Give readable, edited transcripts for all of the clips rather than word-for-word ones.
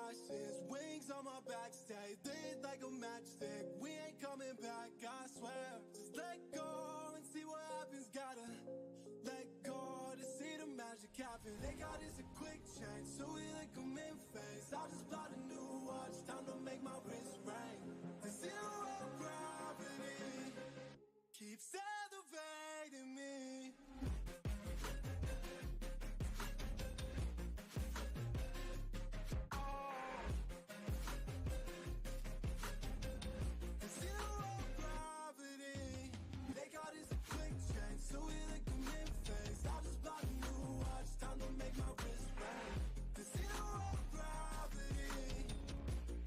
ashes, wings on my back, stay lit like a matchstick. We ain't coming back, I swear. Just let go and see what happens. Gotta let go to see the magic happen. They got us a quick change, so we like them in phase. I'll just buy a new watch, time to make my wrist ring. The zero gravity keeps elevating me. The zero gravity, they got us a quick change, so we like them in phase. I'll just buy a new watch, time to make my wrist ring. The zero gravity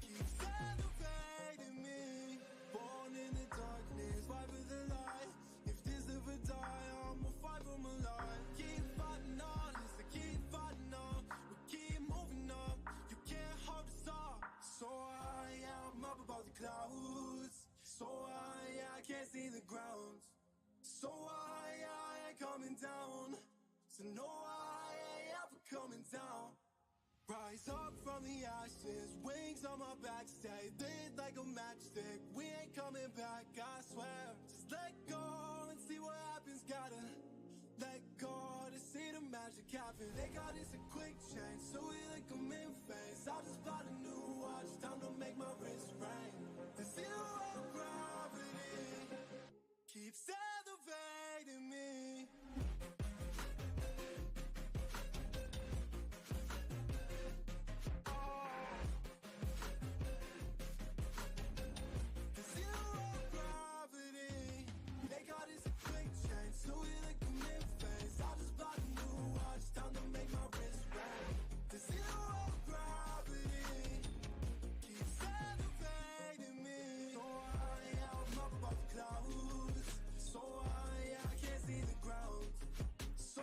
keeps elevating me. Born in the darkness, fight for the light. If this ever die, I'ma fight for my life. Keep fighting on, listen, keep fighting on. We keep moving up, you can't hold us up. So I'm up above the clouds. So I can't see the ground. So I ain't coming down. So no, I ain't ever coming down. Rise up from the ashes, wings on my back, stay lit like a matchstick. We ain't coming back, I swear. Just let go and see what happens. Gotta let go to see the magic happen. They got us a quick change, so we like them in phase. I'll just buy a new watch, time to make my wrist ring. The zero gravity keeps elevating me. The zero gravity, they got us a quick change, so we like them in phase. I'll just buy a new watch, time to make my wrist ring. The zero gravity keeps elevating me. So I'm up above the clouds. So I can't see the ground. So I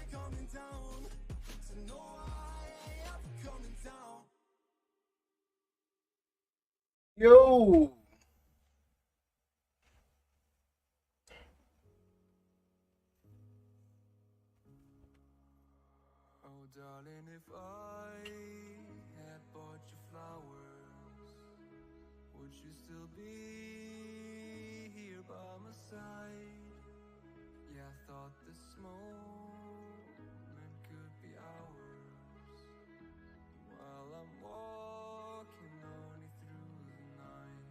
ain't coming down. So no, I ain't ever coming down. Yo. Oh, darling, if I had bought you flowers, would you still be here by my side? Yeah, I thought this moment could be ours. While I'm walking on you through the night,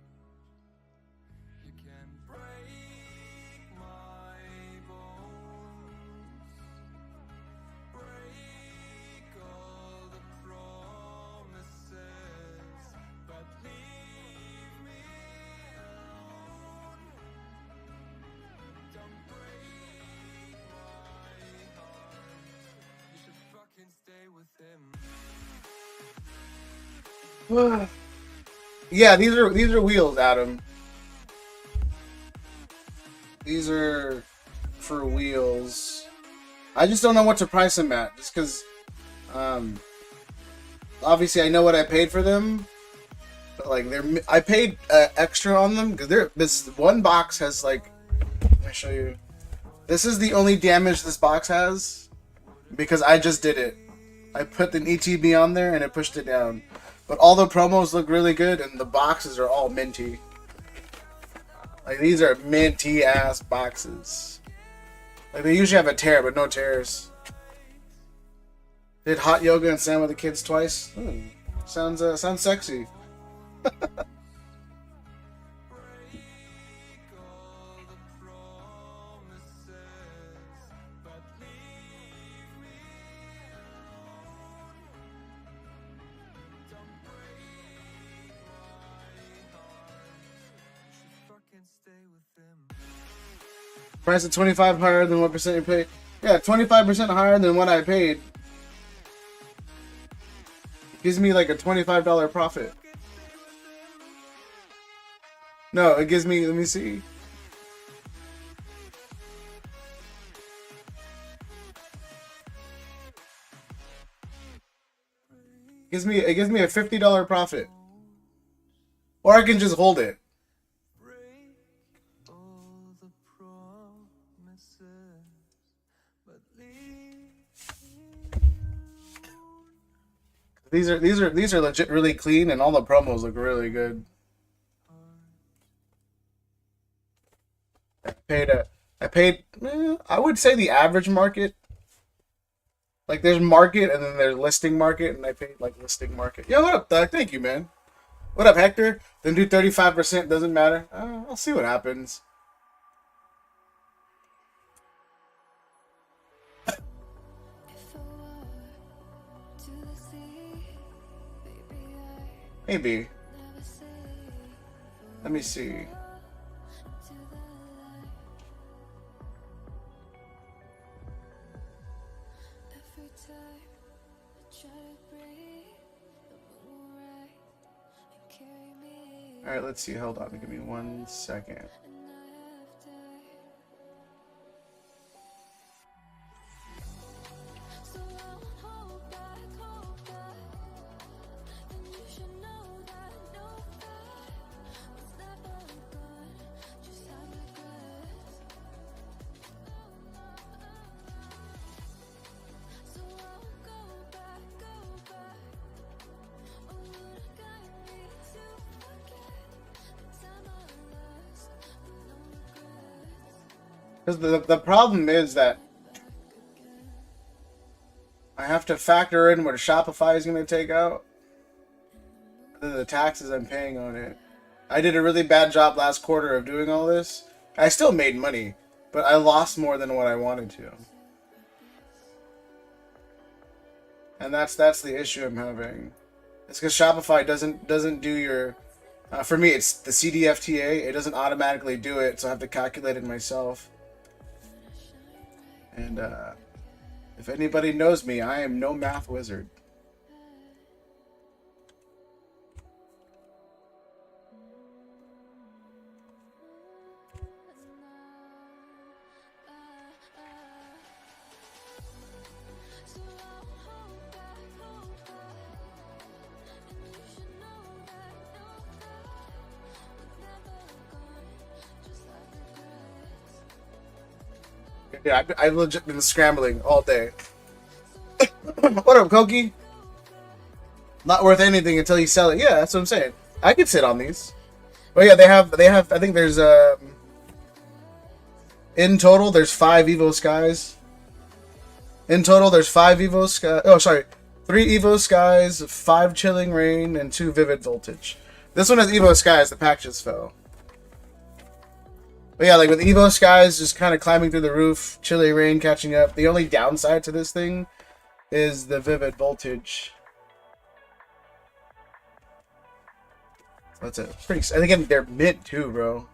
you can break my bones, break all the promises, but leave me alone. Don't break my heart. You should fucking stay with him. Yeah, these are wheels, Adam. These are for wheels. I just don't know what to price them at, just because obviously I know what I paid for them, but like I paid extra on them because this one box has like, let me show you. This is the only damage this box has because I just did it. I put an ETB on there and it pushed it down. But all the promos look really good and the boxes are all minty. Like these are minty ass boxes. Like they usually have a tear, but no tears. Did hot yoga and stand with the kids twice. Sounds sexy. Price at 25 higher than what percent you paid. Yeah, 25% higher than what I paid. Gives me like a $25 profit. No, it gives me, let me see. It gives me a $50 profit. Or I can just hold it. These are legit really clean, and all the promos look really good. I would say the average market. Like there's market and then there's listing market, and I paid like listing market. Yo, what up, Doug? Thank you, man. What up, Hector? Then do 35%. Doesn't matter. I'll see what happens. Maybe. Let me see. All right, let's see. Hold on. Give me 1 second. Because the problem is that I have to factor in what Shopify is going to take out, and then the taxes I'm paying on it. I did a really bad job last quarter of doing all this. I still made money, but I lost more than what I wanted to. And that's the issue I'm having. It's because Shopify doesn't do your... for me, it's the CDFTA. It doesn't automatically do it, so I have to calculate it myself. And if anybody knows me, I am no math wizard. Yeah, I've legit been scrambling all day. What up, Koki? Not worth anything until you sell it. Yeah, that's what I'm saying. I could sit on these. But yeah, they have. I think there's in total there's 5 Evo Skies. In total, there's 5 Evo Skies. Oh, sorry, 3 Evo Skies, 5 Chilling Rain, and 2 Vivid Voltage. This one has Evo Skies. The pack just fell. But yeah, like with Evo Skies just kind of climbing through the roof, Chilly Rain catching up. The only downside to this thing is the Vivid Voltage. That's it. Pretty. And again, they're mint too, bro.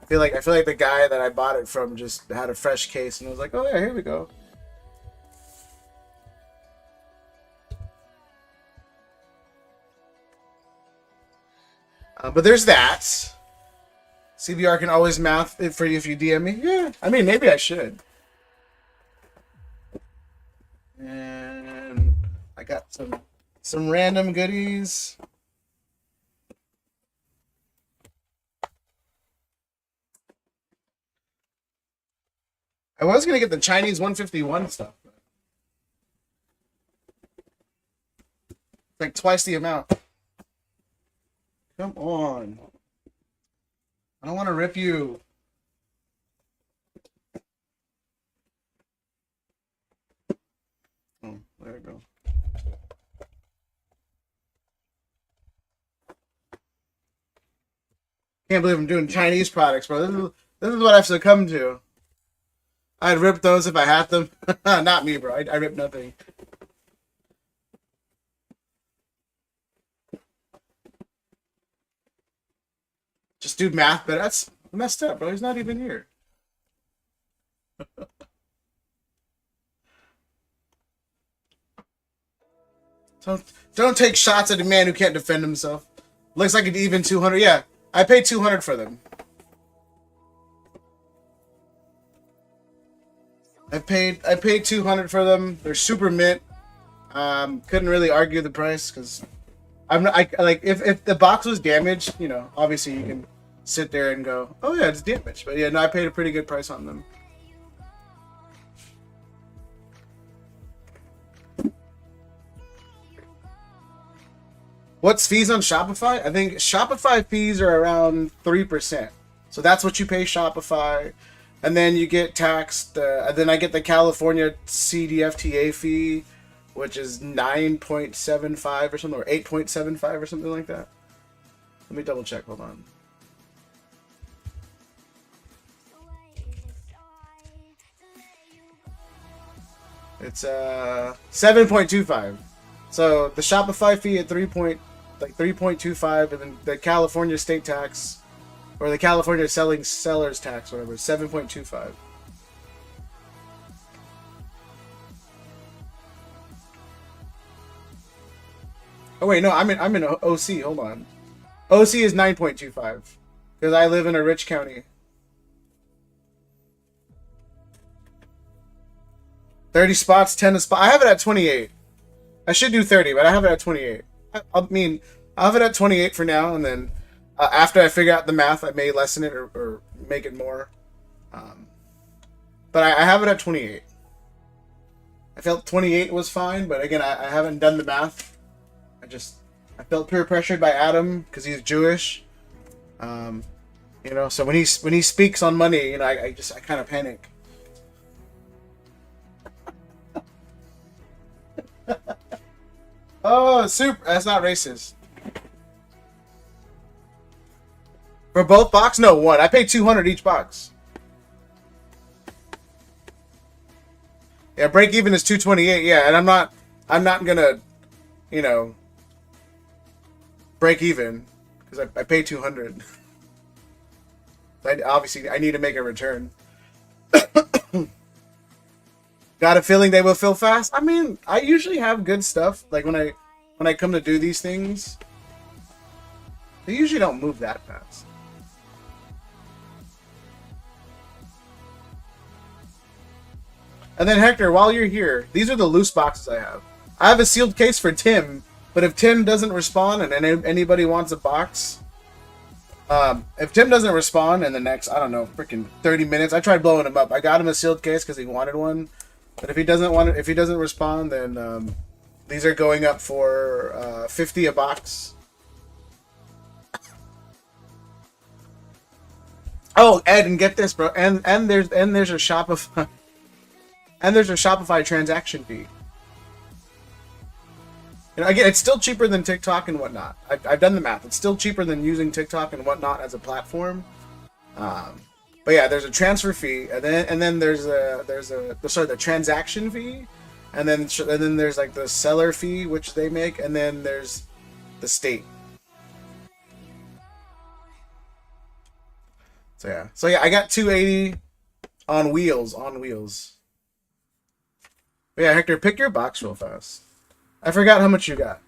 I feel like the guy that I bought it from just had a fresh case and was like, "Oh yeah, here we go." But there's that. CBR can always math it for you if you DM me. Yeah, I mean, maybe I should. And I got some random goodies. I was gonna get the Chinese 151 stuff. It's like twice the amount. Come on. I don't want to rip you. Oh, there we go. Can't believe I'm doing Chinese products, bro. This is what I've succumbed to. I'd rip those if I had them. Not me, bro. I rip nothing. Just do math, but that's messed up, bro. He's not even here. Don't take shots at a man who can't defend himself. Looks like an even 200. Yeah, I paid 200 for them. I paid 200 for them. They're super mint. Couldn't really argue the price because if the box was damaged, you know, obviously you can sit there and go, oh yeah, it's damaged. But yeah, no, I paid a pretty good price on them. What's fees on Shopify? I think Shopify fees are around 3%. So that's what you pay Shopify. And then you get taxed. And then I get the California CDFTA fee, which is 9.75 or something, or 8.75 or something like that. Let me double check. Hold on. It's 7.25. So the Shopify fee at 3.25, and then the California state tax, or the California seller's tax, whatever, 7.25. Oh wait, no, I'm in OC. Hold on, OC is 9.25 because I live in a rich county. 30 spots, 10 a spot. I have it at 28. I should do 30, but I have it at 28. I mean, I'll have it at 28 for now, and then after I figure out the math, I may lessen it or make it more. But I have it at 28. I felt 28 was fine, but again, I haven't done the math. I felt peer pressured by Adam because he's Jewish. You know, so when he speaks on money, you know, I kind of panic. Oh, super! That's not racist. For both box? No, one. I paid $200 each box. Yeah, break even is $228. Yeah, and I'm not gonna, you know, break even because I paid $200. Obviously, I need to make a return. Got a feeling they will fill fast. I mean, I usually have good stuff. Like when I come to do these things, they usually don't move that fast. And then Hector, while you're here, these are the loose boxes I have. I have a sealed case for Tim, but if Tim doesn't respond and anybody wants a box, if Tim doesn't respond in the next, I don't know, freaking 30 minutes, I tried blowing him up. I got him a sealed case because he wanted one. But if he doesn't respond, then these are going up for 50 a box. Oh, Ed, and get this, bro. And there's a Shopify transaction fee. You know, again, it's still cheaper than TikTok and whatnot. I've done the math. It's still cheaper than using TikTok and whatnot as a platform. But yeah, there's a transfer fee, and then there's the transaction fee, and then there's like the seller fee which they make, and then there's the state. So yeah, I got 280 on wheels. But yeah, Hector, pick your box real fast. I forgot how much you got.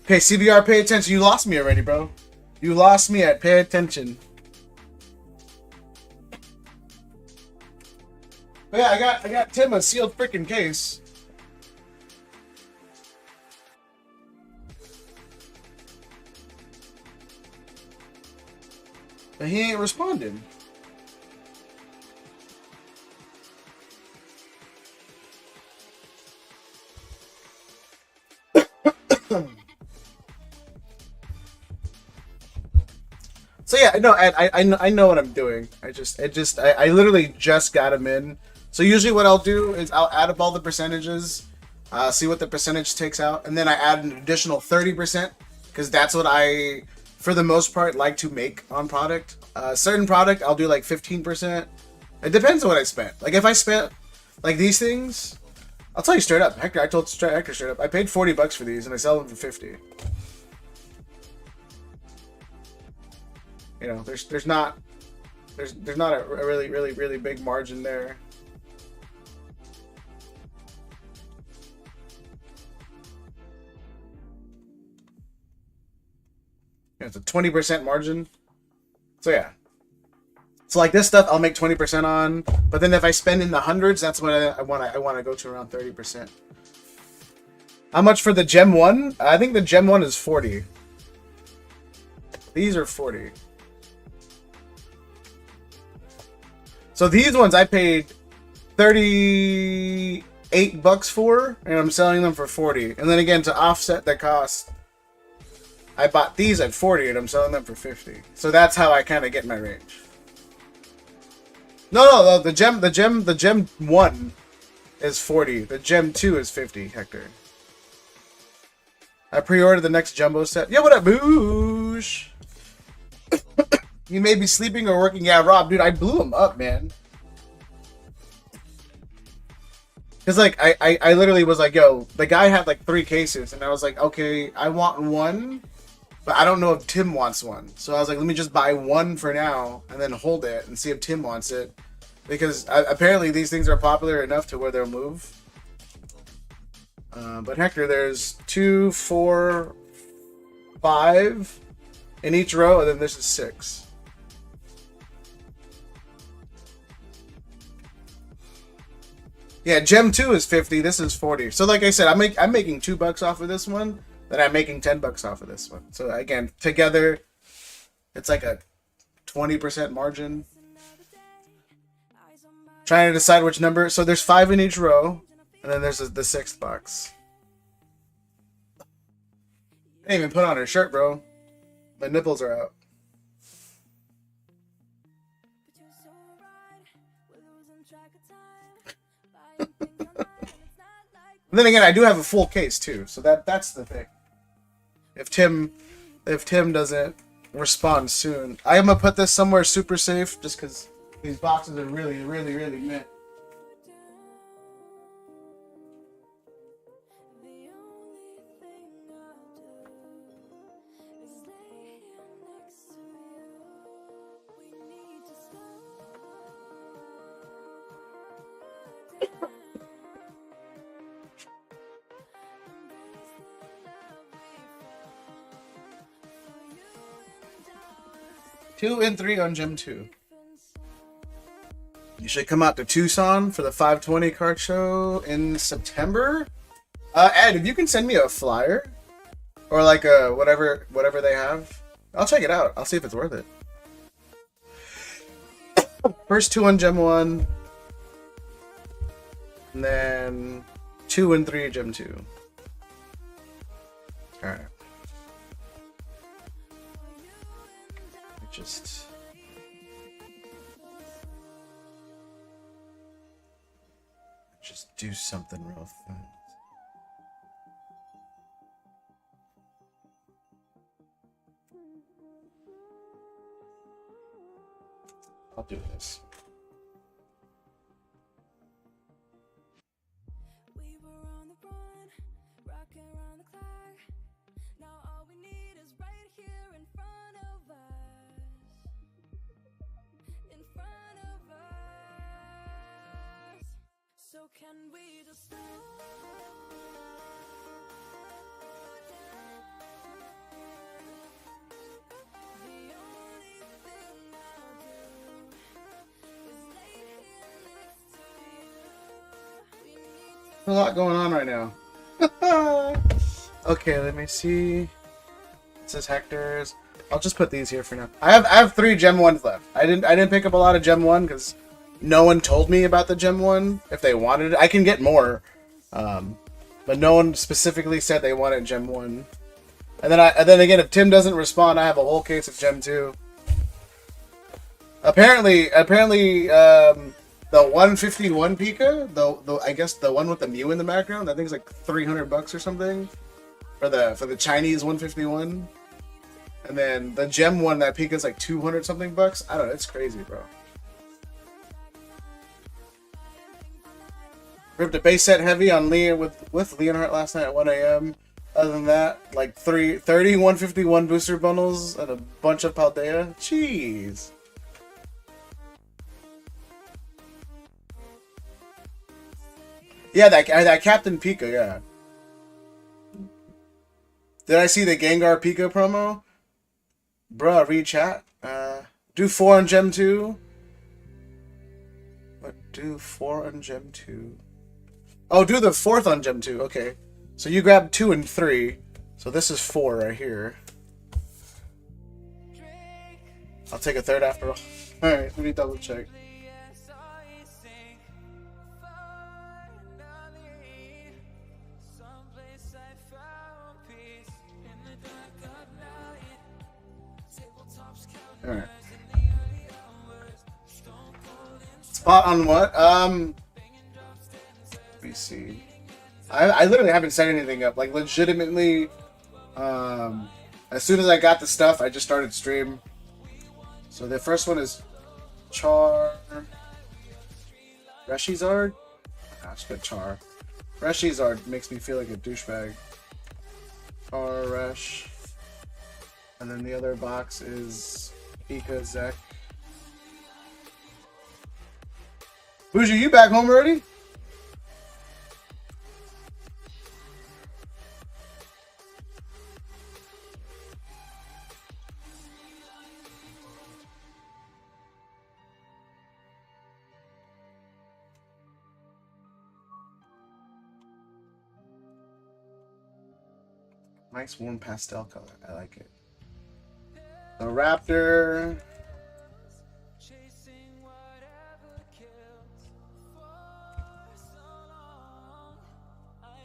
Okay, CBR, pay attention. You lost me already, bro. You lost me at pay attention. But yeah, I got Tim a sealed freaking case. But he ain't responding. So yeah, no, I know what I'm doing. I literally just got him in. So usually what I'll do is I'll add up all the percentages, see what the percentage takes out, and then I add an additional 30% because that's what I, for the most part, like to make on product. Certain product I'll do like 15%. It depends on what I spent. Like if I spent like these things, I'll tell you straight up, Hector. I told Hector straight up. I paid $40 for these and I sell them for 50. You know, there's not a really big margin there. Yeah, it's a 20% margin. So yeah. So like this stuff I'll make 20% on, but then if I spend in the hundreds, that's when I want to go to around 30%. How much for the Gem 1? I think the Gem 1 is 40. These are 40. So these ones I paid $38 $8 for, and I'm selling them for 40. And then again, to offset the cost, I bought these at 40 and I'm selling them for 50. So that's how I kind of get my range. No, the gem 1 is 40. The gem 2 is 50, Hector. I pre-ordered the next jumbo set. Yeah, what up, Boosh? You may be sleeping or working. Yeah, Rob, dude, I blew him up, man. Because, like, I literally was like, yo, the guy had, like, 3 cases. And I was like, okay, I want one, but I don't know if Tim wants one. So I was like, let me just buy one for now and then hold it and see if Tim wants it. Because apparently these things are popular enough to where they'll move. But Hector, there's 2, 4, 5 in each row, and then this is 6. Yeah, gem 2 is 50. This is 40. So like I said, I'm making $2 off of this one, then I'm making $10 off of this one. So again, together, it's like a 20% margin. Trying to decide which number. So there's 5 in each row, and then there's the 6th box. I didn't even put on her shirt, bro. My nipples are out. And then again, I do have a full case too, so that's the thing. If Tim doesn't respond soon, I am gonna put this somewhere super safe, just because these boxes are really, really, really mint. Two and 3 on Gem 2. You should come out to Tucson for the 520 card show in September. Ed, if you can send me a flyer or like a whatever they have, I'll check it out. I'll see if it's worth it. First 2 on Gem 1, and then 2 and 3 Gem 2. All right. Just do something real fast. I'll do this. We were on the run, rocking around the clock. Now all we need is right here in front of us. In front of us. So can we just slow the only thing I'll do is lay here next to you. We need There's a lot going on right now. Okay, let me see. It says Hector's. I'll just put these here for now. I have 3 Gem 1s left. I didn't pick up a lot of Gem 1 because no one told me about the Gem 1. If they wanted it, I can get more. But no one specifically said they wanted Gem 1. And then again, if Tim doesn't respond, I have a whole case of Gem 2. Apparently, the 151 Pika, I guess the one with the Mew in the background, that thing's like $300 or something for the Chinese 151. And then the Gem 1, that Pika's like 200 something bucks. I don't know, it's crazy, bro. Ripped a base set heavy on with Leonhardt last night at 1 a.m. Other than that, like 30 151 booster bundles and a bunch of Paldea. Jeez. Yeah, that Captain Pika, yeah. Did I see the Gengar Pika promo? Bruh, read chat. Do 4 on Gem 2. What? Do 4 on Gem 2. Oh, do the 4th on Gem 2. Okay. So you grabbed 2 and 3. So this is 4 right here. I'll take a 3rd after all. Alright, let me double check. All right. Spot on what? Let me see. I literally haven't set anything up. Like legitimately, as soon as I got the stuff, I just started stream. So the first one is Char Reshizard. Gosh, good Char. Reshizard makes me feel like a douchebag. Char Resh. And then the other box is Ika Zek. Bougie, you back home already? Nice warm pastel color. I like it. The Raptor.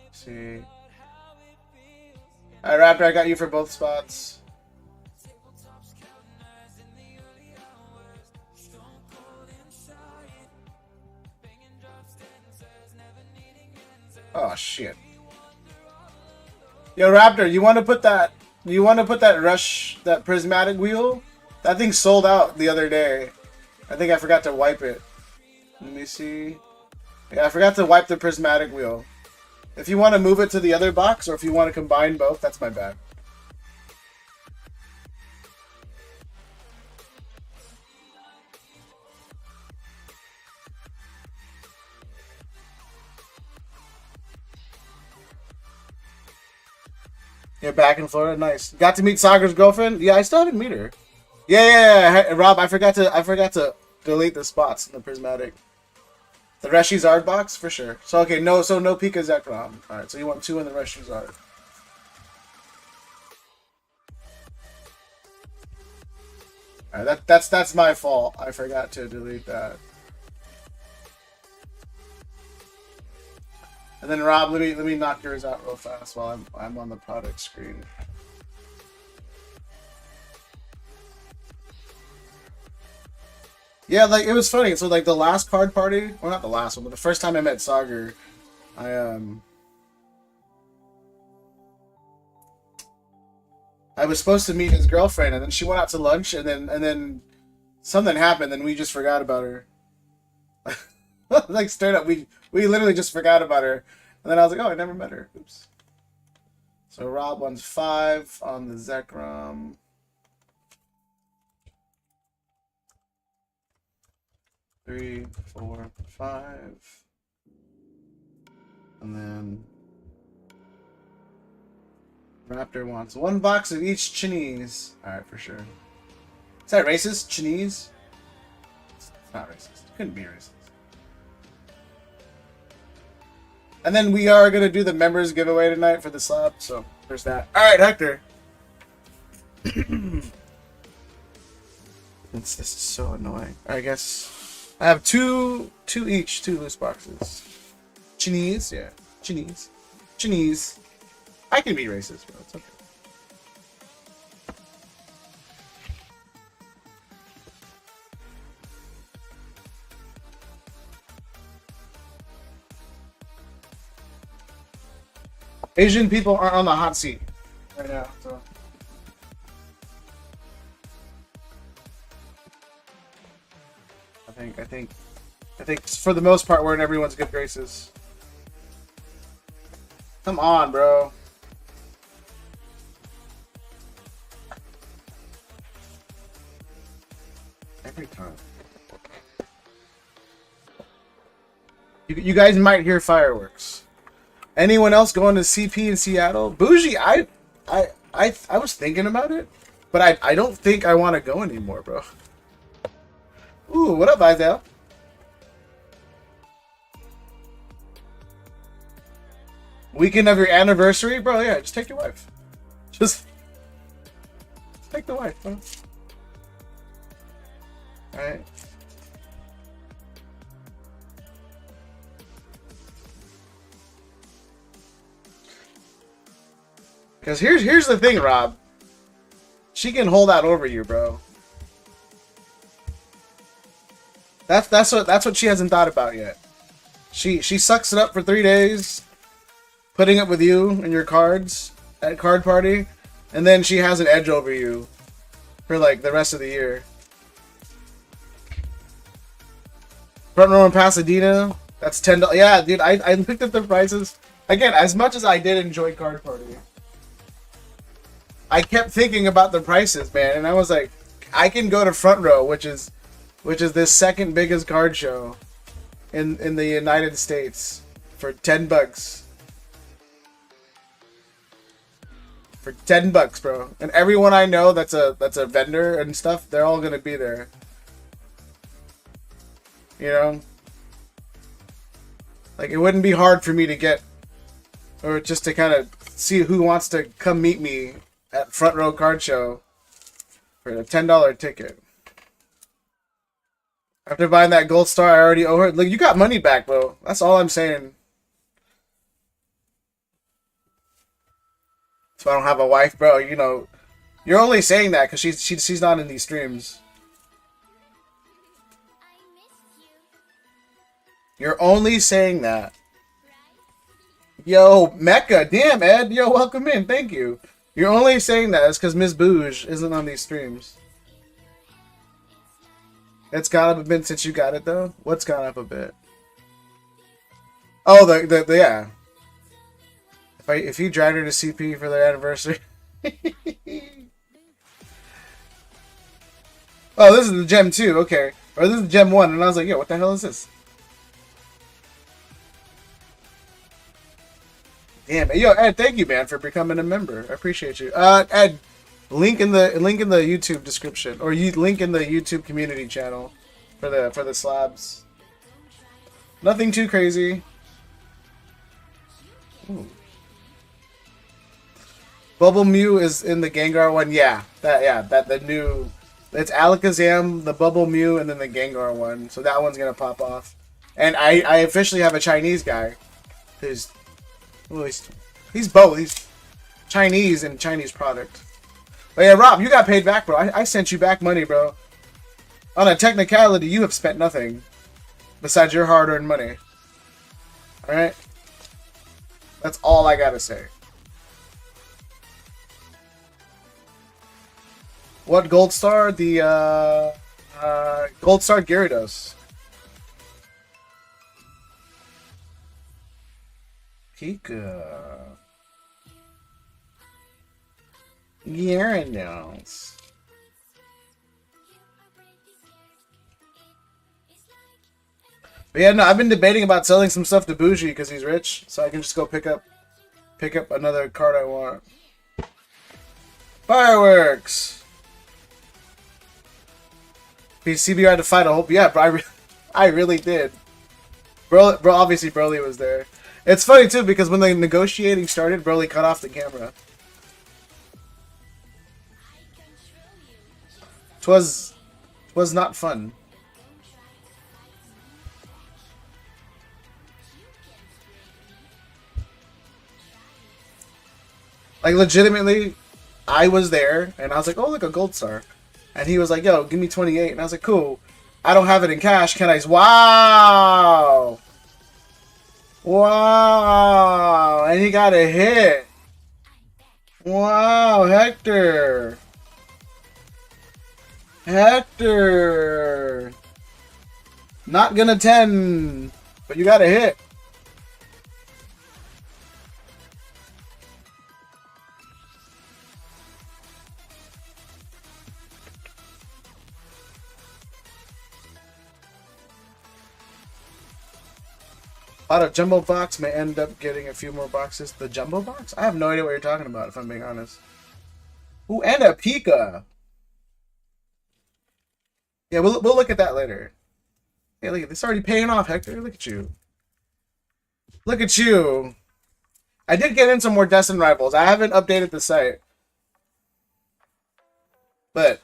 Let's see. Alright, Raptor, I got you for both spots. Oh shit. Yo, Raptor, you want to put that? You want to put that Rush, that prismatic wheel? That thing sold out the other day. I think I forgot to wipe it. Let me see. Yeah, I forgot to wipe the prismatic wheel. If you want to move it to the other box, or if you want to combine both, that's my bad. You're back in Florida, nice. Got to meet Sagar's girlfriend? Yeah, I still haven't met her. Yeah. Hey, Rob, I forgot to delete the spots in the prismatic. The Reshizard box for sure. So okay, no Pika Zekrom. All right, so you want 2 in the Reshizard. All right, that's my fault. I forgot to delete that. And then Rob, let me knock yours out real fast while I'm on the product screen. Yeah, like it was funny. So like the last card party, well not the last one, but the first time I met Sagar, I was supposed to meet his girlfriend, and then she went out to lunch, and then something happened, and we just forgot about her. Like straight up, we literally just forgot about her, and then I was like, oh, I never met her. Oops. So Rob wants 5 on the Zekrom. Three, 4, 5, and then Raptor wants 1 box of each Chinese. All right, for sure. Is that racist? Chinese? It's not racist. It couldn't be racist. And then we are gonna do the members giveaway tonight for the slab. So there's that. All right, Hector. This is so annoying. I guess. I have two each, 2 loose boxes. Chinese, yeah. Chinese. I can be racist, bro. It's okay. Asian people aren't on the hot seat right now, so. I think for the most part we're in everyone's good graces. Come on, bro. Every time. You guys might hear fireworks. Anyone else going to CP in Seattle? Bougie, I was thinking about it, but I don't think I want to go anymore, bro. Ooh, what up, Zelle? Weekend of your anniversary? Bro, yeah, just take your wife. Just take the wife, bro. Alright. Because here's the thing, Rob. She can hold out over you, bro. That's what she hasn't thought about yet. She sucks it up for 3 days, putting up with you and your cards at card party, and then she has an edge over you for like the rest of the year. Front row in Pasadena, that's $10. Yeah, dude, I looked at the prices. Again, as much as I did enjoy card party, I kept thinking about the prices, man, and I was like, I can go to front row, which is this second biggest card show in the United States for $10. For $10, bro. And everyone I know that's a vendor and stuff, they're all gonna be there. You know? Like, it wouldn't be hard for me to get, or just to kind of see who wants to come meet me at front row card show for a $10 ticket. After buying that gold star, I already owe her. Look, you got money back, bro. That's all I'm saying. So I don't have a wife, bro. You know, you're only saying that because she's not in these streams. You're only saying that. Yo, Mecca, damn Ed, yo, welcome in. Thank you. You're only saying that because Miss Bouge isn't on these streams. It's gone up a bit since you got it, though. What's gone up a bit? Oh, the yeah. If you dragged her to CP for their anniversary. Oh, this is the Gem 2, okay. Or this is the Gem 1, and I was like, yo, what the hell is this? Damn, yo, Ed, thank you, man, for becoming a member. I appreciate you. Ed, link in the YouTube description, or link in the YouTube community channel for the slabs. Nothing too crazy. Ooh. Bubble Mew is in the Gengar one. Yeah, the new. It's Alakazam, the Bubble Mew, and then the Gengar one. So that one's gonna pop off. And I officially have a Chinese guy, who's, well, he's both. He's Chinese and Chinese product. But yeah, Rob, you got paid back, bro. I sent you back money, bro. On a technicality, you have spent nothing besides your hard-earned money. All right, that's all I gotta say. What gold star? The gold star Gyarados. Pika. Gyarados. But yeah, no, I've been debating about selling some stuff to Bougie because he's rich, so I can just go pick up another card I want. Fireworks. CBR had to fight a whole... Yeah, bro, I really did. Bro, obviously Broly was there. It's funny, too, because when the negotiating started, Broly cut off the camera. Twas not fun. Like, legitimately, I was there, and I was like, oh, look, a gold star. And he was like, yo, give me 28. And I was like, cool. I don't have it in cash. Can I... Wow! Wow! And he got a hit. Wow, Hector. Hector. Not gonna 10. But you got a hit. Out of jumbo box may end up getting a few more boxes. The jumbo box? I have no idea what you're talking about, if I'm being honest. Ooh, and a Pika. Yeah, we'll look at that later. Yeah, look at this. Already paying off, Hector. Look at you. Look at you. I did get in some more Destin Rivals. I haven't updated the site. But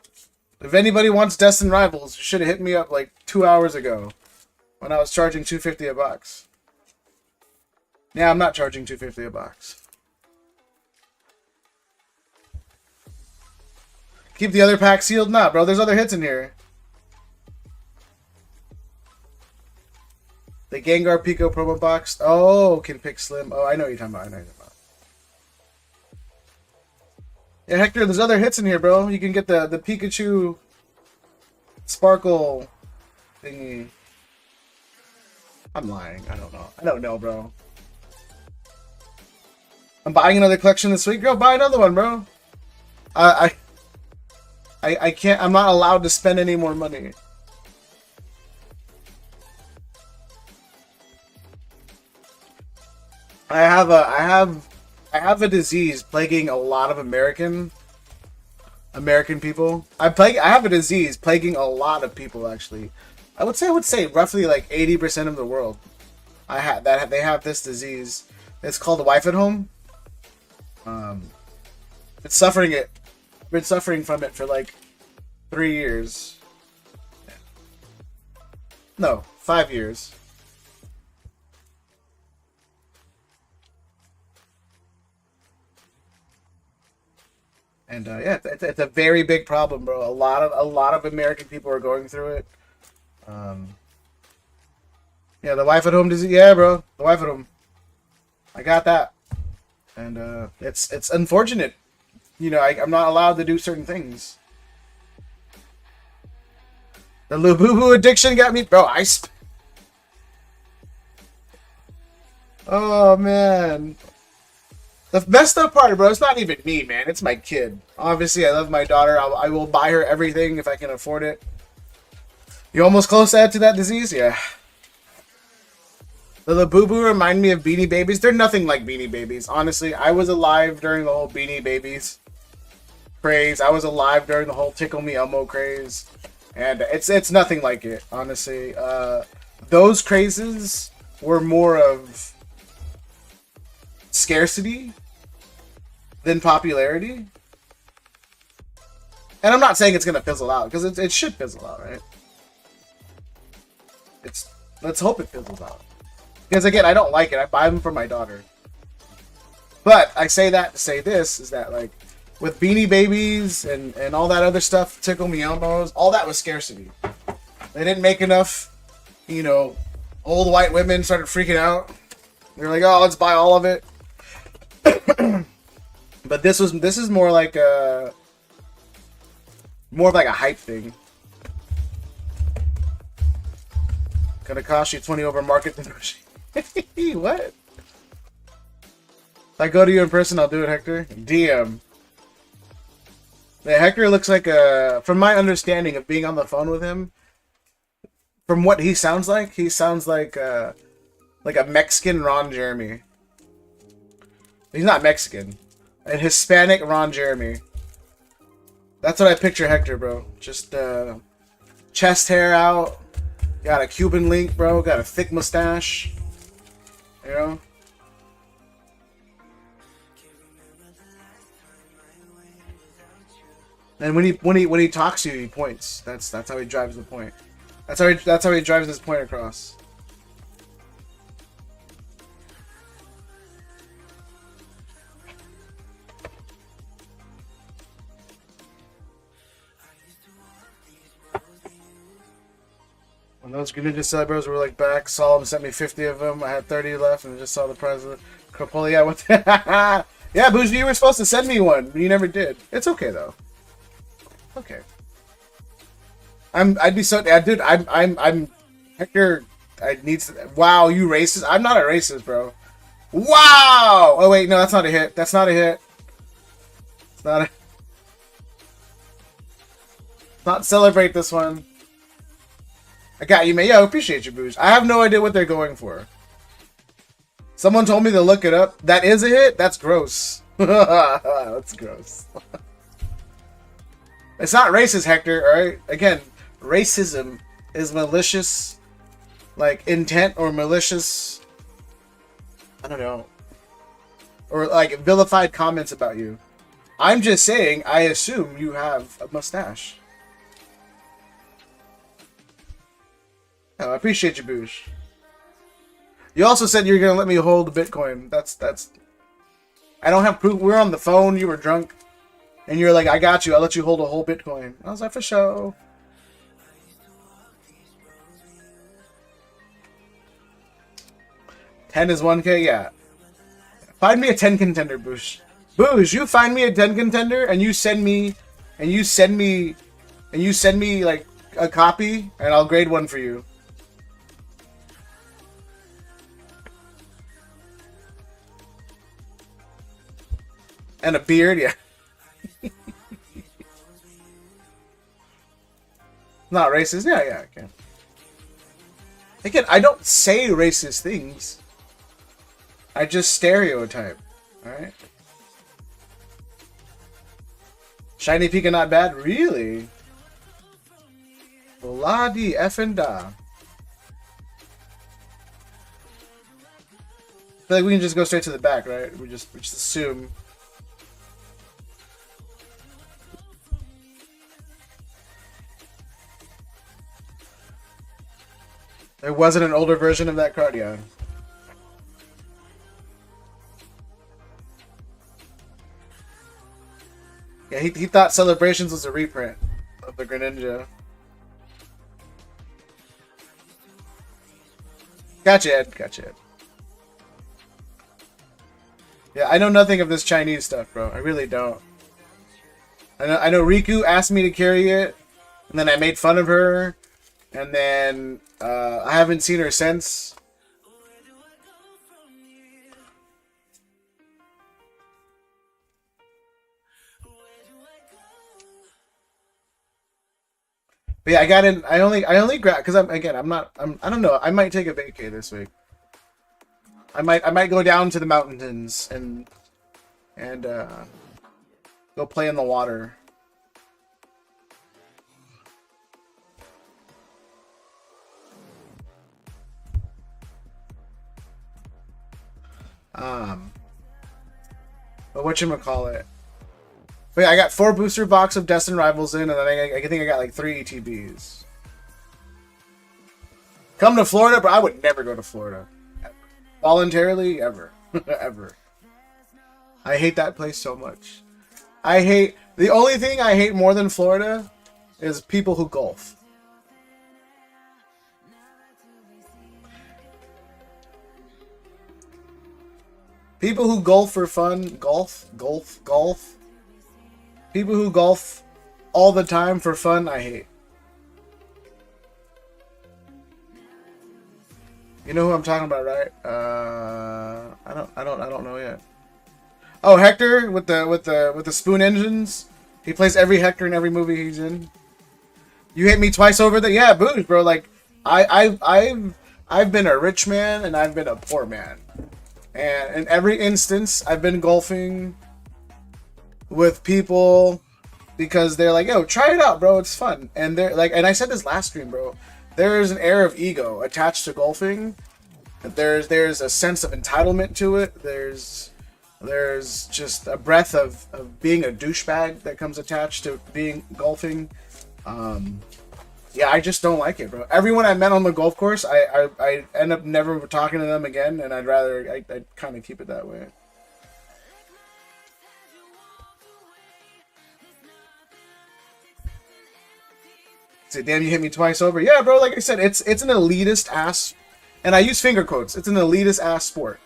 if anybody wants Destin Rivals, you should have hit me up like 2 hours ago when I was charging $250 a box. Yeah, I'm not charging $250 a box. Keep the other pack sealed? Nah, bro. There's other hits in here. Gengar Pico promo box. Oh, can pick Slim. Oh, I know what you're talking about. I know what you're talking about. Yeah, Hector, there's other hits in here, bro. You can get the Pikachu Sparkle thingy. I'm lying. I don't know. I don't know, bro. I'm buying another collection this week, girl. Buy another one, bro. I can't. I'm not allowed to spend any more money. I have a disease plaguing a lot of American people. I have a disease plaguing a lot of people, actually. I would say roughly like 80% of the world. They have this disease. It's called wife at home. Been suffering from it for like 3 years. No, 5 years. And yeah, it's a very big problem, bro. A lot of American people are going through it. Yeah, the wife at home disease. Yeah, bro, the wife at home. I got that, and it's unfortunate. You know, I'm not allowed to do certain things. The Lububu addiction got me, bro. Oh man. The messed up part, bro, it's not even me, man. It's my kid. Obviously, I love my daughter. I will buy her everything if I can afford it. You almost close to that disease? Yeah. The Labubu remind me of Beanie Babies. They're nothing like Beanie Babies. Honestly, I was alive during the whole Beanie Babies craze. I was alive during the whole Tickle Me Elmo craze. And it's nothing like it, honestly. Those crazes were more of scarcity than popularity. And I'm not saying it's gonna fizzle out, because it should fizzle out, right? Let's hope it fizzles out. Because again, I don't like it. I buy them for my daughter. But I say that to say this, is that like with Beanie Babies and all that other stuff, Tickle Me Elmos, all that was scarcity. They didn't make enough, you know, old white women started freaking out. They're like, oh, let's buy all of it. But this is more like a hype thing. Gonna cost you 20 over market. What? If I go to you in person, I'll do it, Hector. DM. Yeah, Hector looks like from my understanding of being on the phone with him, from what he sounds like a Mexican Ron Jeremy. He's not Mexican. A Hispanic Ron Jeremy. That's what I picture Hector, bro. Just chest hair out. Got a Cuban link, bro. Got a thick mustache. You know? And when he talks to you, he points. That's how he drives the point. That's how he drives his point across. When those Greninja Celebros were like back, Solemn sent me 50 of them. I had 30 left, and I just saw the prize of Crapola. Yeah, what? Yeah, Bougie, you were supposed to send me one, but you never did. It's okay though. Okay. I'd be so, yeah, dude. I'm Hector. I need to. Wow, you racist? I'm not a racist, bro. Wow. Oh wait, no, that's not a hit. That's not a hit. It's not a. Not celebrate this one. I got you, man. Yeah, I appreciate you, Boosh. I have no idea what they're going for. Someone told me to look it up. That is a hit? That's gross. That's gross. It's not racist, Hector, alright? Again, racism is malicious, like, intent or malicious, I don't know, or, like, vilified comments about you. I'm just saying, I assume you have a mustache. Oh, I appreciate you, Boosh. You also said you're gonna let me hold the Bitcoin. That's. I don't have proof. We're on the phone. You were drunk, and you're like, "I got you. I'll let you hold a whole Bitcoin." I was like, "For sure." 10 is 1K? Yeah. Find me a 10 contender, Boosh. Boosh, you find me a 10 contender and you send me like a copy and I'll grade one for you. And a beard, yeah. Not racist, yeah, I can. Again, I don't say racist things. I just stereotype. Alright? Shiny Pika not bad? Really? La di effin' da. I feel like we can just go straight to the back, right? We just assume. There wasn't an older version of that card, yeah. Yeah, he thought Celebrations was a reprint of the Greninja. Gotcha, Ed. Gotcha, Ed. Yeah, I know nothing of this Chinese stuff, bro. I really don't. I know Riku asked me to carry it, and then I made fun of her, and then I haven't seen her since. But yeah, I got in. I only grabbed because I don't know. I might take a vacay this week. I might go down to the mountains and go play in the water. But whatchamacallit? But yeah, I got 4 booster box of Destined Rivals in, and then I think I got like 3 ETBs. Come to Florida, but I would never go to Florida. Ever. Voluntarily, ever. Ever. I hate that place so much. The only thing I hate more than Florida is people who golf. People who golf for fun. Golf. People who golf all the time for fun, I hate. You know who I'm talking about, right? I don't know yet. Oh, Hector with the spoon engines. He plays every Hector in every movie he's in. You hit me twice over the booze, bro. Like I've been a rich man and I've been a poor man, and in every instance I've been golfing with people because they're like, yo, try it out, bro, it's fun. And they're like, and I said this last stream, bro, there's an air of ego attached to golfing. There's a sense of entitlement to it. There's just a breath of being a douchebag that comes attached to being golfing. Yeah, I just don't like it, bro. Everyone I met on the golf course, I end up never talking to them again, and I'd kind of keep it that way. Say, damn, you hit me twice over. Yeah, bro, like I said, it's an elitist ass, and I use finger quotes. It's an elitist ass sport.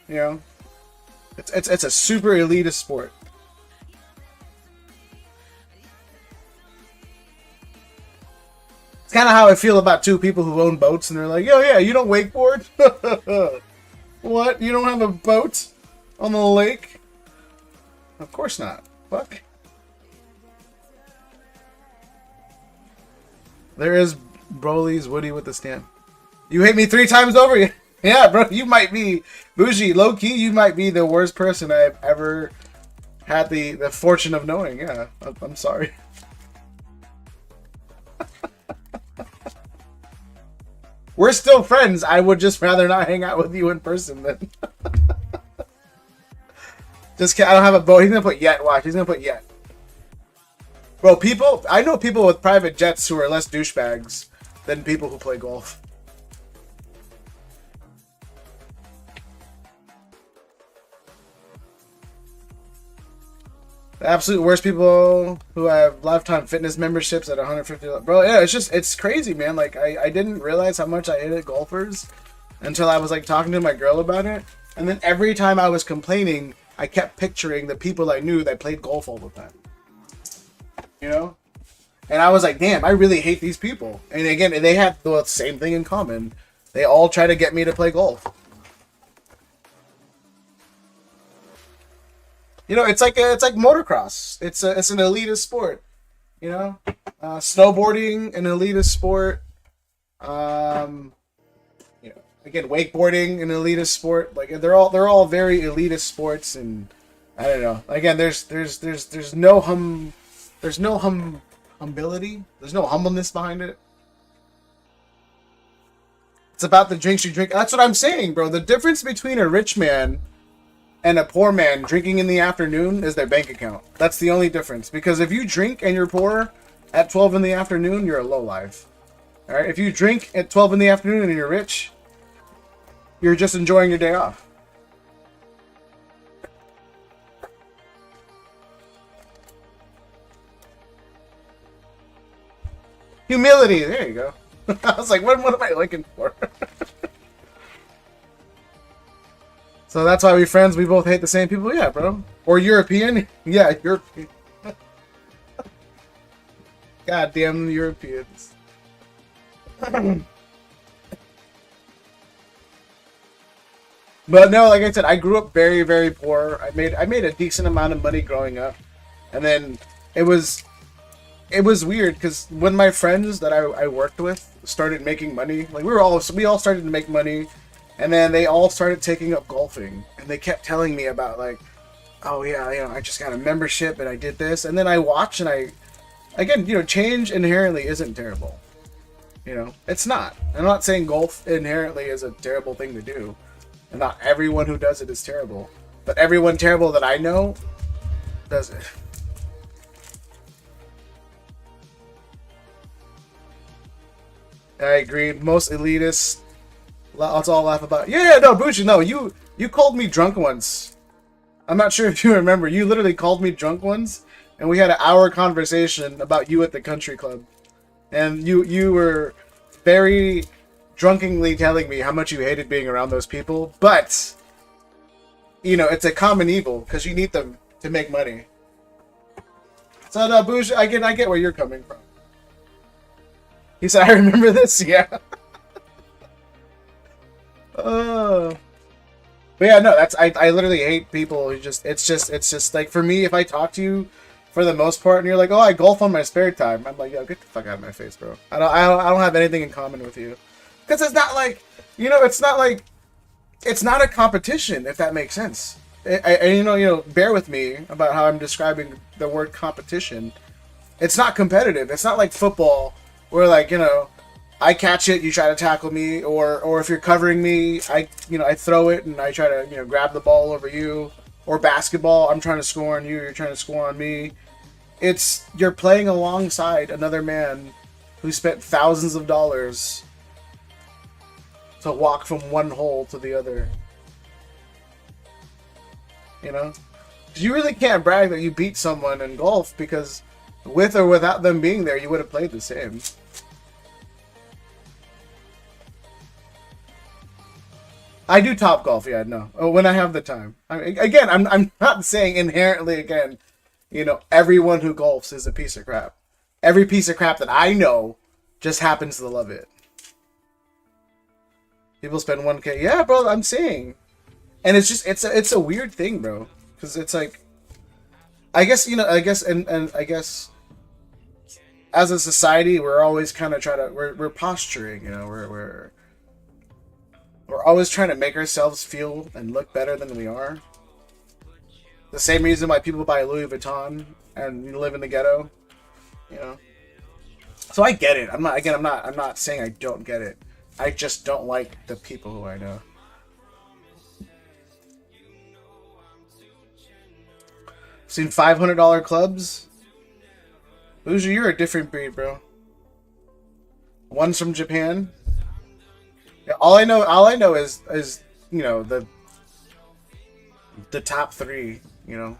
You know, it's a super elitist sport. It's kind of how I feel about 2 people who own boats, and they're like, yo, yeah, you don't wakeboard? What? You don't have a boat on the lake? Of course not. Fuck. There is Broly's Woody with the stamp. You hit me 3 times over. Yeah, bro, you might be bougie, low key. You might be the worst person I've ever had the fortune of knowing. Yeah, I'm sorry. We're still friends. I would just rather not hang out with you in person than. Just kidding. I don't have a boat. He's gonna put yet. Watch. He's gonna put yet. Bro, I know people with private jets who are less douchebags than people who play golf. The absolute worst people who have lifetime fitness memberships at $150. Bro, yeah, it's crazy, man. Like, I didn't realize how much I hated golfers until I was like talking to my girl about it. And then every time I was complaining, I kept picturing the people I knew that played golf all the time. You know? And I was like, damn, I really hate these people. And again, they have the same thing in common. They all try to get me to play golf. You know, it's like motocross. It's an elitist sport. You know, snowboarding, an elitist sport. You know, again, wakeboarding, an elitist sport. Like they're all very elitist sports, and I don't know. Again, there's no humility. There's no humbleness behind it. It's about the drinks you drink. That's what I'm saying, bro. The difference between a rich man and a poor man drinking in the afternoon is their bank account. That's the only difference. Because if you drink and you're poor at 12 in the afternoon, you're a lowlife. All right? If you drink at 12 in the afternoon and you're rich, you're just enjoying your day off. Humility. There you go. I was like, what am I looking for? So that's why we're friends. We both hate the same people. Yeah, bro. Or European. Yeah, European. God damn the Europeans. But no, like I said, I grew up very, very poor. I made a decent amount of money growing up. And then it was weird because when my friends that I worked with started making money, like we all started to make money. And then they all started taking up golfing, and they kept telling me about like, oh yeah, you know, I just got a membership and I did this, and then I watch and again, you know, change inherently isn't terrible. You know, it's not. I'm not saying golf inherently is a terrible thing to do, and not everyone who does it is terrible, but everyone terrible that I know does it. I agree. Most elitists. Let's all laugh about. Yeah, no, Bucci, no. You called me drunk once. I'm not sure if you remember. You literally called me drunk once, and we had an hour conversation about you at the country club, and you were very drunkenly telling me how much you hated being around those people. But you know, it's a common evil because you need them to make money. So no, Bucci, I get where you're coming from. He said, "I remember this." Yeah. But yeah, no, I literally hate people who it's just like, for me, if I talk to you for the most part and you're like, oh, I golf on my spare time, I'm like, yo, get the fuck out of my face, bro. I don't have anything in common with you, because it's not like, you know, it's not a competition, if that makes sense. You know, bear with me about how I'm describing the word competition. It's not competitive. It's not like football where, like, you know, I catch it, you try to tackle me, or if you're covering me, I throw it and I try to, you know, grab the ball over you. Or basketball, I'm trying to score on you, you're trying to score on me. It's, you're playing alongside another man who spent thousands of dollars to walk from one hole to the other. You know? You really can't brag that you beat someone in golf, because with or without them being there, you would have played the same. I do top golf, yeah, no. When I have the time. I'm not saying inherently, again, you know, everyone who golfs is a piece of crap. Every piece of crap that I know just happens to love it. People spend 1K. Yeah, bro, I'm saying. And it's just, it's a weird thing, bro. Because it's like, I guess as a society, we're always kind of we're posturing, you know, we're always trying to make ourselves feel and look better than we are. The same reason why people buy Louis Vuitton and live in the ghetto, you know. So I get it. I'm not saying I don't get it. I just don't like the people who I know. Seen $500 clubs. Bougie, you're a different breed, bro. One's from Japan. Yeah, all I know is you know, the top three, you know,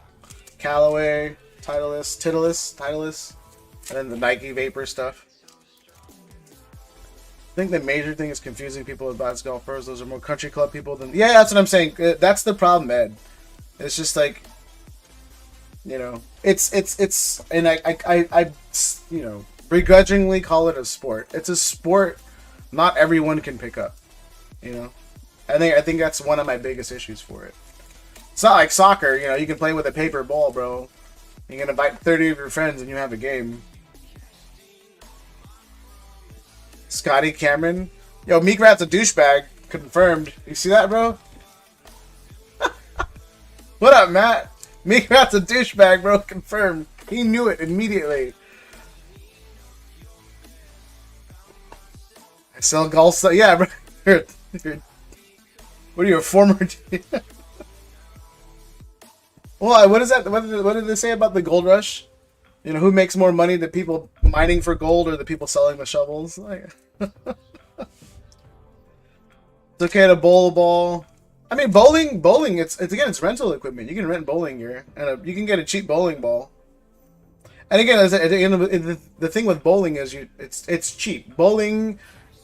Callaway, Titleist, and then the Nike Vapor stuff. think the major thing is confusing people with bass golfers. Those are more country club people than... Yeah, that's what I'm saying. That's the problem, Ed. It's just like, you know, it's, and I you know, begrudgingly call it a sport. It's a sport not everyone can pick up, you know? I think that's one of my biggest issues for it. It's not like soccer, you know, you can play with a paper ball, bro. You can invite 30 of your friends and you have a game. Scotty Cameron. Yo, Meek Rat's a douchebag. Confirmed. You see that, bro? What up, Matt? Meek Rat's a douchebag, bro. Confirmed. He knew it immediately. I sell golf stuff. Yeah, bro. What are you, a former... Well, what is that? What did they say about the gold rush? You know, who makes more money, the people mining for gold or the people selling the shovels? Like, it's okay to bowl a ball. I mean, bowling. It's again, it's rental equipment. You can rent bowling gear, and you can get a cheap bowling ball. And again, the thing with bowling is it's cheap. Bowling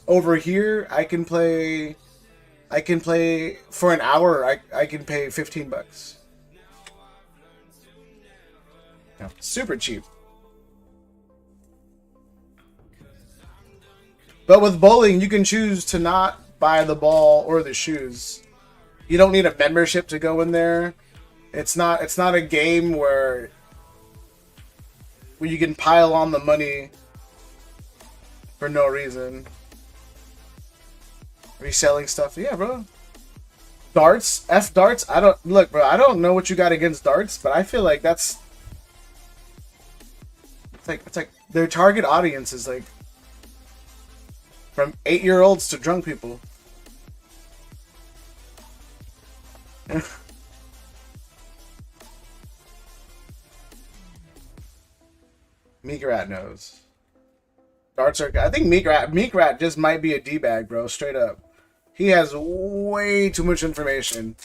over here, I can play for an hour. I can pay $15. Yeah, super cheap. But with bowling, you can choose to not buy the ball or the shoes. You don't need a membership to go in there. It's not a game where you can pile on the money for no reason. Reselling stuff. Yeah, bro. Darts? F darts? Look, bro, I don't know what you got against darts, but I feel like that's... It's like their target audience is like from 8-year-olds to drunk people. Meek Rat knows. Darts are... I think Meek Rat just might be a D-bag, bro. Straight up. He has way too much information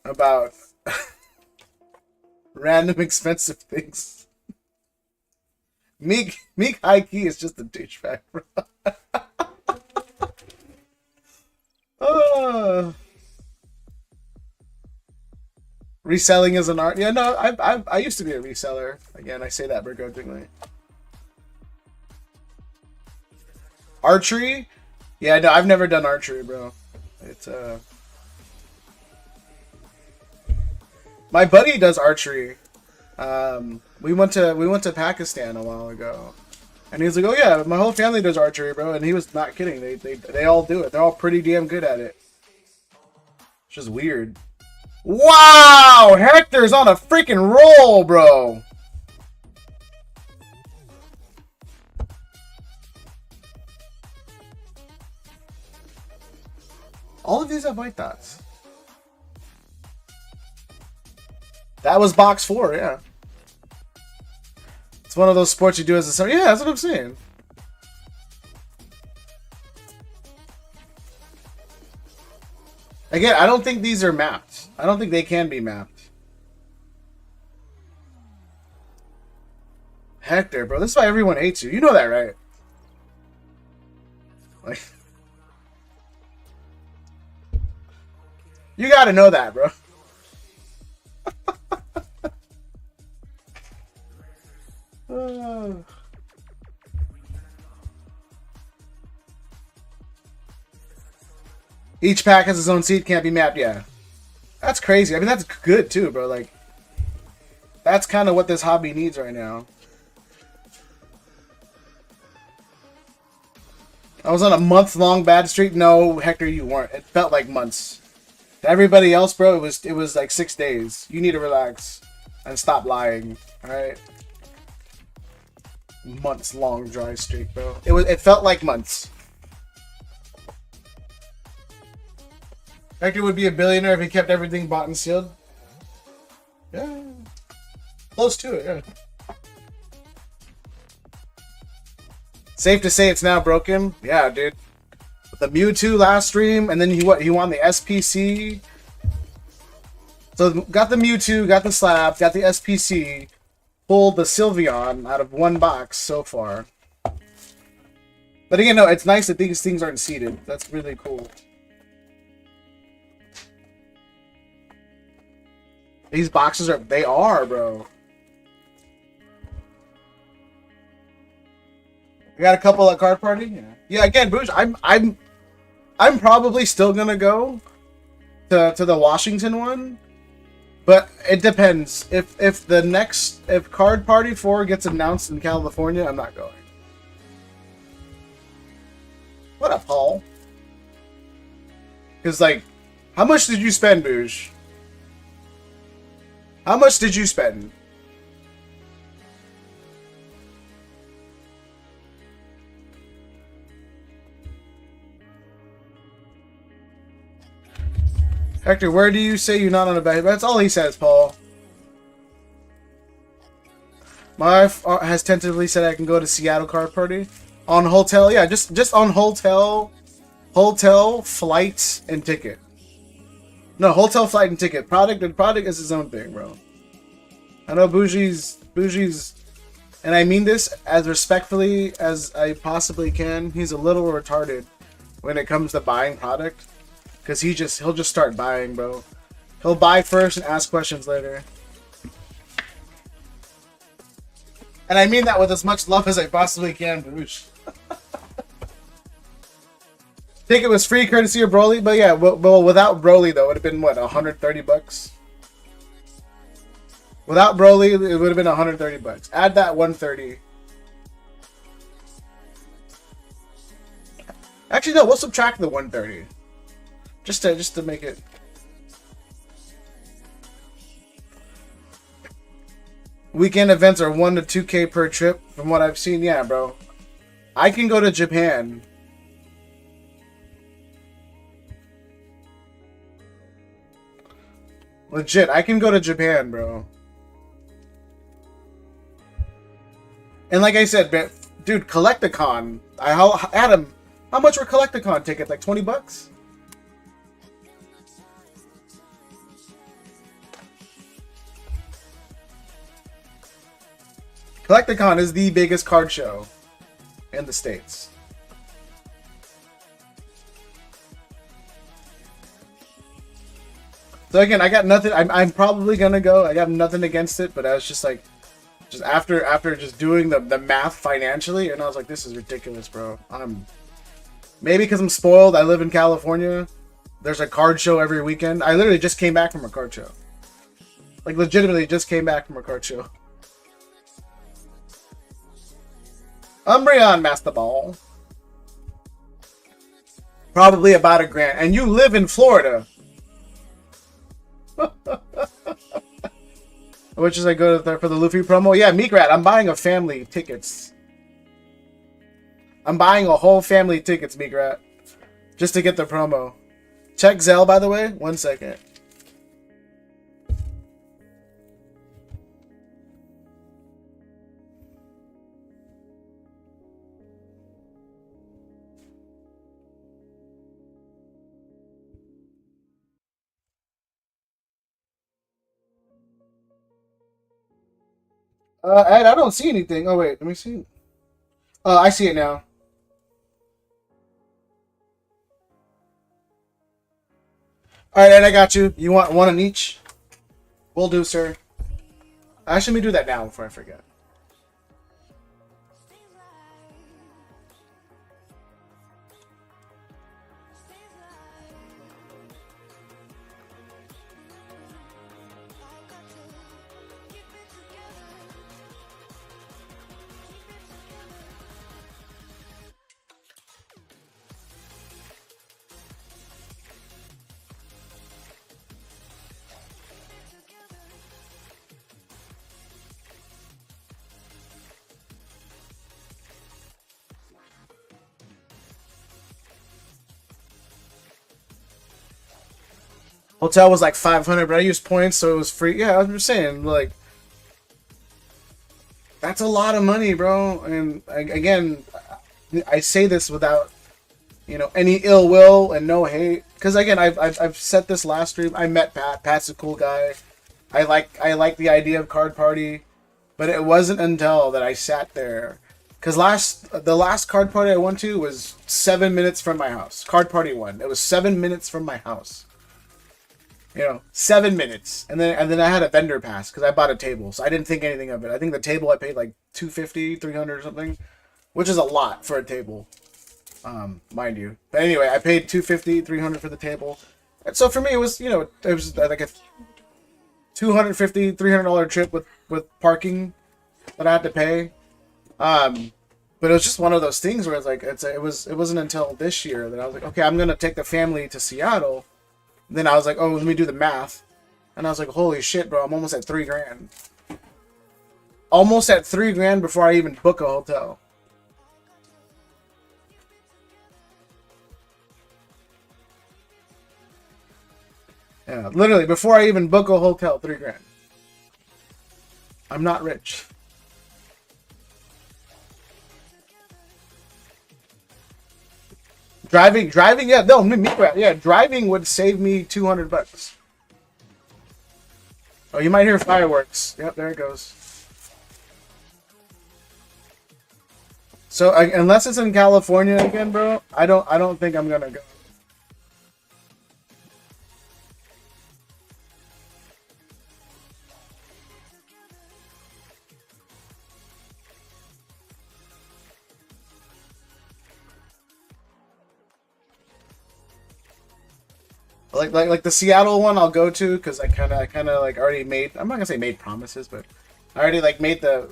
about random expensive things. Meek high key is just a douchebag, bro. Reselling is an art. Yeah, no, I used to be a reseller. Again, I say that begrudgingly. Archery? Yeah, no, I've never done archery, bro. It's my buddy does archery. We went to Pakistan a while ago, and he was like, "Oh yeah, my whole family does archery, bro." And he was not kidding. They all do it. They're all pretty damn good at it. It's just weird. Wow, Hector's on a freaking roll, bro. All of these have white dots. That was box 4, yeah. It's one of those sports you do as a summer. Yeah, that's what I'm saying. Again, I don't think these are mapped. I don't think they can be mapped. Hector, bro. This is why everyone hates you. You know that, right? Like, you gotta know that, bro. Each pack has its own seed, can't be mapped. Yeah, that's crazy. I mean, that's good too, bro. Like, that's kind of what this hobby needs right now. I was on a month-long bad streak. No, Hector, you weren't. It felt like months. To everybody else, bro, it was like 6 days. You need to relax and stop lying. All right. Months-long dry streak, bro. It felt like months. Hector would be a billionaire if he kept everything bought and sealed. Yeah. Close to it, yeah. Safe to say it's now broken. Yeah, dude. With the Mewtwo last stream, and then he won the SPC. So got the Mewtwo, got the slab, got the SPC, pulled the Sylveon out of one box so far. But again, no, it's nice that these things aren't seated. That's really cool. These boxes are, they are, bro. We got a couple at card party. Yeah. Again, Boosh, I'm probably still gonna go to the Washington one, but it depends. If card party 4 gets announced in California, I'm not going. What up, Paul? Because like, how much did you spend, Boosh? How much did you spend? Hector, where do you say you're not on a bet? That's all he says, Paul. My wife has tentatively said I can go to Seattle card party. On hotel, yeah, just on hotel, flight, and ticket. No, hotel, flight, and ticket. Product is his own thing, bro. I know Bougie's, and I mean this as respectfully as I possibly can. He's a little retarded when it comes to buying product, because he'll just start buying, bro. He'll buy first and ask questions later. And I mean that with as much love as I possibly can, Boosh. Ticket was free courtesy of Broly, but yeah, well, without Broly though, it would have been what, 130 bucks. Without Broly, it would have been 130 bucks. Add that 130. Actually, no, we'll subtract the 130, just to make it. Weekend events are 1 to 2K per trip, from what I've seen. Yeah, bro, I can go to Japan. Legit, I can go to Japan, bro. And like I said, dude, Collecticon. Adam, how much were Collecticon tickets? Like 20 bucks? Collecticon is the biggest card show in the States. So again, I got nothing. I'm probably gonna go. I got nothing against it, but I was just like, after just doing the math financially, and I was like, this is ridiculous, bro. Maybe because I'm spoiled. I live in California. There's a card show every weekend. I literally just came back from a card show. Like legitimately, just came back from a card show. Umbreon Master Ball. Probably about $1,000, and you live in Florida. Which is I go for the Luffy promo. Yeah, Meekrat, I'm buying a family tickets. I'm buying a whole family tickets, Meekrat, just to get the promo. Check Zelle, by the way. 1 second. Ed, I don't see anything. Oh wait, let me see. I see it now. All right, Ed, I got you. You want one on each? Will do, sir. Actually, let me do that now before I forget. Hotel was like 500, but I used points, so it was free. Yeah, I'm just saying, like, that's a lot of money, bro. And again, I say this without, any ill will and no hate, because again, I've said this last stream. I met Pat. Pat's a cool guy. I like the idea of card party, but it wasn't until that I sat there, Because the last card party I went to was 7 minutes from my house. Card party 1. It was 7 minutes from my house. 7 minutes. And then I had a vendor pass because I bought a table. So I didn't think anything of it. I think the table I paid like $250, $300 or something. Which is a lot for a table. Mind you. But anyway, I paid $250, $300 for the table. And so for me, it was, it was like a $250, $300 trip with parking that I had to pay. But it was just one of those things where it's like it wasn't until this year that I was like, okay, I'm gonna take the family to Seattle. And then I was like, oh, let me do the math, and I was like, holy shit, bro, I'm almost at $3,000. Almost at $3,000 before I even book a hotel. Yeah, literally before I even book a hotel, $3,000. I'm not rich. Driving, yeah, no, yeah, driving would save me $200. Oh, you might hear fireworks. Yep, there it goes. So, unless it's in California again, bro, I don't think I'm gonna go. Like the Seattle one I'll go to because I kind of like already made, I'm not gonna say made promises, but I already like made the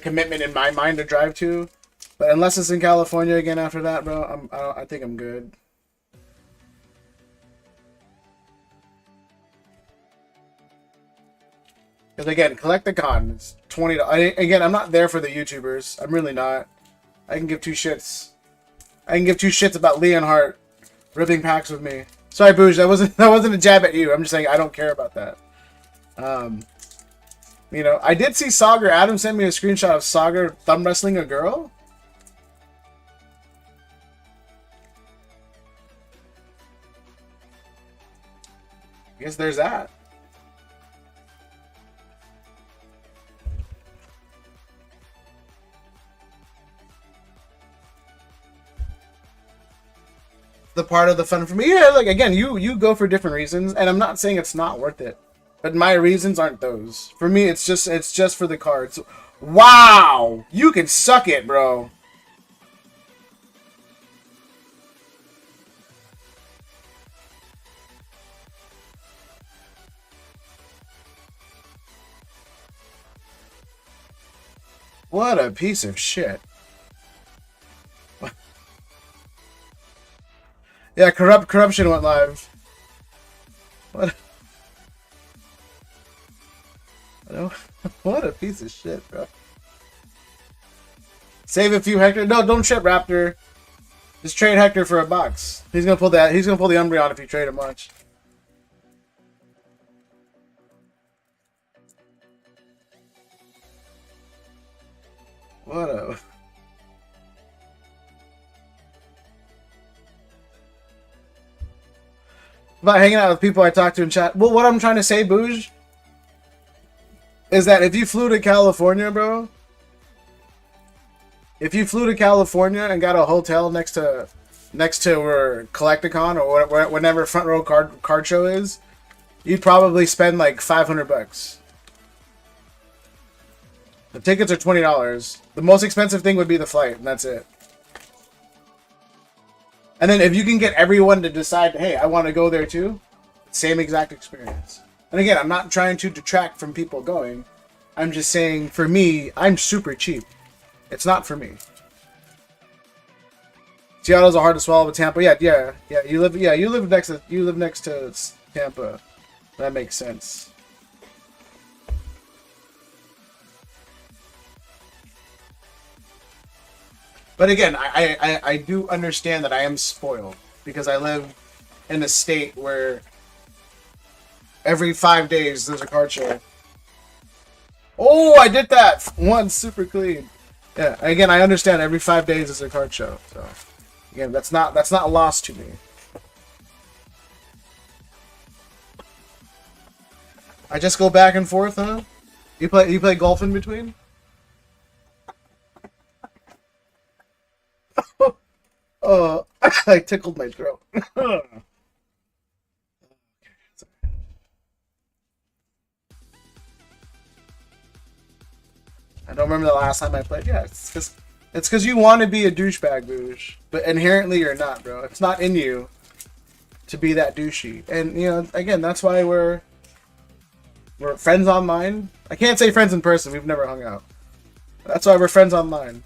commitment in my mind to drive to. But unless it's in California again after that, bro, I think I'm good. Because again, collect the con. It's $20. Again, I'm not there for the YouTubers. I'm really not. I can give two shits. I can give two shits about Leonhardt ripping packs with me. Sorry, Booge, that wasn't a jab at you. I'm just saying I don't care about that. I did see Sagar. Adam sent me a screenshot of Sagar thumb wrestling a girl. I guess there's that. The part of the fun for me, yeah, like again, you go for different reasons, and I'm not saying it's not worth it, but my reasons aren't those. For me, it's just for the cards. Wow, you can suck it, bro. What a piece of shit. Yeah, corruption went live. What? What a piece of shit, bro. Save a few Hector. No, don't ship Raptor. Just trade Hector for a box. He's gonna pull that. He's gonna pull the Umbreon if you trade him much. What a. About hanging out with people I talk to in chat. Well, what I'm trying to say, Booge, is that if you flew to California, bro, if you flew to California and got a hotel next to where Collecticon or whenever Front Row card show is, you'd probably spend like $500. The tickets are $20. The most expensive thing would be the flight, and that's it. And then if you can get everyone to decide, hey, I want to go there too, same exact experience. And again, I'm not trying to detract from people going. I'm just saying, for me, I'm super cheap. It's not for me. Seattle's hard to swallow, but Tampa, yeah. You live next to Tampa. That makes sense. But again, I do understand that I am spoiled because I live in a state where every 5 days there's a card show. Oh, I did that once, super clean. Yeah, again, I understand every 5 days is a card show. So again, that's not lost to me. I just go back and forth, huh? You play golf in between? I tickled my throat. I don't remember the last time I played. Yeah, it's because you want to be a douchebag, Boosh, but inherently you're not, bro. It's not in you to be that douchey. And you know, again, that's why we're friends online. I can't say friends in person. We've never hung out. That's why we're friends online.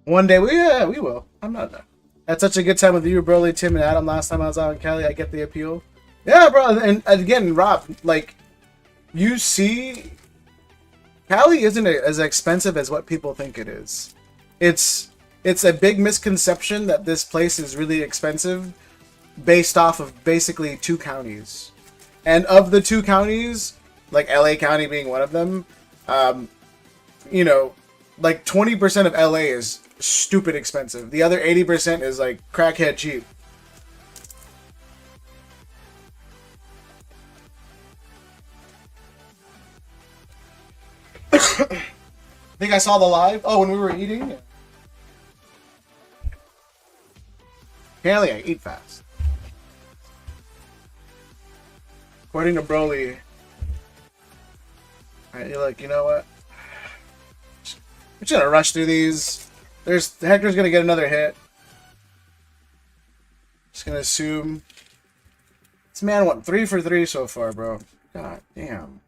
One day, we will. I'm not done. Had such a good time with you, Broly, Tim, and Adam last time I was out in Cali. I get the appeal. Yeah, bro. And again, Rob, like, you see, Cali isn't as expensive as what people think it is. It's a big misconception that this place is really expensive based off of basically 2 counties. And of the 2 counties, like LA County being one of them, you know, like 20% of LA is stupid expensive. The other 80% is like crackhead cheap. I think I saw the live. Oh, when we were eating? Apparently I eat fast. According to Broly. Alright, you're like, you know what? We're just gonna rush through these. Hector's gonna get another hit. Just gonna assume. This man went 3 for 3 so far, bro. God damn.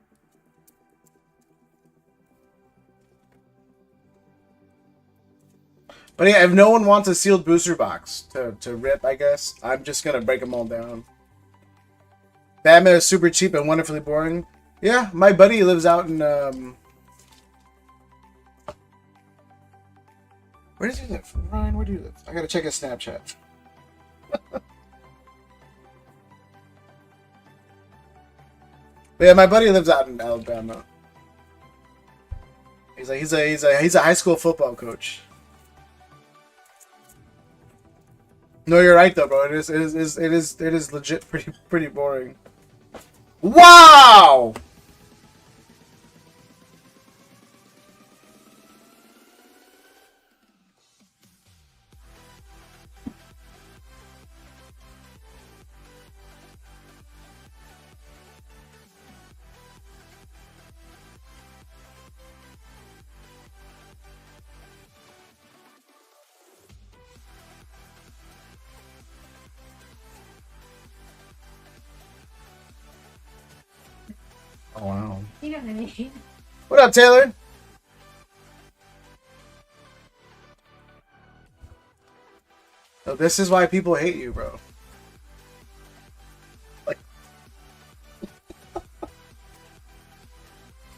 But yeah, if no one wants a sealed booster box to rip, I guess, I'm just gonna break them all down. Batman is super cheap and wonderfully boring. Yeah, my buddy lives out in, where does he live? Ryan, where do you live? I gotta check his Snapchat. But yeah, my buddy lives out in Alabama. He's a high school football coach. No, you're right though, bro. It is legit pretty boring. Wow! Oh, wow. You know what I mean? What up, Taylor? So this is why people hate you, bro. Like,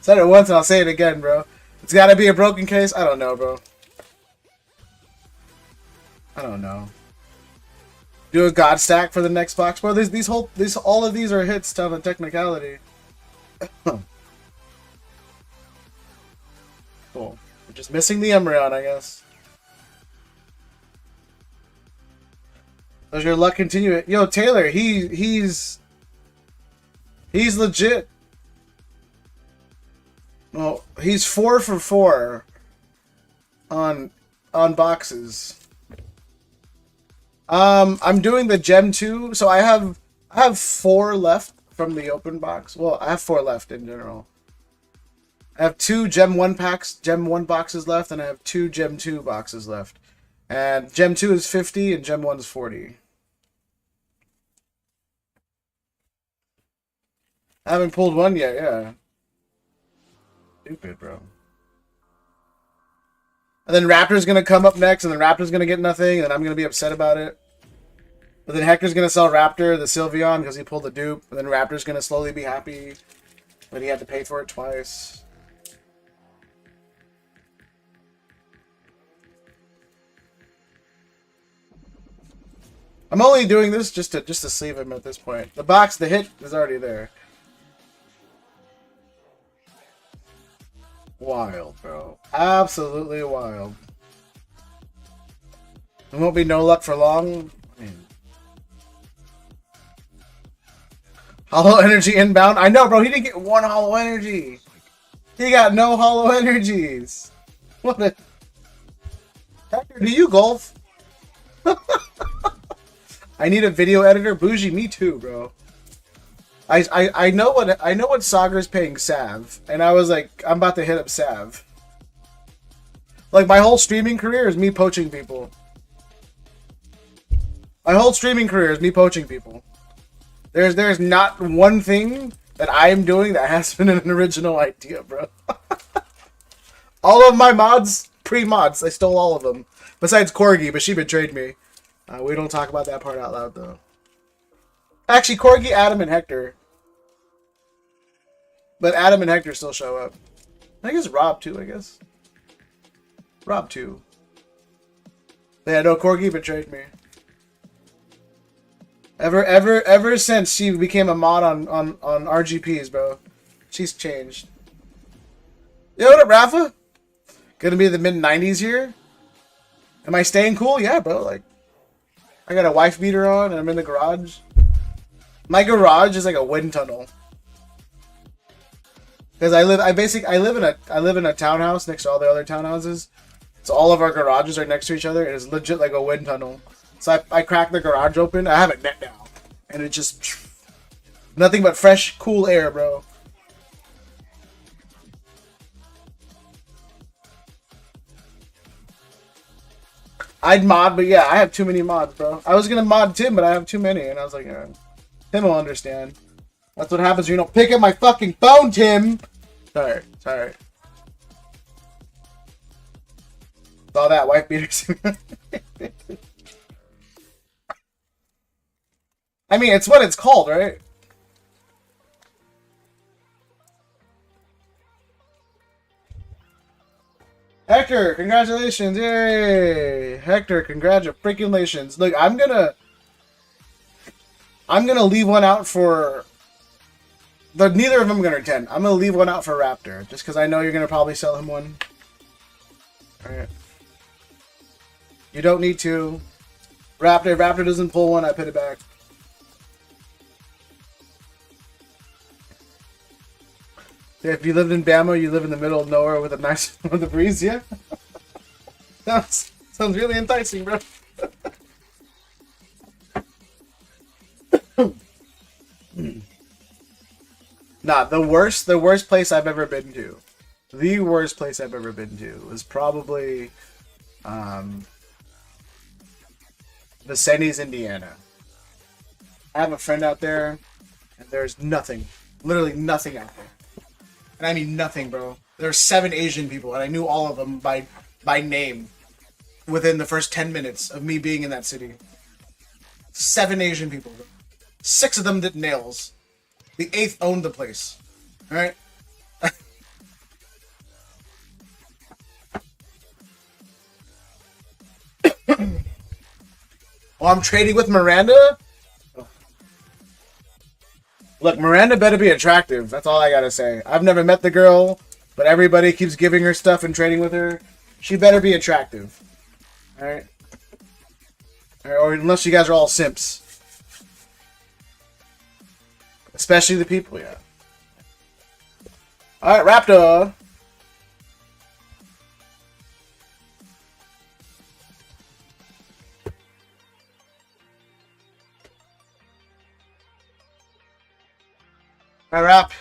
said it once and I'll say it again, bro. It's gotta be a broken case? I don't know, bro. I don't know. Do a god stack for the next box, bro. All of these are hits on a technicality. Cool. We're just missing the Embryon, I guess. Does your luck continue? Yo, Taylor, he's legit. Well, he's 4 for 4 on boxes. I'm doing the Gem 2, so I have 4 left from the open box. Well, I have 4 left in general. I have 2 Gem 1 boxes left, and I have 2 Gem 2 boxes left. And Gem 2 is 50, and Gem 1 is 40. I haven't pulled one yet, yeah. Stupid, bro. And then Raptor's gonna come up next, and then Raptor's gonna get nothing, and then I'm gonna be upset about it. But then Hector's gonna sell Raptor, the Sylveon, because he pulled the dupe, and then Raptor's gonna slowly be happy, but he had to pay for it twice. I'm only doing this just to save him at this point. The hit is already there. Wild, bro. Absolutely wild. There won't be no luck for long. I mean, hollow energy inbound. I know, bro. He didn't get one hollow energy. He got no hollow energies. What a... Hector, do you golf? I need a video editor. Bougie, me too, bro. I know what Sagar's paying Sav, and I was like, I'm about to hit up Sav. Like, my whole streaming career is me poaching people. My whole streaming career is me poaching people. There's not one thing that I'm doing that has been an original idea, bro. All of my mods, pre-mods, I stole all of them. Besides Corgi, but she betrayed me. We don't talk about that part out loud, though. Actually, Corgi, Adam, and Hector. But Adam and Hector still show up. I guess Rob, too, I guess. Rob, too. Yeah, no, Corgi betrayed me. Ever since she became a mod on RGPs, bro. She's changed. Yo, what up, Rafa? Gonna be the mid-90s here? Am I staying cool? Yeah, bro. Like, I got a wife beater on and I'm in the garage. My garage is like a wind tunnel. Because I live in a townhouse next to all the other townhouses. So all of our garages are next to each other and it's legit like a wind tunnel. So I crack the garage open. I have it net now. And it just... Nothing but fresh, cool air, bro. I'd mod, but yeah, I have too many mods, bro. I was gonna mod Tim, but I have too many. And I was like, yeah, Tim will understand. That's what happens when you don't pick up my fucking phone, Tim! Sorry. Saw that, wife beaters. I mean, it's what it's called, right? Hector, congratulations! Yay! Hector, congratulations! Look, I'm gonna leave one out for... Neither of them are gonna attend. I'm gonna leave one out for Raptor, just because I know you're gonna probably sell him one. Alright. You don't need to. Raptor, if Raptor doesn't pull one, I put it back. Yeah, if you lived in Bama, you live in the middle of nowhere with a nice with a breeze, yeah? Sounds really enticing, bro. Nah, the worst place I've ever been to. The worst place I've ever been to was probably Vincennes, Indiana. I have a friend out there, and there's nothing. Literally nothing out there. And I mean nothing, bro. There's 7 Asian people, and I knew all of them by name within the first 10 minutes of me being in that city. 7 Asian people. 6 of them did nails. The 8th owned the place. Alright? Oh, I'm trading with Miranda? Look, Miranda better be attractive. That's all I gotta say. I've never met the girl, but everybody keeps giving her stuff and trading with her. She better be attractive. Alright? Or unless you guys are all simps. Especially the people, yeah. Alright, Raptor. Alright, Rap.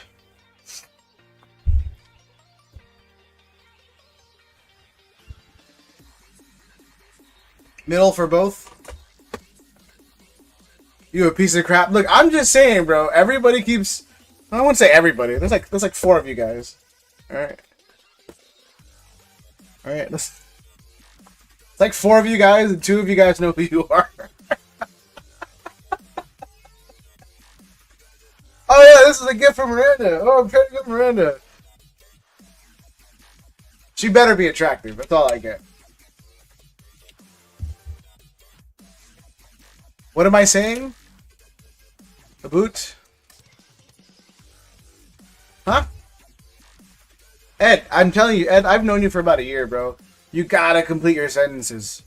Middle for both. You a piece of crap. Look, I'm just saying, bro. Everybody keeps... I wouldn't say everybody. There's like 4 of you guys. Alright. Alright, it's like 4 of you guys, and 2 of you guys know who you are. Oh yeah, this is a gift from Miranda. Oh, I'm trying to get Miranda. She better be attractive. That's all I get. What am I saying? A boot? Huh? Ed, I'm telling you, Ed, I've known you for about a year, bro. You gotta complete your sentences.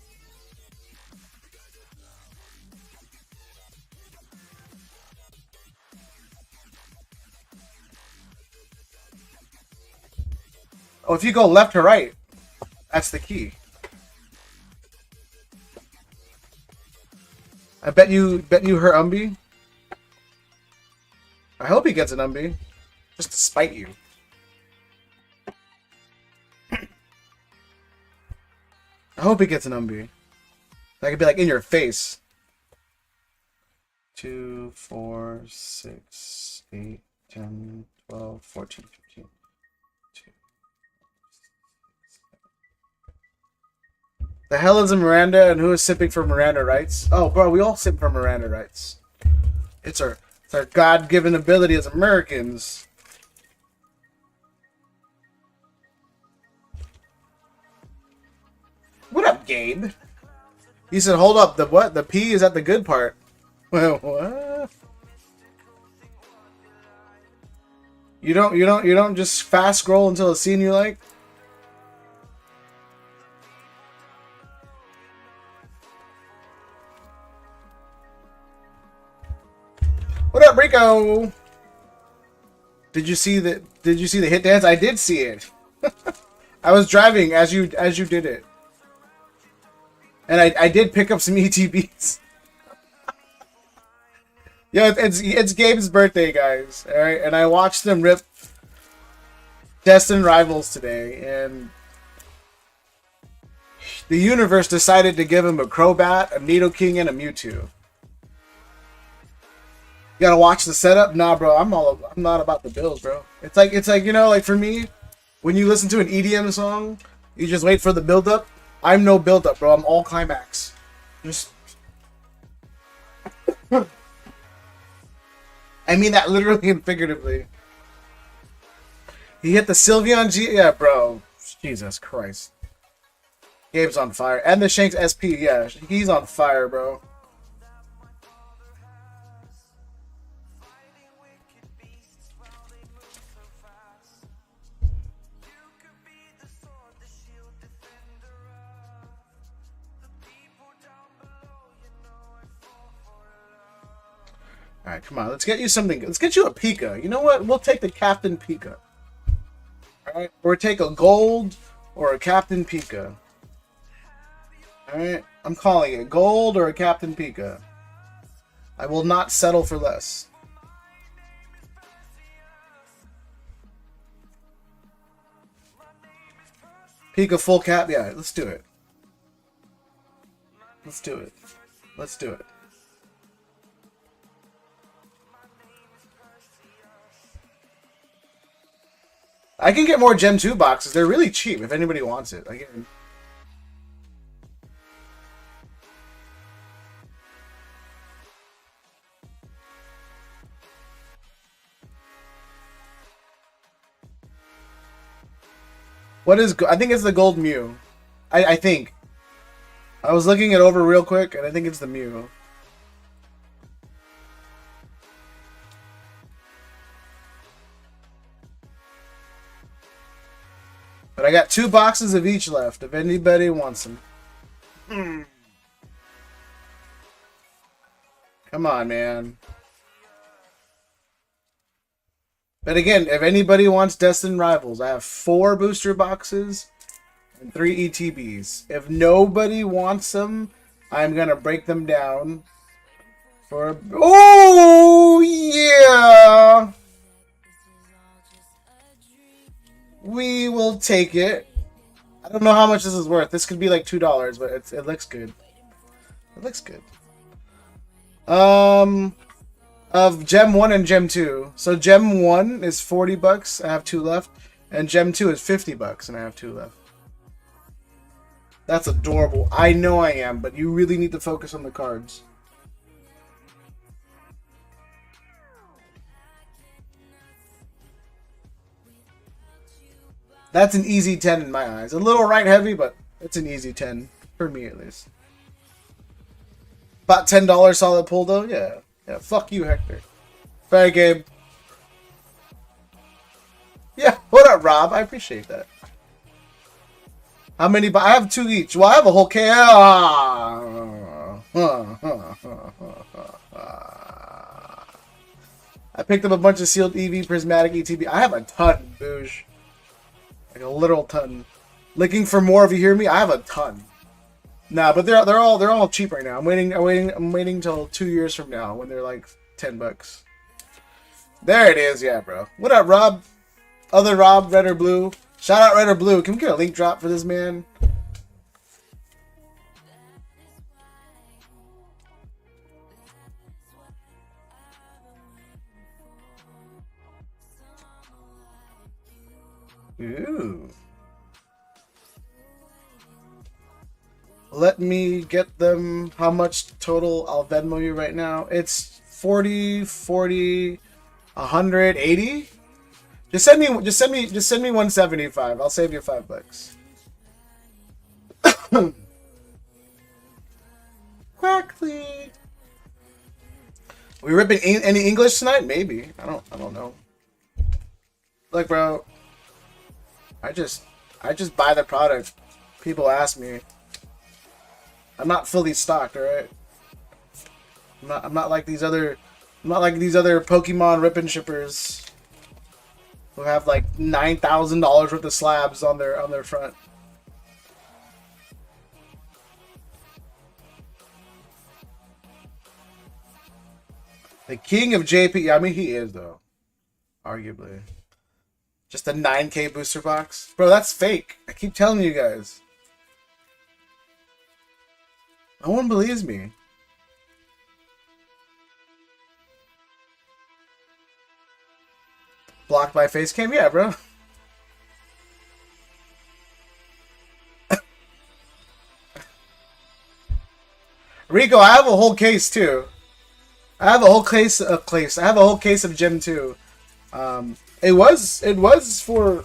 Oh, if you go left to right, that's the key. I bet you her Umbi. I hope he gets an Umbi. Just to spite you. I hope he gets an Umbi. That could be like in your face. 2, 4, 6, 8, 10, 12, 14, 15. 2. The hell is a Miranda and who is sipping for Miranda rights? Oh, bro, we all sip for Miranda rights. It's our God-given ability as Americans. What up, Gabe? He said, "Hold up, the what? The P is at the good part." Well, what? You don't just fast scroll until a scene you like. What up, Rico? Did you see the hit dance? I did see it. I was driving as you did it. And I did pick up some ETBs. Yeah, it's Gabe's birthday, guys. All right, and I watched them rip Destined Rivals today, and the universe decided to give him a Crobat, a Nidoking, and a Mewtwo. You gotta watch the setup. Nah, bro, I'm not about the build, bro. It's like like for me, when you listen to an EDM song, you just wait for the build up. I'm no build up, bro. I'm all climax. Just I mean that literally and figuratively. He hit the Sylveon G. Yeah, bro. Jesus Christ. Gabe's on fire. And the Shanks SP. Yeah, he's on fire, bro. Alright, come on. Let's get you something. Let's get you a Pika. You know what? We'll take the Captain Pika. Alright? Or take a gold or a Captain Pika. Alright? I'm calling it. Gold or a Captain Pika. I will not settle for less. Pika full cap? Yeah, let's do it. Let's do it. Let's do it. I can get more Gem 2 boxes. They're really cheap if anybody wants it. Again. What is... I think it's the Gold Mew. I think. I was looking it over real quick, and I think it's the Mew. But I got 2 boxes of each left, if anybody wants them. Come on, man. But again, if anybody wants Destined Rivals, I have 4 booster boxes and 3 ETBs. If nobody wants them, I'm going to break them down for... Oh, yeah! We will take it. I don't know how much this is worth. This could be like $2, but it looks good. It looks good. Of Gem 1 and Gem 2. So Gem 1 is $40. I have 2 left. And Gem 2 is $50, and I have 2 left. That's adorable. I know I am, but you really need to focus on the cards. That's an easy 10 in my eyes. A little right heavy, but it's an easy 10. For me, at least. About $10 solid pull, though? Yeah. Yeah, fuck you, Hector. Bye, Gabe. Yeah, what up, Rob? I appreciate that. How many? I have 2 each. Well, I have a whole case. I picked up a bunch of sealed EV prismatic ETB. I have a ton, Booge. Like a literal ton. Looking for more if you hear me? I have a ton. Nah, but they're all cheap right now. I'm waiting till 2 years from now when they're like $10. There it is, yeah, bro. What up, Rob? Other Rob, red or blue? Shout out red or blue. Can we get a link drop for this man? Ooh. Let me get them. How much total? I'll Venmo you right now. It's 40, 40, 180. Just send me 175. I'll save you $5. Quackly. We ripping any English tonight? Maybe. I don't know. Look, bro. I just buy the product. People ask me. I'm not fully stocked, alright? I'm not like these other Pokemon rip and shippers who have like $9,000 worth of slabs on their front. The king of JP. I mean, he is though, arguably. Just a 9K booster box, bro. That's fake. I keep telling you guys. No one believes me. Blocked by face cam? Yeah, bro. Rico, I have a whole case too. I have a whole case of Gem 2. It was for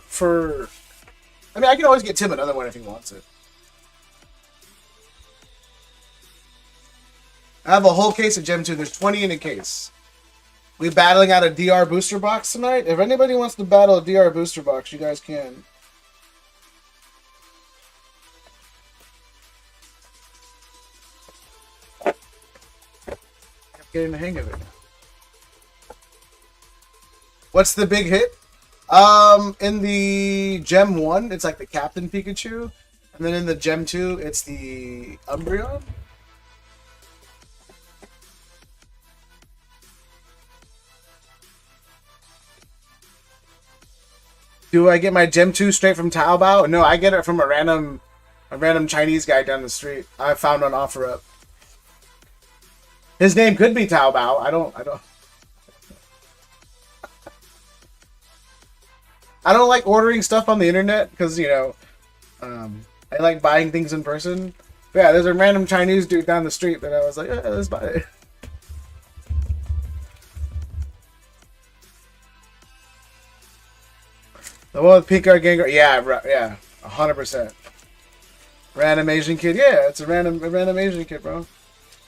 I mean, I can always get Tim another one if he wants it. I have a whole case of Gem 2. There's 20 in a case. We battling out a DR booster box tonight? If anybody wants to battle a DR booster box, you guys can. I'm getting the hang of it. What's the big hit? In the Gem 1, it's like the Captain Pikachu. And then in the Gem 2, it's the Umbreon. Do I get my Gem 2 straight from Taobao? No, I get it from a random Chinese guy down the street. I found on OfferUp. His name could be Taobao. I don't like ordering stuff on the internet because, you know, I like buying things in person. But yeah, there's a random Chinese dude down the street that I was like, let's buy it. The one with Picard Gengar, yeah, 100%. Random Asian kid, yeah, it's a random Asian kid, bro.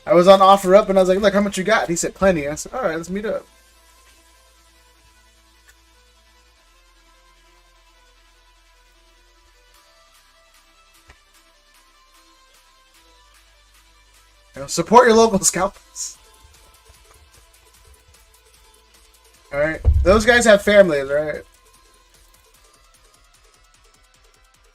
I was on OfferUp and I was like, look, how much you got? He said, plenty. I said, all right, let's meet up. You know, support your local scalpers. All right, those guys have families, right?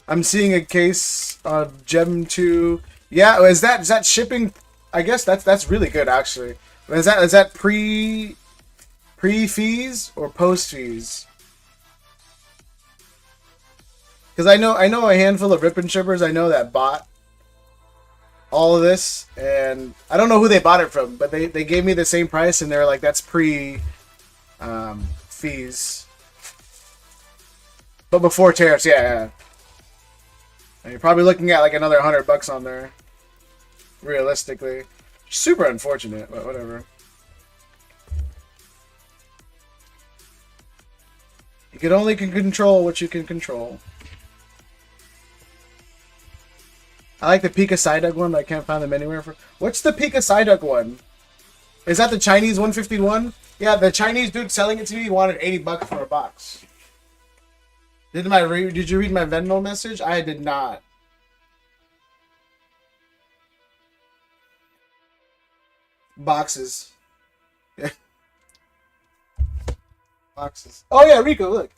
I'm seeing a case of Gem 2. Yeah, is that shipping? I guess that's really good actually. Is that pre fees or post fees? Because I know a handful of rip and shippers I know that bought all of this, and I don't know who they bought it from, but they gave me the same price and they're like, that's pre fees, but before tariffs. Yeah. And you're probably looking at like another $100 on there, realistically. Super unfortunate, but whatever. You can only control what you can control. I like the Pika Psyduck one, but I can't find them anywhere. What's the Pika Psyduck one? Is that the Chinese 151? Yeah, the Chinese dude selling it to me wanted $80 for a box. Did you read my Venmo message? I did not. Boxes. Yeah. Boxes. Oh yeah, Rico, look.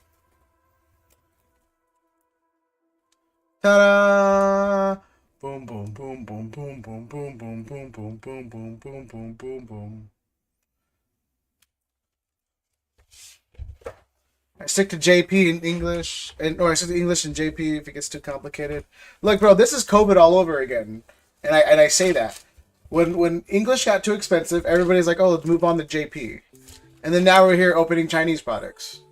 Ta-da! Boom, boom, boom, boom, boom, boom, boom, boom, boom, boom, boom, boom, boom, boom, boom, boom. I stick to JP in English, or I stick to English and JP if it gets too complicated. Look, bro, this is COVID all over again, and I say that when English got too expensive, everybody's like, oh, let's move on to JP, and then now we're here opening Chinese products.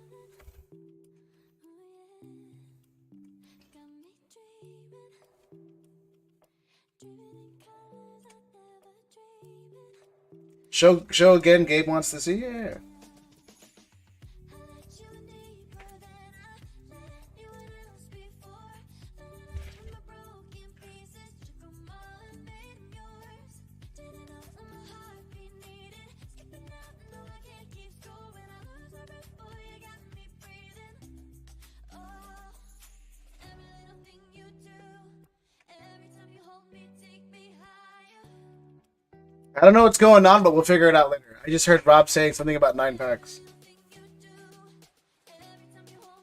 Show again. Gabe wants to see. Yeah. I don't know what's going on, but we'll figure it out later. I just heard Rob saying something about 9 packs.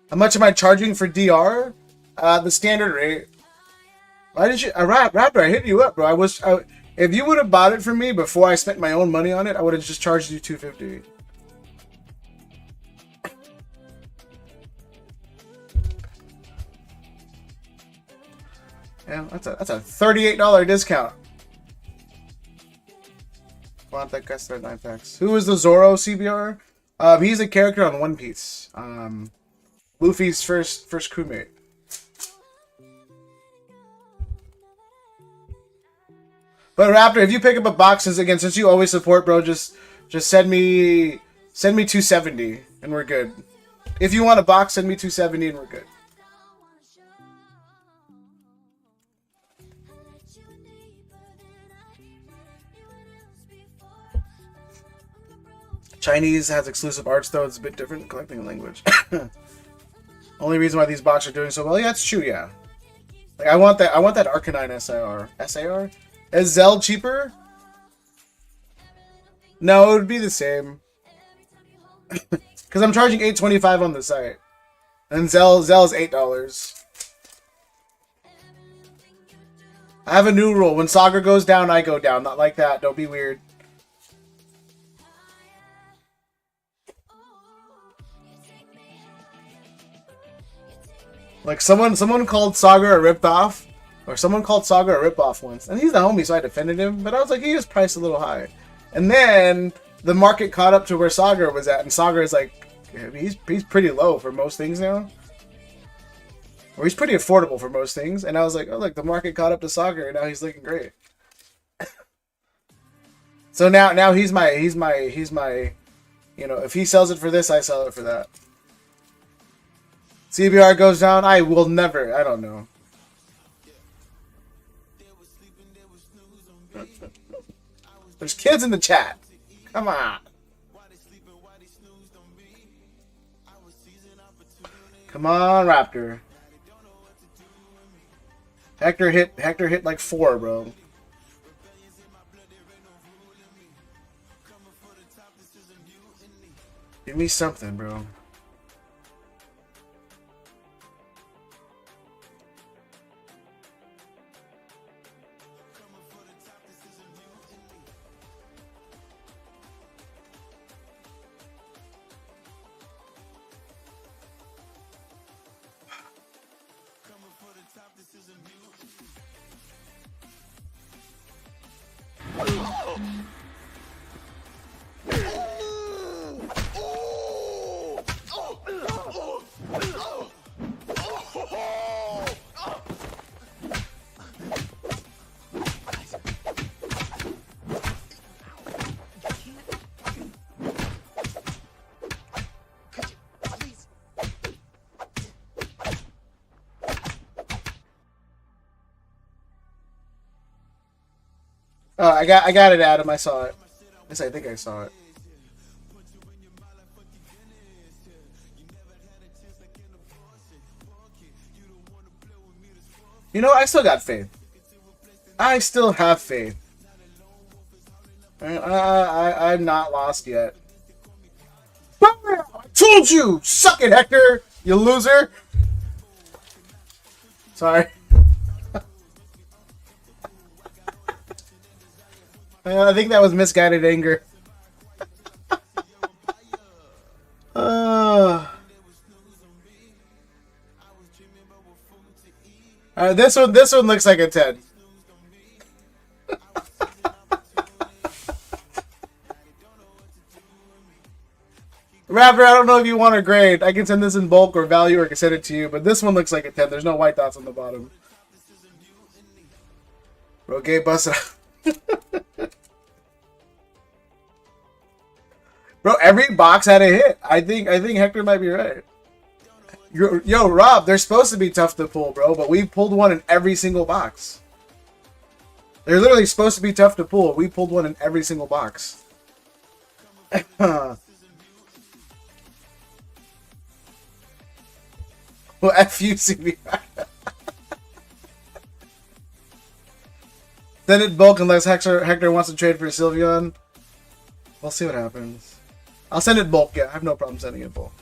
How much am I charging for DR? The standard rate. Why did you... Rapper, I hit you up, bro. If you would have bought it for me before I spent my own money on it, I would have just charged you $250. Yeah, that's a $38 discount. Want that Kessler 9 packs. Who is the Zoro CBR? He's a character on One Piece. Luffy's first crewmate. But Raptor, if you pick up a box, again, since you always support, bro, just send me $270 and we're good. If you want a box, send me $270 and we're good. Chinese has exclusive arts, though. It's a bit different. Collecting language. Only reason why these boxes are doing so well. Yeah, it's true. Yeah, like I want that Arcanine SAR. SAR? Is Zelle cheaper? No, it would be the same. Because I'm charging $8.25 on the site, and Zelle's $8. I have a new rule: when Saga goes down, I go down. Not like that. Don't be weird. Like someone called Saga a ripoff, or someone called Saga a ripoff once, and he's the homie, so I defended him. But I was like, he is priced a little high. And then the market caught up to where Saga was at, and Saga is like, he's pretty low for most things now, or he's pretty affordable for most things. And I was like, oh, look, the market caught up to Saga, and now he's looking great. So now he's my, you know, if he sells it for this, I sell it for that. CBR goes down, I will never. I don't know. There's kids in the chat. Come on. Come on, Raptor. Hector hit like 4, bro. Give me something, bro. I got it, Adam. I saw it. Yes, I think I saw it. You know, I still got faith. I still have faith. I'm not lost yet. I told you! Suck it, Hector! You loser! Sorry. I think that was misguided anger. This one looks like a 10. Raptor, I don't know if you want a grade. I can send this in bulk or value, or I can send it to you, but this one looks like a 10. There's no white dots on the bottom. Okay, bust it. Bro, every box had a hit. I think Hector might be right. Yo, Rob, they're supposed to be tough to pull, bro, but we pulled one in every single box. They're literally supposed to be tough to pull. We pulled one in every single box. Well, F-U-C-B. Send it bulk unless Hector wants to trade for Sylveon. We'll see what happens. I'll send it bulk, yeah. I have no problem sending it bulk.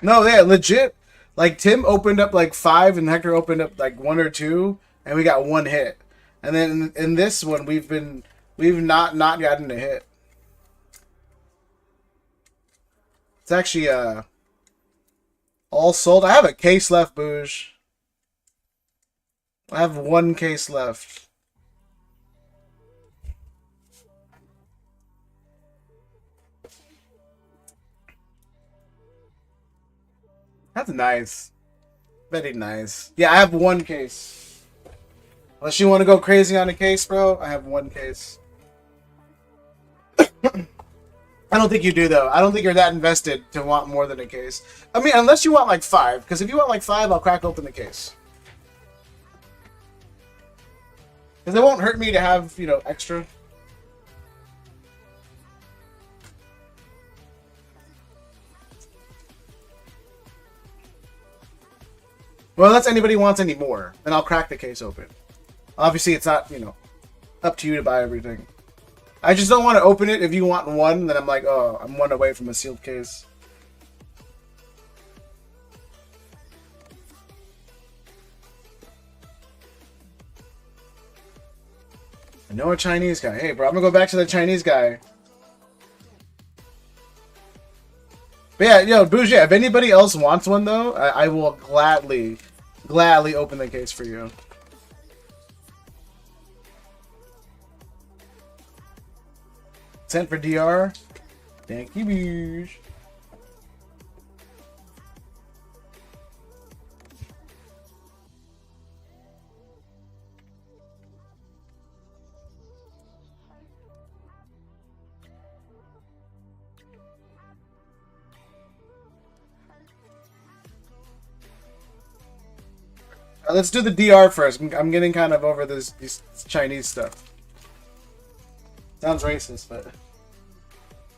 No, yeah, legit. Like, Tim opened up like 5 and Hector opened up like 1 or 2, and we got 1 hit. And then in this one, we've not gotten a hit. It's actually all sold. I have a case left, Booge. I have 1 case left. That's nice. Very nice. Yeah, I have 1 case. Unless you want to go crazy on a case, bro, I have 1 case. I don't think you do, though. I don't think you're that invested to want more than a case. I mean, unless you want like 5. Because if you want like 5, I'll crack open the case. Because it won't hurt me to have, you know, extra. Well, unless anybody wants any more, then I'll crack the case open. Obviously, it's not, you know, up to you to buy everything. I just don't want to open it. If you want 1, then I'm like, oh, I'm 1 away from a sealed case. I know a Chinese guy. Hey, bro, I'm going to go back to the Chinese guy. But yeah, yo, Bougie, if anybody else wants one, though, I will gladly open the case for you. Sent for DR. Thank you, Bougie. Let's do the DR first. I'm getting kind of over this Chinese stuff. Sounds racist, but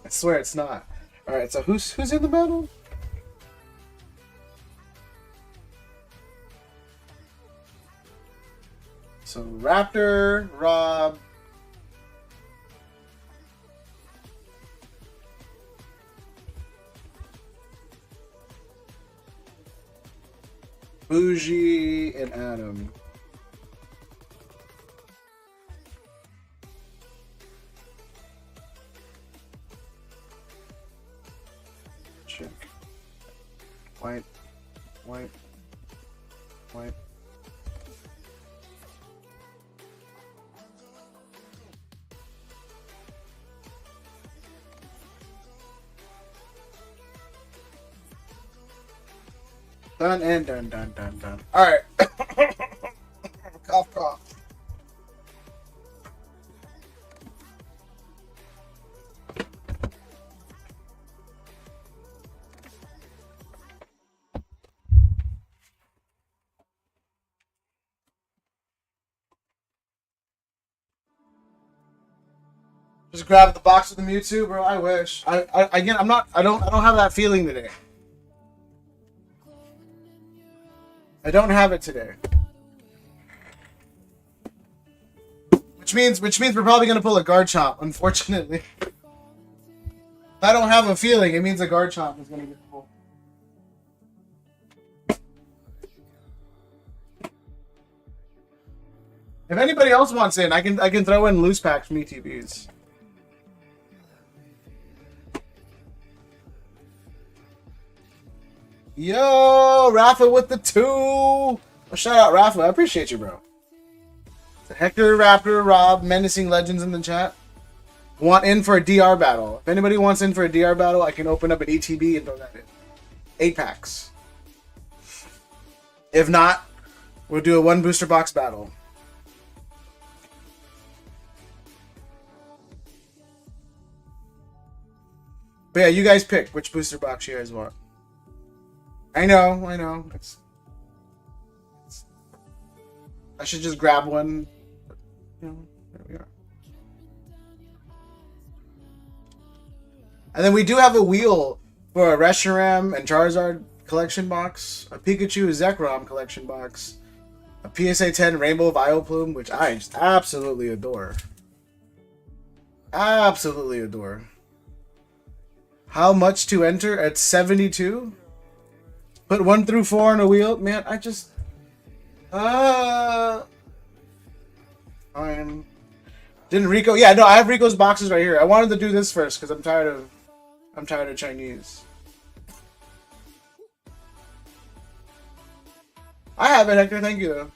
I swear it's not. All right, so who's in the battle? So Raptor, Rob. Bougie and Adam. Check. White. Done and done. Alright. Cough, cough. Just grab the box with the Mewtwo, bro. I wish. Again, I'm not. I don't have that feeling today. I don't have it today. Which means we're probably gonna pull a Garchomp, unfortunately. If I don't have a feeling, it means a Garchomp is gonna get pulled. If anybody else wants in, I can throw in loose packs from ETBs. Yo, Rafa with the 2. Well, shout out Rafa. I appreciate you, bro. Hector, Raptor, Rob, Menacing Legends in the chat. Want in for a DR battle. If anybody wants in for a DR battle, I can open up an ETB and throw that in. 8 packs. If not, we'll do a 1 booster box battle. But yeah, you guys pick which booster box you guys want. I know. I should just grab one. You know, there we are. And then we do have a wheel for a Reshiram and Charizard collection box, a Pikachu Zekrom collection box, a PSA 10 Rainbow Vileplume, which I just absolutely adore. Absolutely adore. How much to enter at 72? Put 1 through 4 on a wheel? Man, I just... Fine. Didn't Rico... Yeah, no, I have Rico's boxes right here. I wanted to do this first because I'm tired of Chinese. I have it, Hector. Thank you, though.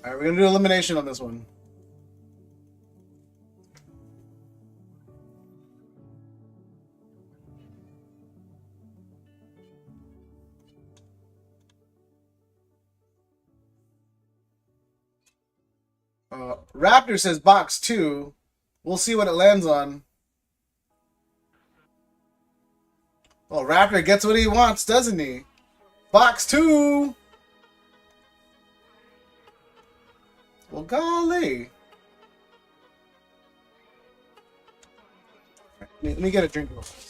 Alright, we're gonna do elimination on this one. Raptor says box 2. We'll see what it lands on. Well, Raptor gets what he wants, doesn't he? Box 2. Well, golly. Let me get a drink real quick.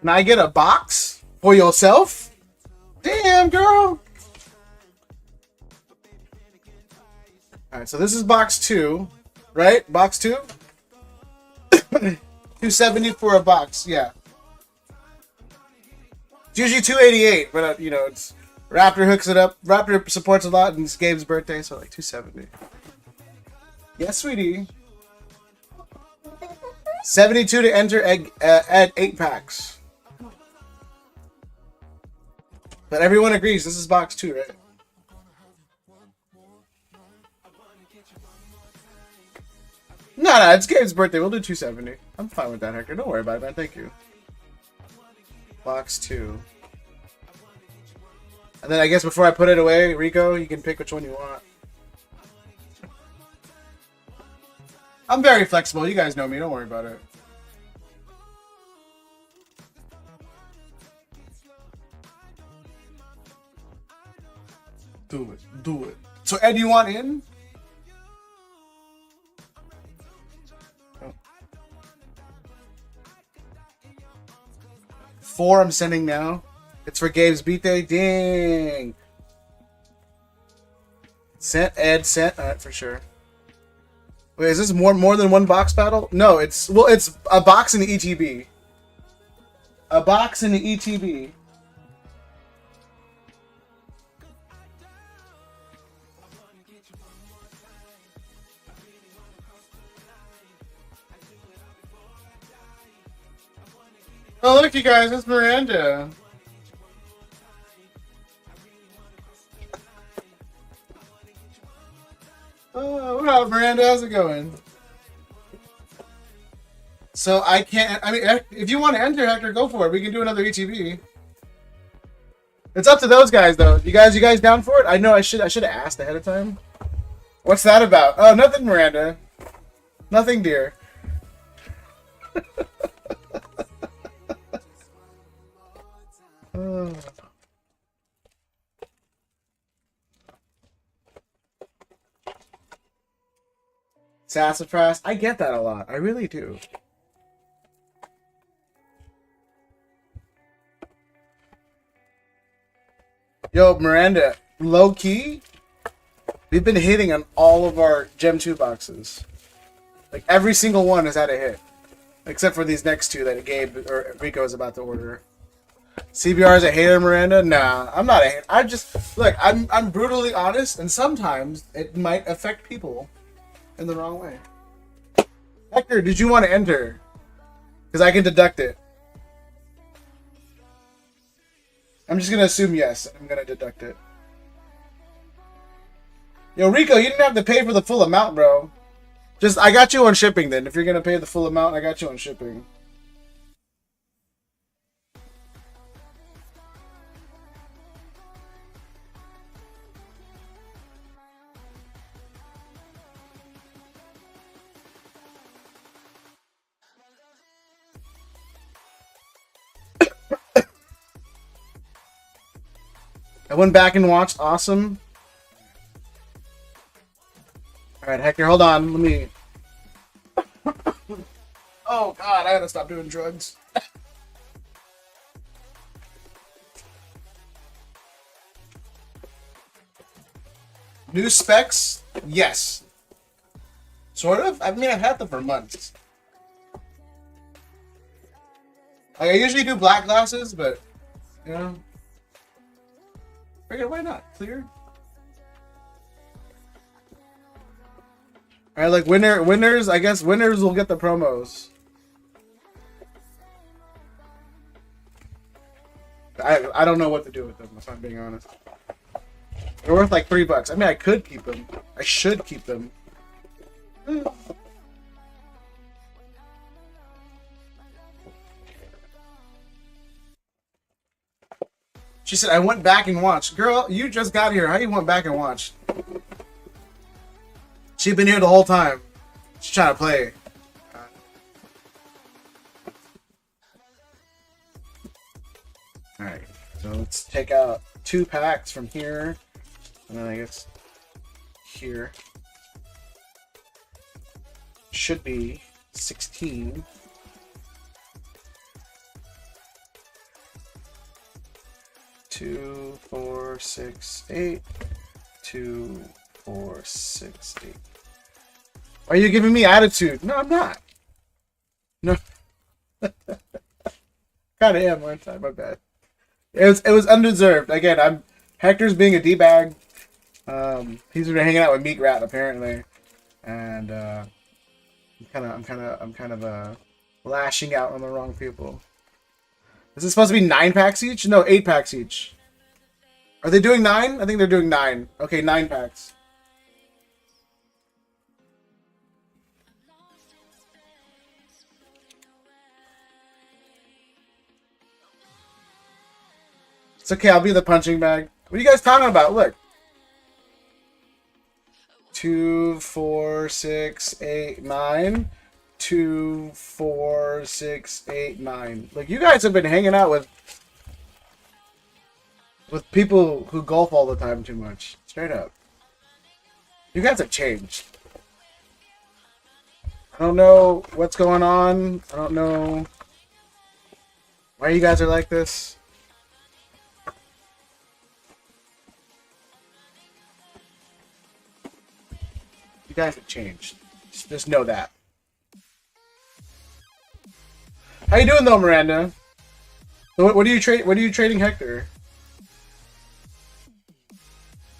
Can I get a box for yourself? Damn, girl. Alright, so this is box 2, right? Box 2? 270 for a box, yeah. It's usually 288, but you know, it's Raptor hooks it up. Raptor supports a lot, and it's Gabe's birthday, so like 270. Yes, sweetie. 72 to enter at 8 packs. But everyone agrees this is box 2, right? No, it's Gabe's birthday. We'll do 270. I'm fine with that, Hector. Don't worry about it, man. Thank you. Box 2. And then I guess before I put it away, Rico, you can pick which one you want. I'm very flexible. You guys know me. Don't worry about it. Do it. Do it. So, Ed, you want in? Oh. 4 I'm sending now. It's for Gabe's birthday. Dang. Sent, Ed, sent. Alright, for sure. Wait, is this more than one box battle? No, it's a box in the ETB. A box in the ETB. Oh, look, you guys, it's Miranda. Oh, what up, Miranda? How's it going? So I can't. I mean, if you want to enter, Hector, go for it. We can do another ETB. It's up to those guys, though. You guys down for it? I know I should have asked ahead of time. What's that about? Oh, nothing, Miranda. Nothing, dear. Oh. Sassafras. I get that a lot. I really do. Yo, Miranda, low key, we've been hitting on all of our Gem 2 boxes. Like, every single one has had a hit. Except for these next two that Gabe or Rico is about to order. CBR is a hater, Miranda? Nah, I'm not a hater. I just, look, I'm brutally honest, and sometimes it might affect people in the wrong way. Hector, did you want to enter? Because I can deduct it. I'm just going to assume yes. I'm going to deduct it. Yo, Rico, you didn't have to pay for the full amount, bro. Just, I got you on shipping then. If you're going to pay the full amount, I got you on shipping. I went back and watched. Awesome. Alright, Hector, hold on. Let me... Oh, God, I gotta stop doing drugs. New specs? Yes. Sort of? I mean, I've had them for months. Like, I usually do black glasses, but, you know... Okay, why not? Clear? Alright, like winners, I guess winners will get the promos. I don't know what to do with them, if I'm being honest. They're worth like $3. I mean, I could keep them. I should keep them. She said, I went back and watched. Girl, you just got here. How you went back and watched? She'd been here the whole time. She's trying to play. Alright, so let's take out 2 packs from here. And then I guess here. Should be 16. 2, 4, 6, 8. 2, 4, 6, 8. Why are you giving me attitude? No, I'm not. No. Kinda am, aren't I? My bad. It was undeserved. Again, Hector's being a D-bag. He's been hanging out with Meat Rat apparently. And I'm kind of lashing out on the wrong people. Is it supposed to be 9 packs each? No, 8 packs each. Are they doing 9? I think they're doing 9. Okay, 9 packs. It's okay, I'll be the punching bag. What are you guys talking about? Look. 2, 4, 6, 8, 9. 2, 4, 6, 8, 9. Like, you guys have been hanging out with people who golf all the time too much. Straight up. You guys have changed. I don't know what's going on. I don't know why you guys are like this. You guys have changed. Just know that. How you doing though, Miranda? What are you trading Hector?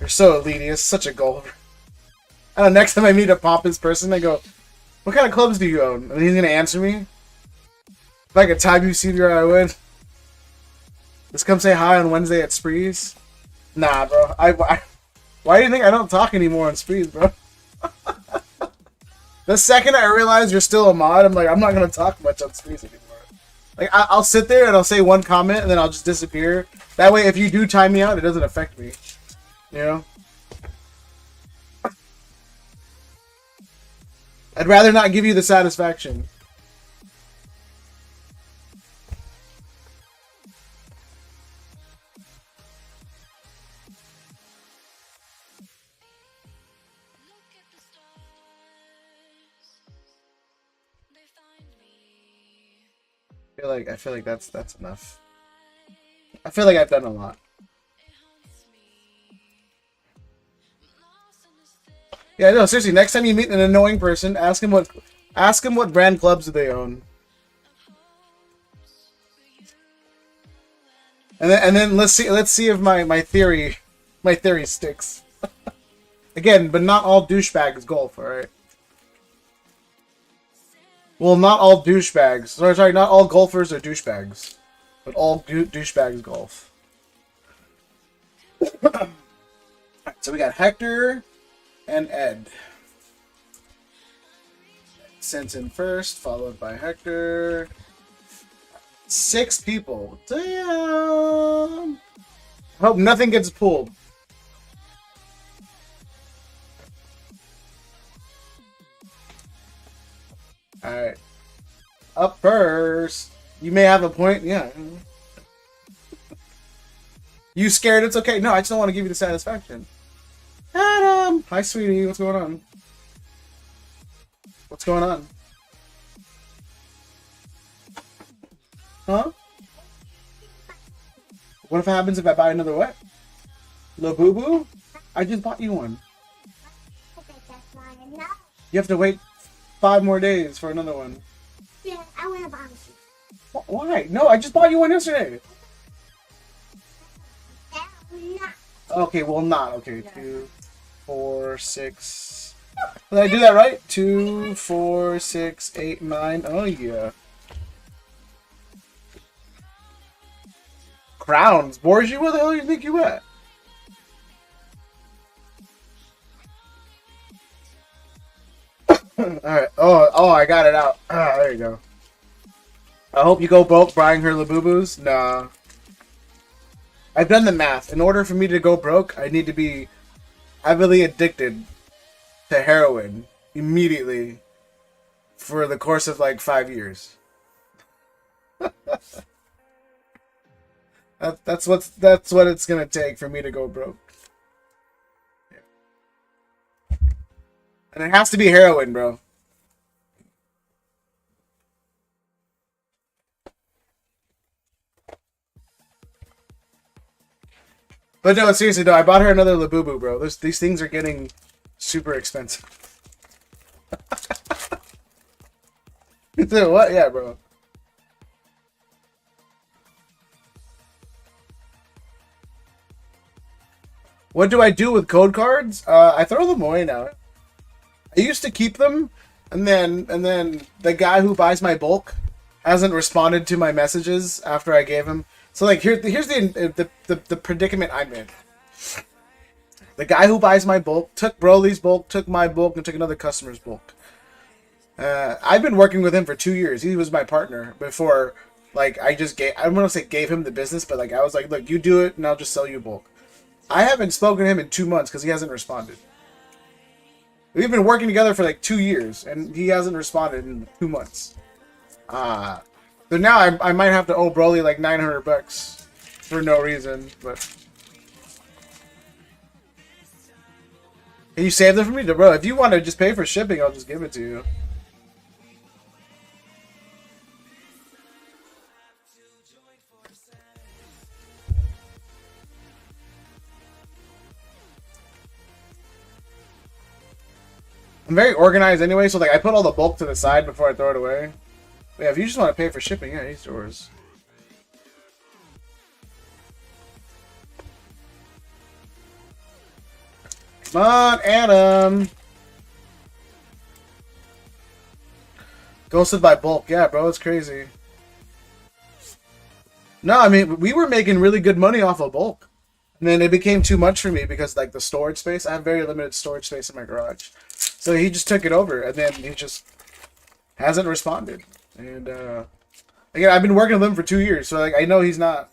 You're so elitist, such a golfer. I don't know, next time I meet a pompous person, I go, what kind of clubs do you own? And he's gonna answer me. If I could time you CBR, I would. Just come say hi on Wednesday at Sprees. Nah, bro. Why do you think I don't talk anymore on Sprees, bro? The second I realize you're still a mod, I'm like, I'm not gonna talk much on Sprees anymore. Like, I'll sit there and I'll say one comment and then I'll just disappear. That way, if you do time me out, it doesn't affect me. You know? I'd rather not give you the satisfaction. I feel like that's enough. I feel like I've done a lot. Yeah, no, seriously. Next time you meet an annoying person, ask him what brand clubs do they own, and then let's see if my theory sticks. Again, but not all douchebags golf, all right? Well, not all douchebags. Sorry, not all golfers are douchebags, but all douchebags golf. Alright, so we got Hector and Ed. Sent in first, followed by Hector. 6 people. Damn. Hope nothing gets pulled. Alright. Up first. You may have a point. Yeah. You scared? It's okay. No, I just don't want to give you the satisfaction. Adam! Hi, sweetie. What's going on? What's going on? Huh? What if it happens if I buy another what? Labubu? I just bought you one. You have to wait 5 more days for another one. Yeah, I want to buy you. Why? No, I just bought you one yesterday. Okay, well not. Okay, 2, 4, 6. Did I do that right? 2, 4, 6, 8, 9. Oh yeah. Crowns. Borgia, where the hell do you think you at? Alright. Oh, I got it out. Ah, there you go. I hope you go broke buying her Labubus. Nah. I've done the math. In order for me to go broke, I need to be heavily addicted to heroin immediately for the course of like 5 years. That's what it's gonna take for me to go broke. Yeah. And it has to be heroin, bro. But no, seriously, no. I bought her another Labubu, bro. These things are getting super expensive. Dude, what? Yeah, bro. What do I do with code cards? I throw them away now. I used to keep them, and then the guy who buys my bulk hasn't responded to my messages after I gave him. So like here's the predicament I'm in. The guy who buys my bulk took Broly's bulk, took my bulk, and took another customer's bulk. I've been working with him for 2 years. He was my partner before. Like I don't want to say gave him the business, but like I was like, look, you do it, and I'll just sell you bulk. I haven't spoken to him in 2 months because he hasn't responded. We've been working together for like 2 years, and he hasn't responded in 2 months. So now I might have to owe Broly like $900 for no reason, but... Can you save them for me? Bro, if you want to just pay for shipping, I'll just give it to you. I'm very organized anyway, so like I put all the bulk to the side before I throw it away. But yeah, if you just want to pay for shipping, yeah, it's yours. Come on, Adam. Ghosted by bulk. Yeah, bro, it's crazy. No, I mean, we were making really good money off of bulk. And then it became too much for me because, like, the storage space, I have very limited storage space in my garage. So he just took it over, and then he just hasn't responded. And, again, I've been working with him for 2 years, so, like, I know he's not,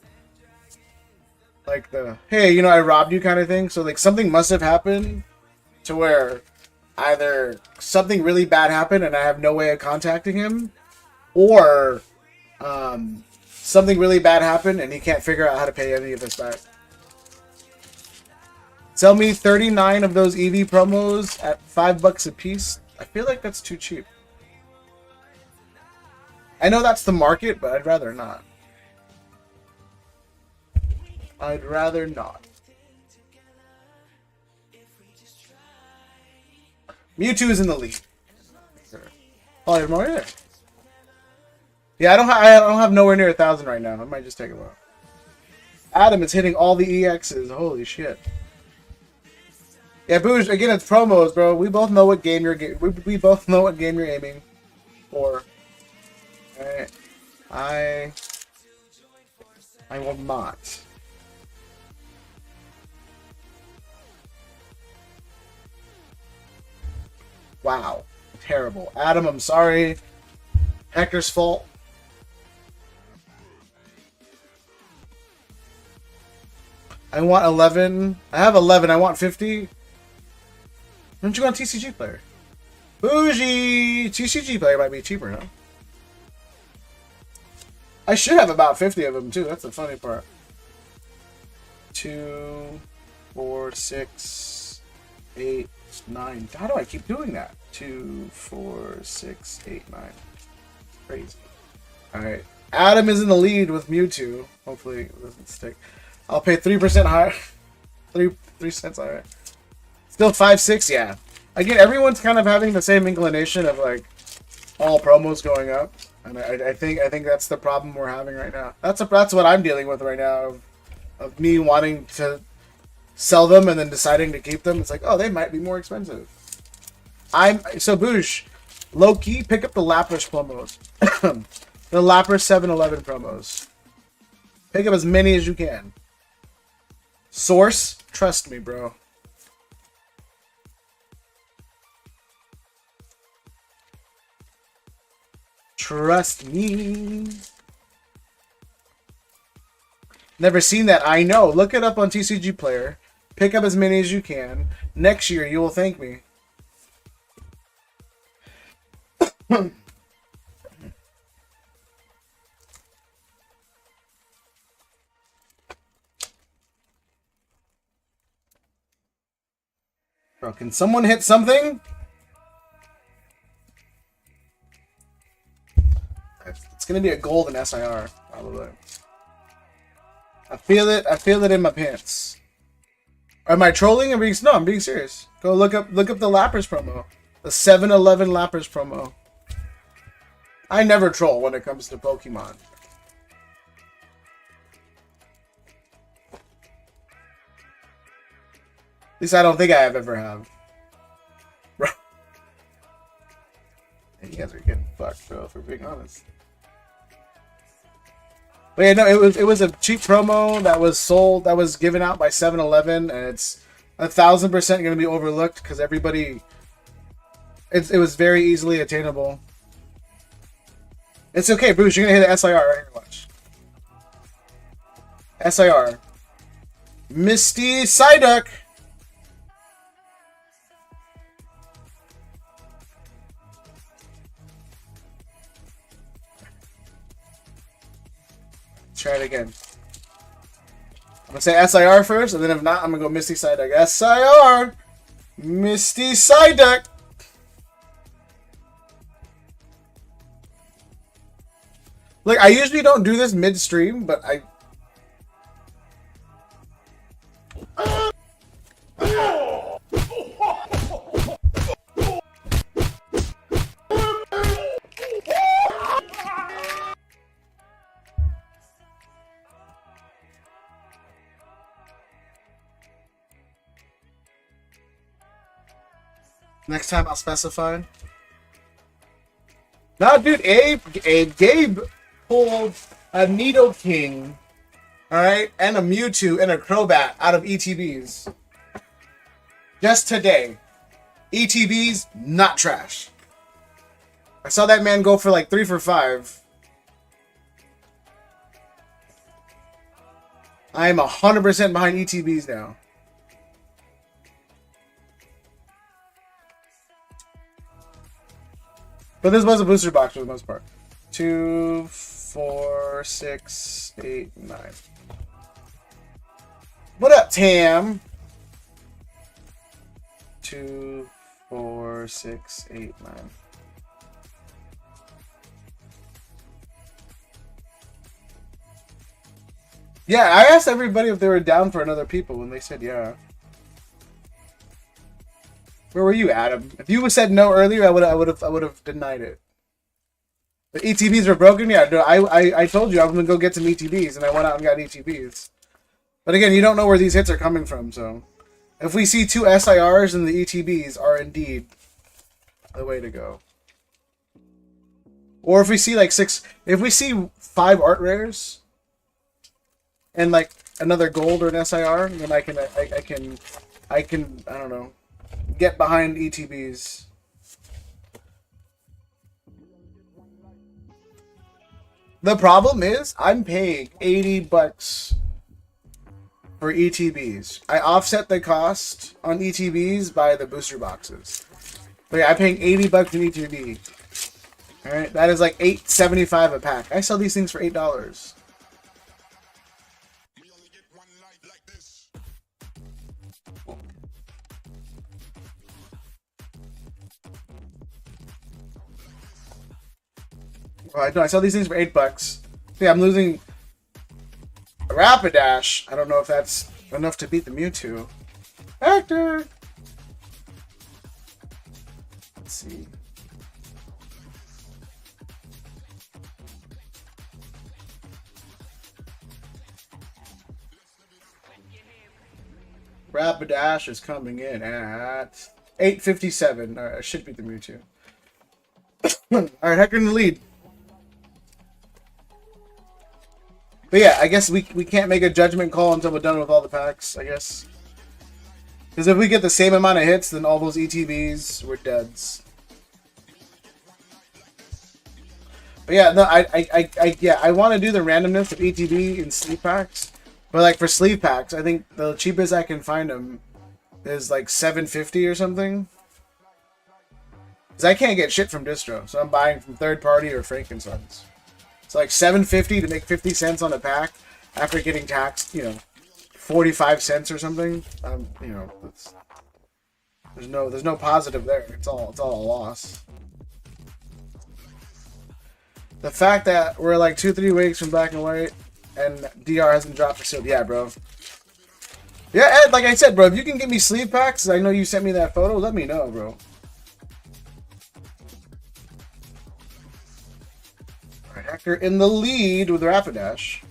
like, the, hey, you know, I robbed you kind of thing. So, like, something must have happened to where either something really bad happened and I have no way of contacting him, or something really bad happened and he can't figure out how to pay any of this back. Sell me 39 of those EV promos at $5 a piece. I feel like that's too cheap. I know that's the market, but I'd rather not. I'd rather not. Mewtwo is in the lead. Oh, there's more here. Yeah, I don't have nowhere near 1,000 right now. I might just take a look. Adam is hitting all the EXs. Holy shit. Yeah, Boosh, again, it's promos, bro. We both know what game you're we both know what game you're aiming for. Alright. I will not. Wow. Terrible. Adam, I'm sorry. Hector's fault. I want 11. I have 11. I want 50. Why don't you go on TCG player? Bougie! TCG player might be cheaper, huh? I should have about 50 of them, too. That's the funny part. 2, 4, 6, 8, 9. How do I keep doing that? 2, 4, 6, 8, 9. Crazy. Alright. Adam is in the lead with Mewtwo. Hopefully it doesn't stick. I'll pay 3% higher. 3 cents higher. Still 5-6, yeah. Again, everyone's kind of having the same inclination of like all promos going up, and I think that's the problem we're having right now. That's what I'm dealing with right now, of me wanting to sell them and then deciding to keep them. It's like, oh, they might be more expensive. So Boosh, low key, pick up the Lapras promos, the Lapras 7-Eleven promos. Pick up as many as you can. Source, trust me, bro. Trust me. Never seen that. I know. Look it up on TCG Player. Pick up as many as you can. Next year, you will thank me. Bro, can someone hit something? It's gonna be a golden SIR, probably. I feel it. I feel it in my pants. Am I trolling? No, I'm being serious. Go look up the Lapras promo, the 7-Eleven Lapras promo. I never troll when it comes to Pokemon. At least I don't think I have ever have. Bro. You guys are getting fucked, bro, for being honest. But yeah, no, it was a cheap promo that was sold, that was given out by 7-Eleven, and it's 1,000% going to be overlooked because everybody, it was very easily attainable. It's okay, Bruce, you're going to hit an SIR right here, watch. SIR. Misty Psyduck. Try it again. I'm gonna say SIR first, and then if not, I'm gonna go Misty Psyduck. SIR! Misty Psyduck! Look, I usually don't do this mid-stream, but I... Next time I'll specify. No, dude, Gabe pulled a Nido King All right, and a Mewtwo and a Crobat out of ETBs. Just today. ETBs, not trash. I saw that man go for like 3 for 5. I am 100% behind ETBs now. But this was a booster box for the most part. 2, 4, 6, 8, 9. What up, Tam? 2, 4, 6, 8, 9. Yeah, I asked everybody if they were down for another people, and they said yeah. Where were you, Adam? If you said no earlier, I would have denied it. The ETBs were broken. Yeah, no, I told you I was gonna go get some ETBs, and I went out and got ETBs. But again, you don't know where these hits are coming from, so if we see 2 SIRs, then the ETBs are indeed the way to go. Or if we see like 6, if we see 5 art rares and like another gold or an SIR, then I can I don't know, get behind ETBs. The problem is I'm paying $80 for ETBs. I offset the cost on ETBs by the booster boxes. But yeah, I'm paying $80 in ETB. Alright, that is like $8.75 a pack. I sell these things for $8. I sell these things for $8. Yeah, I'm losing a Rapidash. I don't know if that's enough to beat the Mewtwo. Hector! Let's see. Rapidash is coming in at 857. Alright, I should beat the Mewtwo. Alright, Hector in the lead. But yeah, I guess we can't make a judgment call until we're done with all the packs, I guess. Because if we get the same amount of hits, then all those ETBs were deads. But yeah, no, I want to do the randomness of ETB in sleeve packs. But like for sleeve packs, I think the cheapest I can find them is like $7.50 or something. Because I can't get shit from distro, so I'm buying from third party or Frankensons. It's like $7.50 to make 50 cents on a pack after getting taxed, 45 cents or something. There's no positive there. It's all a loss. The fact that we're like 2-3 weeks from black and white and DR hasn't dropped for sealed, yeah, bro. Yeah, Ed, like I said, bro, if you can get me sleeve packs, I know you sent me that photo. Let me know, bro. Hector in the lead with Rapidash.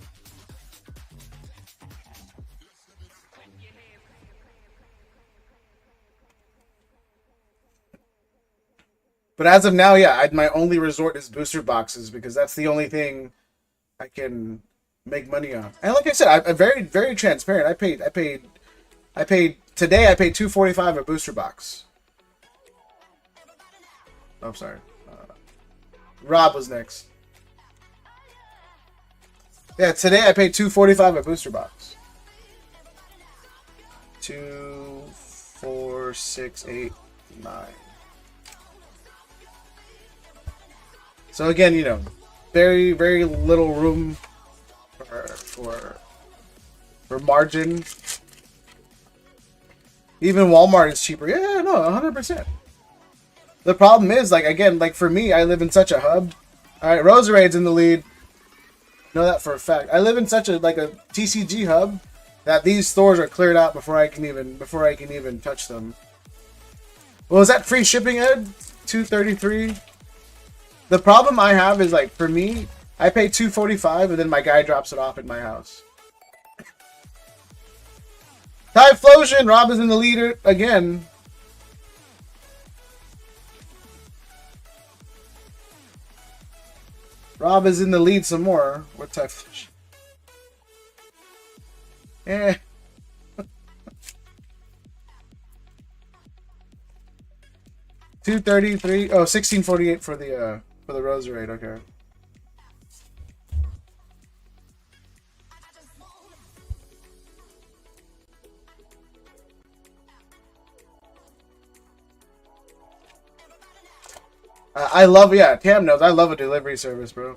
But as of now, yeah, my only resort is booster boxes because that's the only thing I can make money on. And like I said, I'm very, very transparent. I paid today. I paid $2.45 a booster box. Oh, sorry. Rob was next. Yeah, today I paid $2.45 a booster box. 2, 4, 6, 8, 9. So again, very, very little room for margin. Even Walmart is cheaper. Yeah, no, 100%. The problem is, for me, I live in such a hub. All right, Roserade's in the lead. Know that for a fact. I live in such a TCG hub that these stores are cleared out before I can even touch them. Well, is that free shipping, Ed? $2.33. The problem I have is for me, I pay $2.45 and then my guy drops it off at my house. Typhlosion, Rob is in the leader again. Rob is in the lead some more with Typhlosion. Eh. 233. Oh, 1648 for the Roserade. Okay. I love, yeah, Tam knows. I love a delivery service, bro.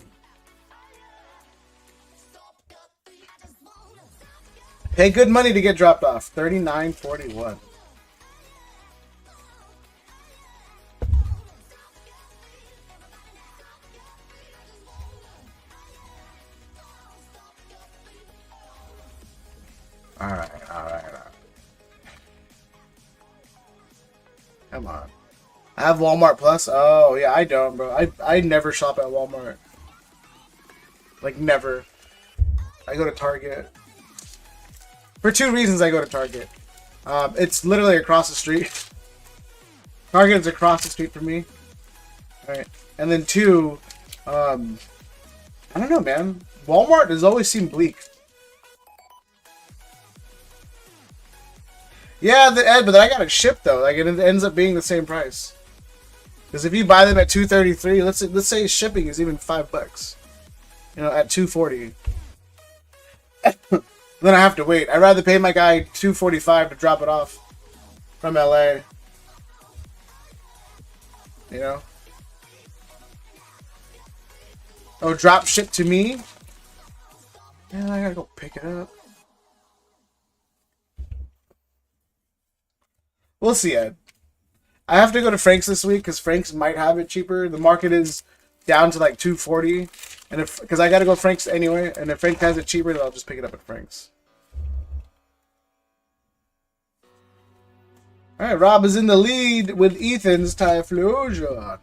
Pay good money to get dropped off. 39.41. All right. Come on. I have Walmart Plus. Oh yeah, I don't, bro. I never shop at Walmart. Like never. I go to Target. For two reasons, I go to Target. It's literally across the street. Target is across the street from me. All right, and then two, I don't know, man. Walmart has always seemed bleak. Yeah, but then I got it shipped though. Like it ends up being the same price. Because if you buy them at $2.33, let's say shipping is even $5. You know, at $2.40. Then I have to wait. I'd rather pay my guy $2.45 to drop it off from LA. You know? Oh, drop ship to me? Yeah, I gotta go pick it up. We'll see, Ed. I have to go to Frank's this week because Frank's might have it cheaper. The market is down to like $2.40, and because I gotta go Frank's anyway, and if Frank has it cheaper, then I'll just pick it up at Frank's. All right, Rob is in the lead with Ethan's Typhlosion.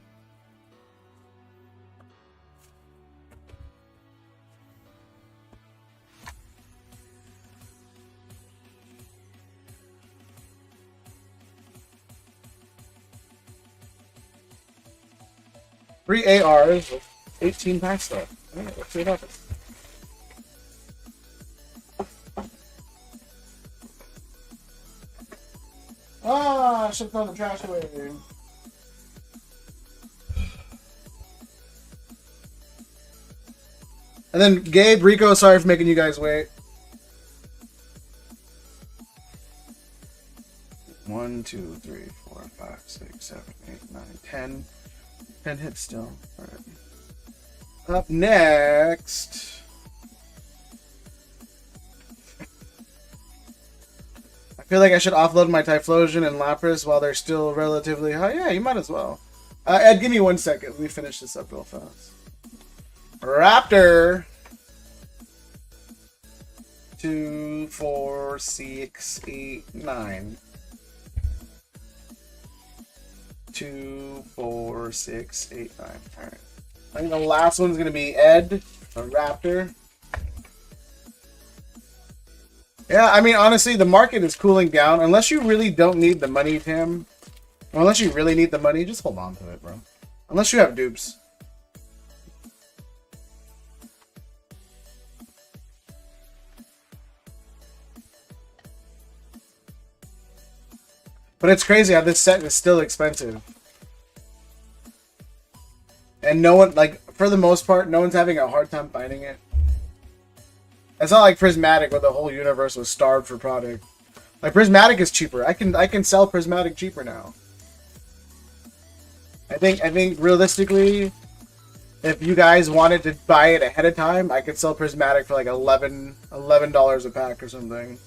Three ARs with 18 packs though. Alright, let's see what happens. Ah, I should have thrown the trash away. And then Gabe, Rico, sorry for making you guys wait. 1, 2, 3, 4, 5, 6, 7, 8, 9, 10. 10 hits still. All right. Up next. I feel like I should offload my Typhlosion and Lapras while they're still relatively high. Yeah, you might as well. Ed, give me 1 second. Let me finish this up real fast. Raptor. 2, 4, 6, 8, 9. 2, 4, 6, 8, 9. Alright. I think the last one's going to be Ed, a Raptor. Yeah, I mean, honestly, the market is cooling down. Unless you really don't need the money, Tim. Or unless you really need the money, just hold on to it, bro. Unless you have dupes. But it's crazy how this set is still expensive. And no one, like, for the most part, no one's having a hard time finding it. It's not like Prismatic where the whole universe was starved for product. Like, Prismatic is cheaper. I can sell Prismatic cheaper now. I think realistically, if you guys wanted to buy it ahead of time, I could sell Prismatic for like $11 a pack or something.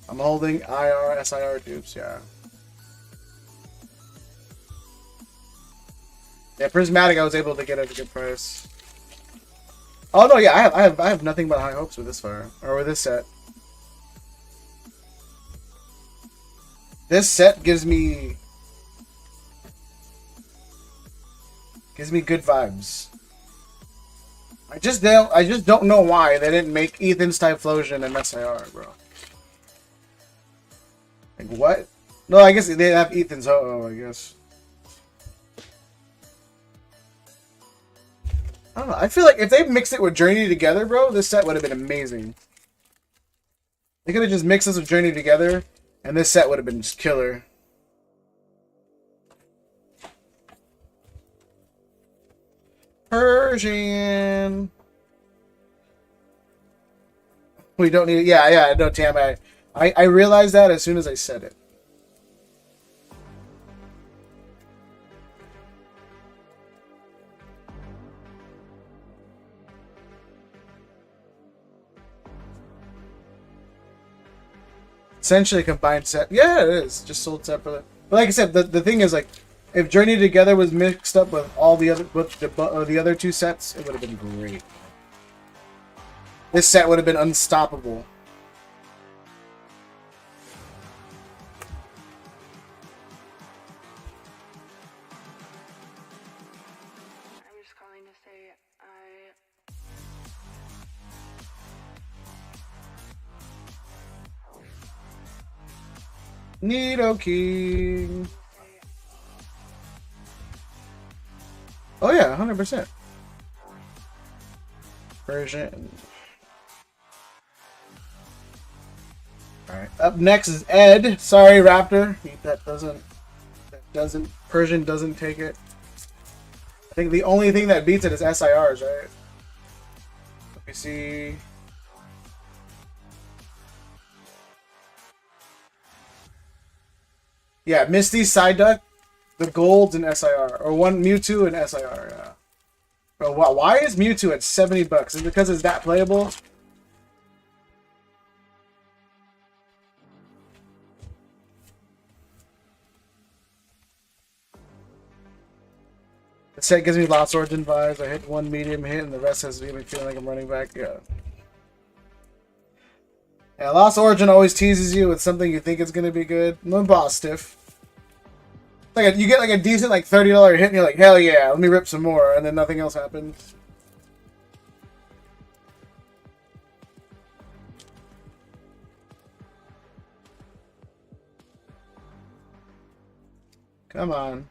I'm holding IR, SIR dupes, yeah. Yeah, Prismatic I was able to get at a good price. Oh no, yeah, I have nothing but high hopes with this fire. Or with this set. This set gives me good vibes. I just don't know why they didn't make Ethan's Typhlosion and SIR, bro. Like, what? No, I guess they have Ethan's Ho-Oh, I guess. I don't know. I feel like if they mixed it with Journey together, bro, this set would have been amazing. They could have just mixed this with Journey together, and this set would have been just killer. Persian. We don't need it. Yeah, no, Tam. I realized that as soon as I said it. Essentially a combined set. Yeah, it is. Just sold separately. But like I said, the thing is, like, if Journey Together was mixed up with all the other two sets, it would have been great. This set would have been unstoppable. I'm just calling to say Nido King. Oh yeah, 100%. Persian. Alright, up next is Ed. Sorry, Raptor. Persian doesn't take it. I think the only thing that beats it is SIRs, right? Let me see. Yeah, Misty, Psyduck, the golds, and SIR. Or one Mewtwo and SIR, yeah. Bro, why is Mewtwo at $70? Is it because it's that playable? The set gives me Lost Origin vibes. I hit one medium hit and the rest has me feeling like I'm running back. Yeah. Yeah, Lost Origin always teases you with something you think is going to be good. No boss stiff. Like you get like a decent like $30 hit and you're like, hell yeah, let me rip some more, and then nothing else happens. Come on.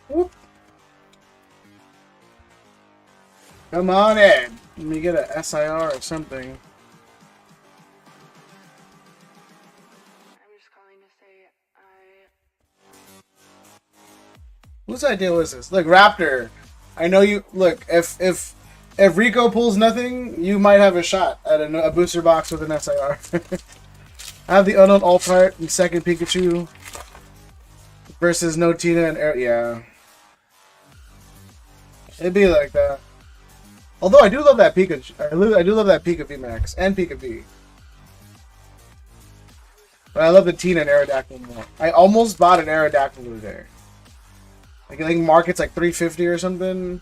Whoop. Come on, Ed. Let me get a SIR or something. I'm just calling to say Whose idea was this? Look, Raptor. I know you. Look, if Rico pulls nothing, you might have a shot at a booster box with an SIR. I have the unknown alt art and second Pikachu versus no Tina and Air. Yeah, it'd be like that. Although I do love that Pikachu. I do love that Pika VMAX and Pika V. But I love the Tina and Aerodactyl more. I almost bought an Aerodactyl today. Like, I think market's like $350 or something.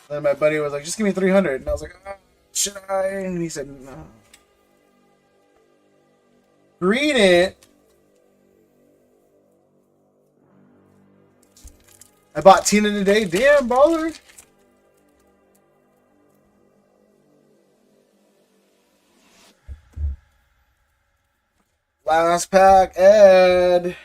Then my buddy was like, just give me $300. And I was like, oh, should I? And he said, no. Read it. I bought Tina today. Damn, baller. Last pack, Ed.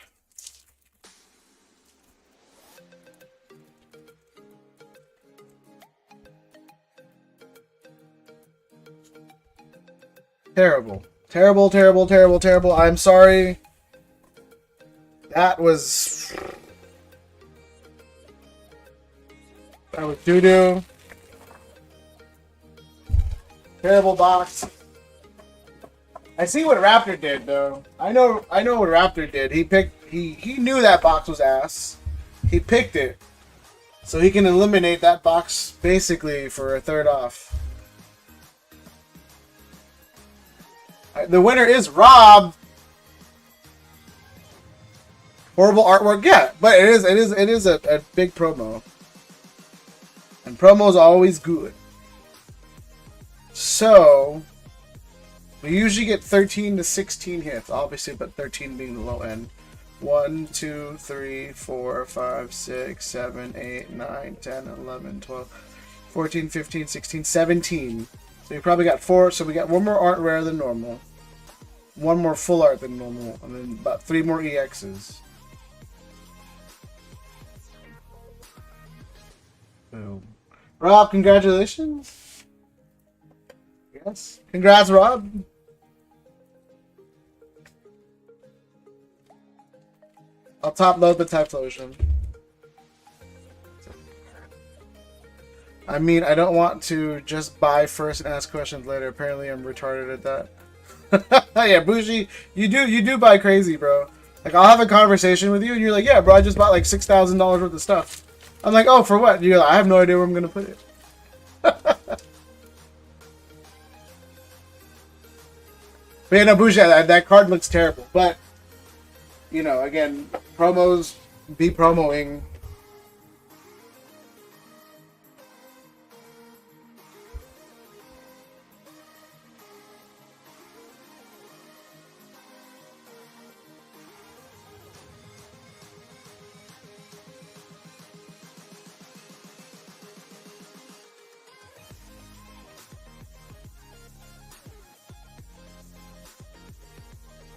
Terrible. Terrible, terrible, terrible, terrible. I'm sorry. That was doo-doo. Terrible box. I see what Raptor did though. I know what Raptor did. He knew that box was ass. He picked it. So he can eliminate that box basically for a third off. The winner is Rob. Horrible artwork, yeah, but it is a big promo. And promos are always good. So we usually get 13 to 16 hits, obviously, but 13 being the low end. 1, 2, 3, 4, 5, 6, 7, 8, 9, 10, 11, 12, 14, 15, 16, 17. So you probably got 4. So we got 1 more art rare than normal. 1 more full art than normal. And then about 3 more EXs. Boom. Rob, congratulations. Yes. Congrats, Rob. I'll top load the Typhlosion. I mean, I don't want to just buy first and ask questions later. Apparently, I'm retarded at that. Yeah, Bougie, you do buy crazy, bro. Like, I'll have a conversation with you, and you're like, yeah, bro, I just bought like $6,000 worth of stuff. I'm like, oh, for what? You're like, I have no idea where I'm gonna put it. But yeah, no, Bougie, that card looks terrible. But, you know, again, promos be promoing.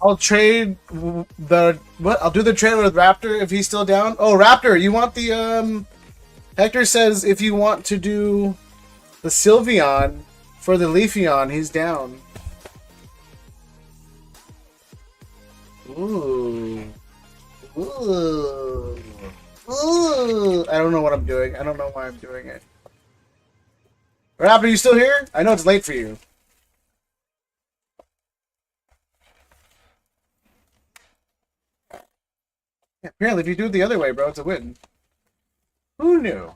I'll trade the what? I'll do the trade with Raptor if he's still down. Oh, Raptor, you want the Hector says if you want to do the Sylveon for the Leafeon, he's down. Ooh. Ooh. Ooh. I don't know what I'm doing. I don't know why I'm doing it. Raptor, you still here? I know it's late for you. Apparently, if you do it the other way, bro, it's a win. Who knew?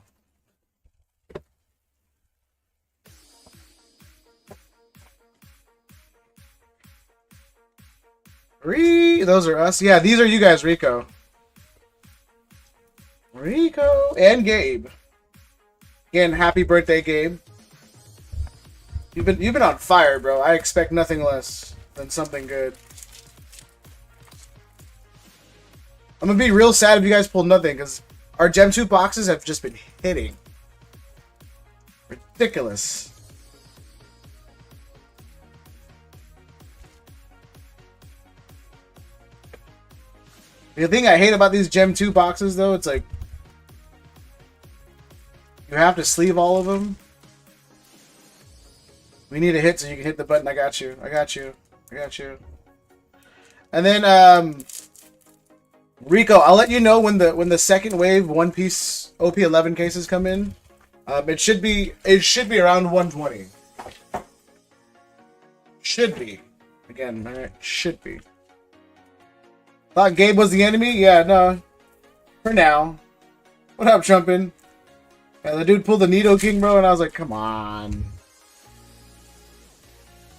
Those are us. Yeah, these are you guys, Rico. Rico and Gabe. Again, happy birthday, Gabe. You've been on fire, bro. I expect nothing less than something good. I'm gonna be real sad if you guys pull nothing, because our Gem 2 boxes have just been hitting. Ridiculous. The thing I hate about these Gem 2 boxes, though, it's like you have to sleeve all of them. We need a hit so you can hit the button. I got you. I got you. I got you. And then, Rico, I'll let you know when the second wave One Piece OP11 cases come in. It should be around 120. Should be. Again, alright, should be. Thought Gabe was the enemy? Yeah, no. For now. What up, Trumpin? Yeah, the dude pulled the Nidoking, bro, and I was like, come on.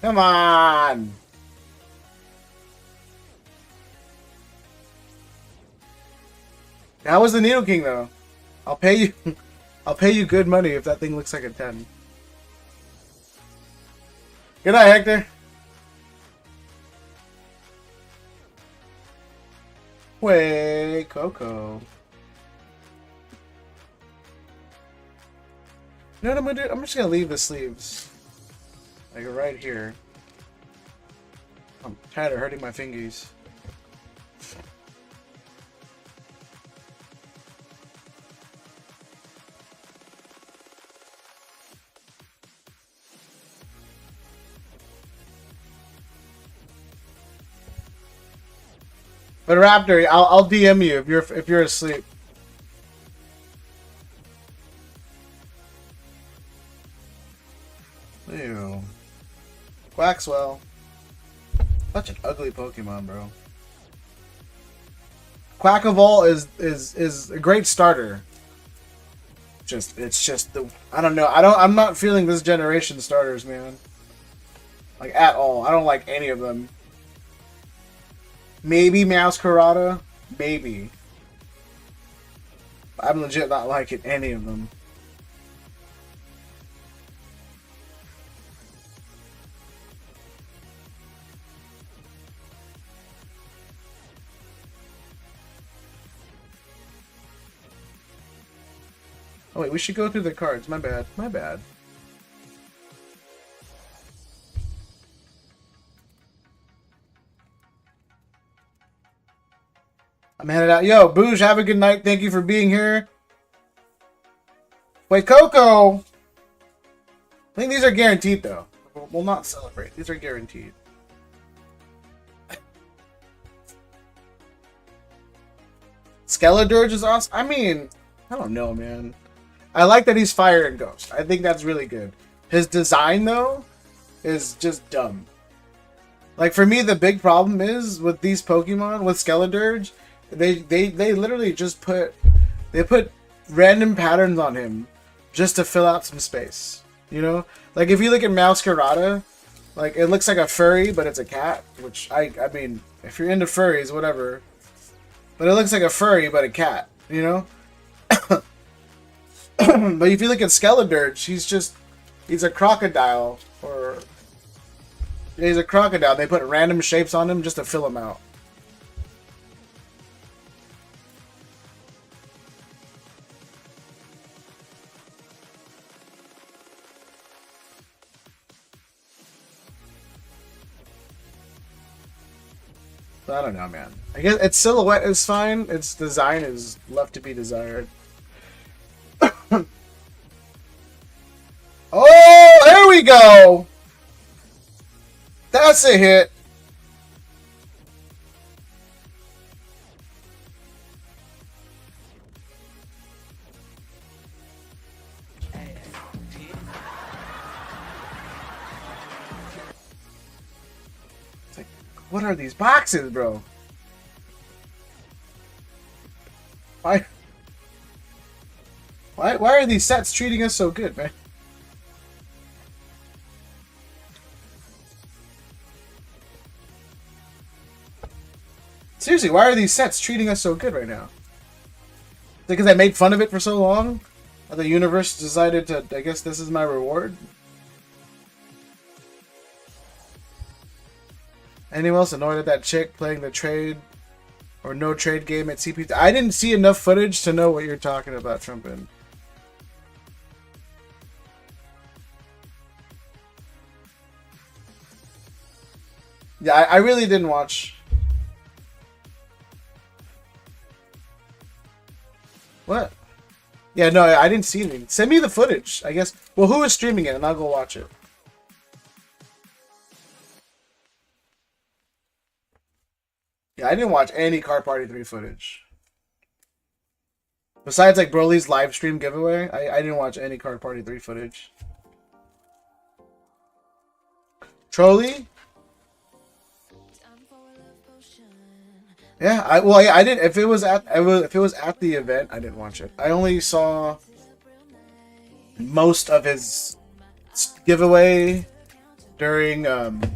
Come on. How was the Nidoking though? I'll pay you I'll pay you good money if that thing looks like a 10. Good night, Hector. Wait, Coco. You know what I'm gonna do? I'm just gonna leave the sleeves. Like right here. I'm tired of hurting my fingies. But Raptor, I'll DM you if you're asleep. Ew. Quaxwell. Such an ugly Pokemon, bro. Quackavol is a great starter. It's just the I don't know. I'm not feeling this generation starters, man. Like at all. I don't like any of them. Maybe Masquerada. Maybe. I'm legit not liking any of them. Oh wait, we should go through the cards. My bad. My bad. I'm headed out. Yo, Booge, have a good night. Thank you for being here. Wait, Coco. I think these are guaranteed, though. We'll not celebrate. These are guaranteed. Skeledirge is awesome. I mean, I don't know, man. I like that he's fire and ghost. I think that's really good. His design, though, is just dumb. Like, for me, the big problem is with these Pokemon, with Skeledirge, they literally just put random patterns on him just to fill out some space. You know? Like, if you look at Masquerada, like, it looks like a furry, but it's a cat. Which, I mean, if you're into furries, whatever. But it looks like a furry, but a cat. You know? But if you look at Skeledirge, he's a crocodile. Or... he's a crocodile. They put random shapes on him just to fill him out. I don't know, man. I guess its silhouette is fine. Its design is left to be desired. Oh, there we go! That's a hit. It's like, what are these boxes, bro? Why are these sets treating us so good, man? Seriously, why are these sets treating us so good right now? Because I made fun of it for so long? That the universe decided to, I guess this is my reward? Anyone else annoyed at that chick playing the trade or no trade game at CP? I didn't see enough footage to know what you're talking about, Trumpin. Yeah, I really didn't watch. What? Yeah, no, I didn't see anything. Send me the footage, I guess. Well, who is streaming it, and I'll go watch it. Yeah, I didn't watch any Car Party 3 footage. Besides, like, Broly's live stream giveaway, I didn't watch any Car Party 3 footage. Trolley? Yeah, I did. If it was at the event, I didn't watch it. I only saw most of his giveaway during the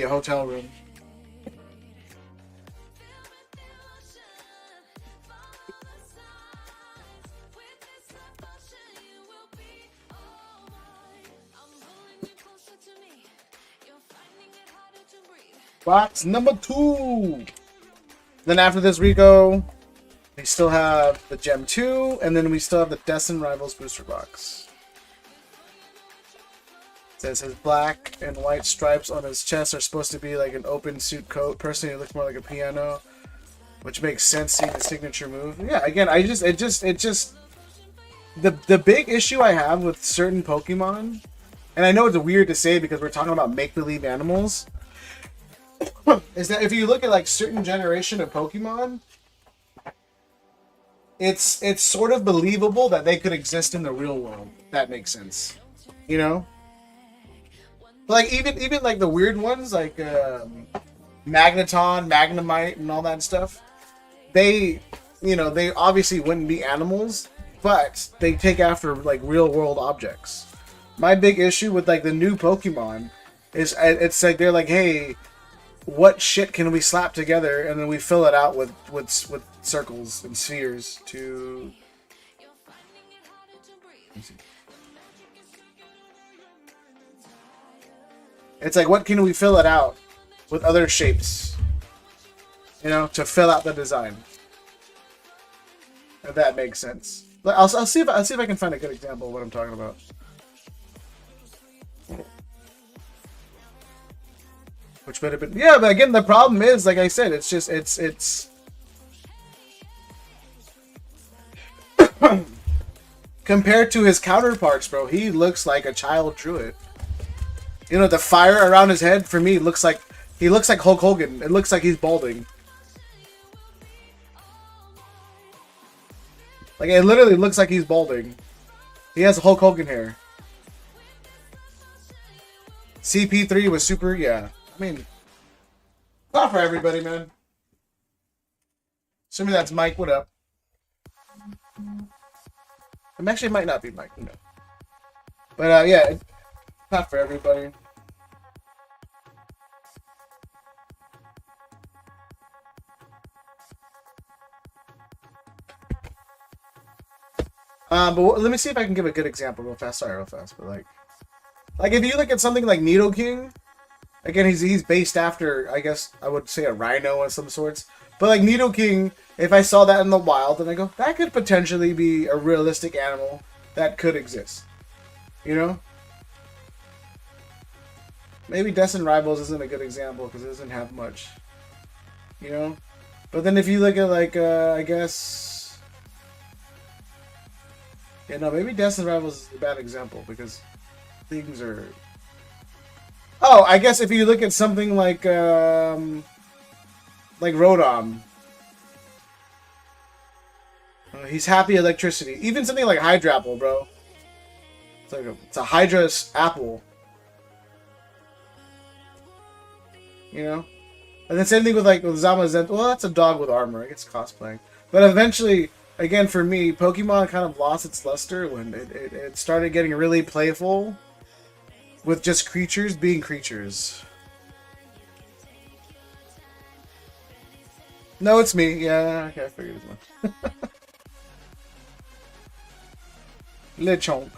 hotel room. Box number 2. Then after this, Rico, we still have the Gem 2, and then we still have the Destin Rivals booster box. It says his black and white stripes on his chest are supposed to be like an open suit coat. Personally, it looks more like a piano, which makes sense seeing the signature move. Yeah, again, the big issue I have with certain Pokemon, and I know it's weird to say because we're talking about make-believe animals, is that if you look at like certain generation of Pokemon, it's sort of believable that they could exist in the real world. If that makes sense, you know. Like even like the weird ones like Magneton, Magnemite, and all that stuff. They obviously wouldn't be animals, but they take after like real world objects. My big issue with like the new Pokemon is it's like they're like, hey, what shit can we slap together, and then we fill it out with circles and spheres to. It's like, what can we fill it out with other shapes, you know, to fill out the design. If that makes sense. I'll see if I can find a good example of what I'm talking about. which would have been, yeah, but again, the problem is, like I said, it's just, it's compared to his counterparts, bro, he looks like a child drew it. You know, the fire around his head, for me, looks like, he looks like Hulk Hogan. It looks like he's balding. Like, it literally looks like he's balding. He has Hulk Hogan hair. CP3 was super, yeah. I mean, not for everybody, man. Assuming that's Mike, what up? Actually, it might not be Mike, no. But, yeah, not for everybody. But let me see if I can give a good example real fast. Sorry, real fast. But like if you look at something like Nidoking, again, he's based after, I guess I would say, a rhino of some sorts. But like Nidoking, if I saw that in the wild, then I go, that could potentially be a realistic animal that could exist. You know? Maybe Destin Rivals isn't a good example because it doesn't have much. You know? But then if you look at like, I guess... Yeah, no, maybe Destin Rivals is a bad example because things are... Oh, I guess if you look at something like Rodom. He's happy electricity. Even something like Hydrapple, bro. It's a Hydra's apple. You know? And the same thing with Zamazenta. Well, that's a dog with armor. I guess cosplaying. But eventually... Again, for me, Pokemon kind of lost its luster when it started getting really playful with just creatures being creatures. No, it's me. Yeah, okay, I figured as much. Lechonk.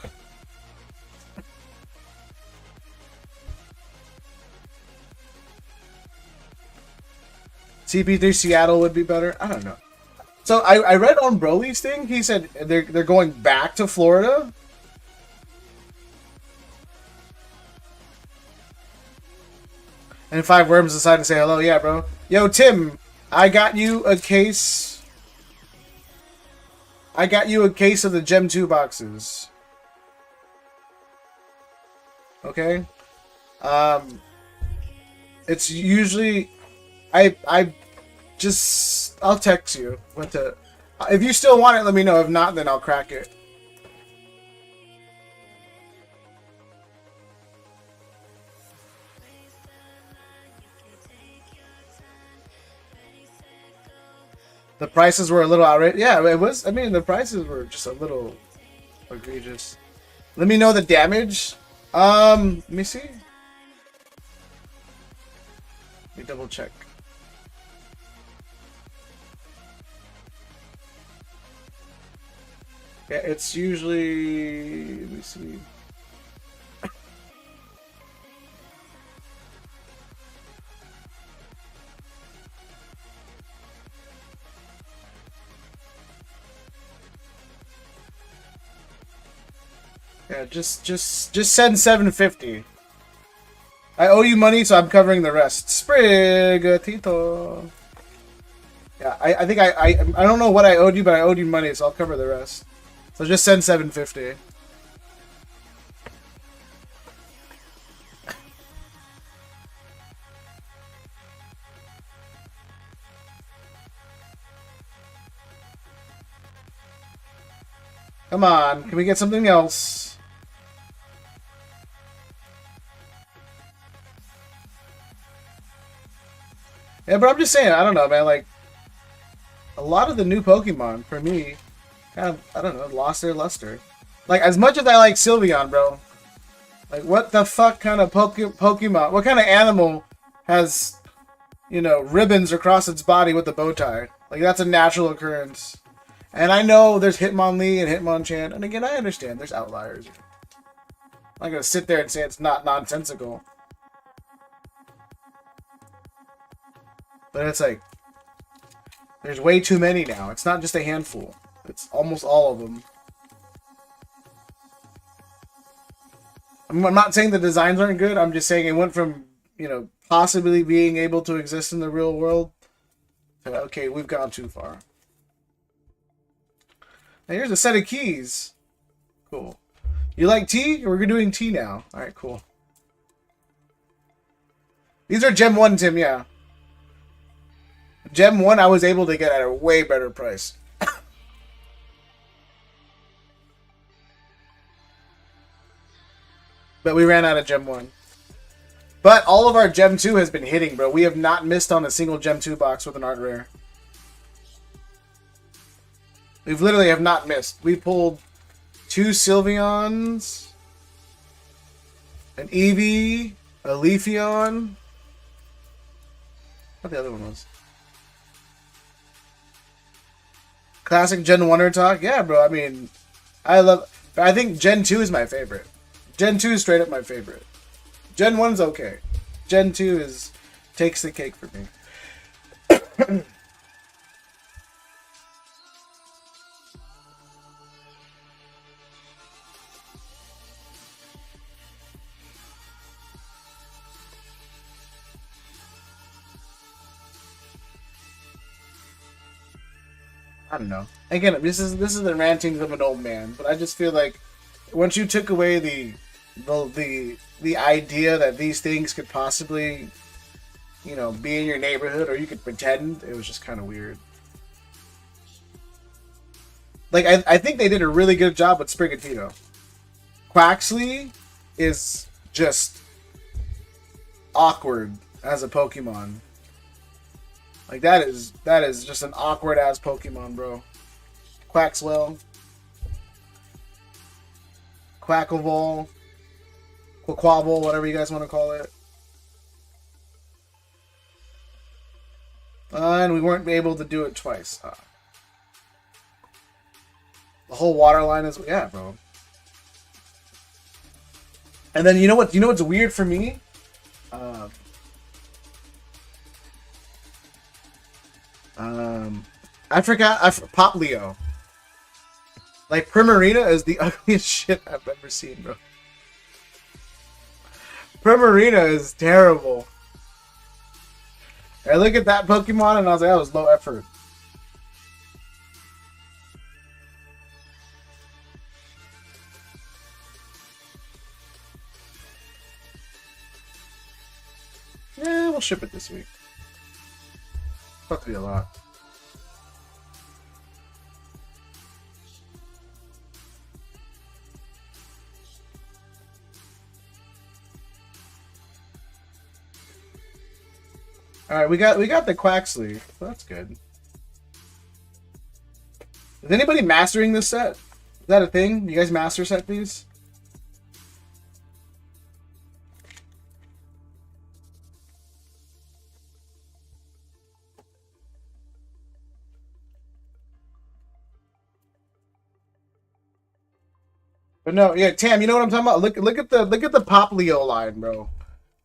CP3 Seattle would be better. I don't know. So I read on Broly's thing, he said they're going back to Florida. And 5 Worms decided to say hello. Yeah, bro. Yo, Tim, I got you a case. I got you a case of the Gem 2 boxes. Okay? It's usually... I'll text you. If you still want it, let me know. If not, then I'll crack it. The prices were a little outrageous. Yeah, it was. I mean, the prices were just a little egregious. Let me know the damage. Let me see. Let me double check. Yeah, it's usually... Let me see. Yeah, just send $750. I owe you money, so I'm covering the rest. Sprigatito. Yeah, I think I don't know what I owed you, but I owed you money, so I'll cover the rest. So just send $750. Come on, can we get something else? Yeah, but I'm just saying, I don't know, man, like, a lot of the new Pokemon, for me, kind of, I don't know, lost their luster. Like, as much as I like Sylveon, bro, like, what the fuck kind of Pokemon, what kind of animal has, you know, ribbons across its body with a bow tie? Like, that's a natural occurrence. And I know there's Hitmonlee and Hitmonchan, and again, I understand there's outliers. I'm not gonna sit there and say it's not nonsensical. But it's like, there's way too many now. It's not just a handful. It's almost all of them. I'm not saying the designs aren't good. I'm just saying it went from, you know, possibly being able to exist in the real world. Okay, we've gone too far. And here's a set of keys. Cool. You like tea? We're doing tea now. Alright, cool. These are Gem 1, Tim, yeah. Gem 1 I was able to get at a way better price. But we ran out of Gem 1. But all of our Gem 2 has been hitting, bro. We have not missed on a single Gem 2 box with an art rare. We've literally have not missed. We pulled 2 Sylveons, an Eevee, a Leafeon. What the other one was? Classic Gen 1er talk? Yeah, bro. I mean, I think Gen 2 is my favorite. Gen 2 is straight up my favorite. Gen 1's okay. Gen 2 takes the cake for me. I don't know. Again, this is the rantings of an old man, but I just feel like once you took away the idea that these things could possibly, you know, be in your neighborhood or you could pretend, it was just kind of weird. Like, I think they did a really good job with Sprigatito. Quaxley is just awkward as a Pokemon. Like, that is just an awkward ass Pokemon, bro. Quaxwell, Quackleval, Quaquable, whatever you guys want to call it. And we weren't able to do it twice. The whole water line is, yeah, bro. And then you know what's weird for me? I forgot Pop Leo. Like, Primarina is the ugliest shit I've ever seen, bro. Primarina is terrible. I look at that Pokemon and I was like, that was low effort. Yeah, we'll ship it this week. About to be a lot. All right, we got the Quaxley. So that's good. Is anybody mastering this set? Is that a thing? You guys master set these? But no, yeah, Tam, you know what I'm talking about? Look at the Pop Leo line, bro.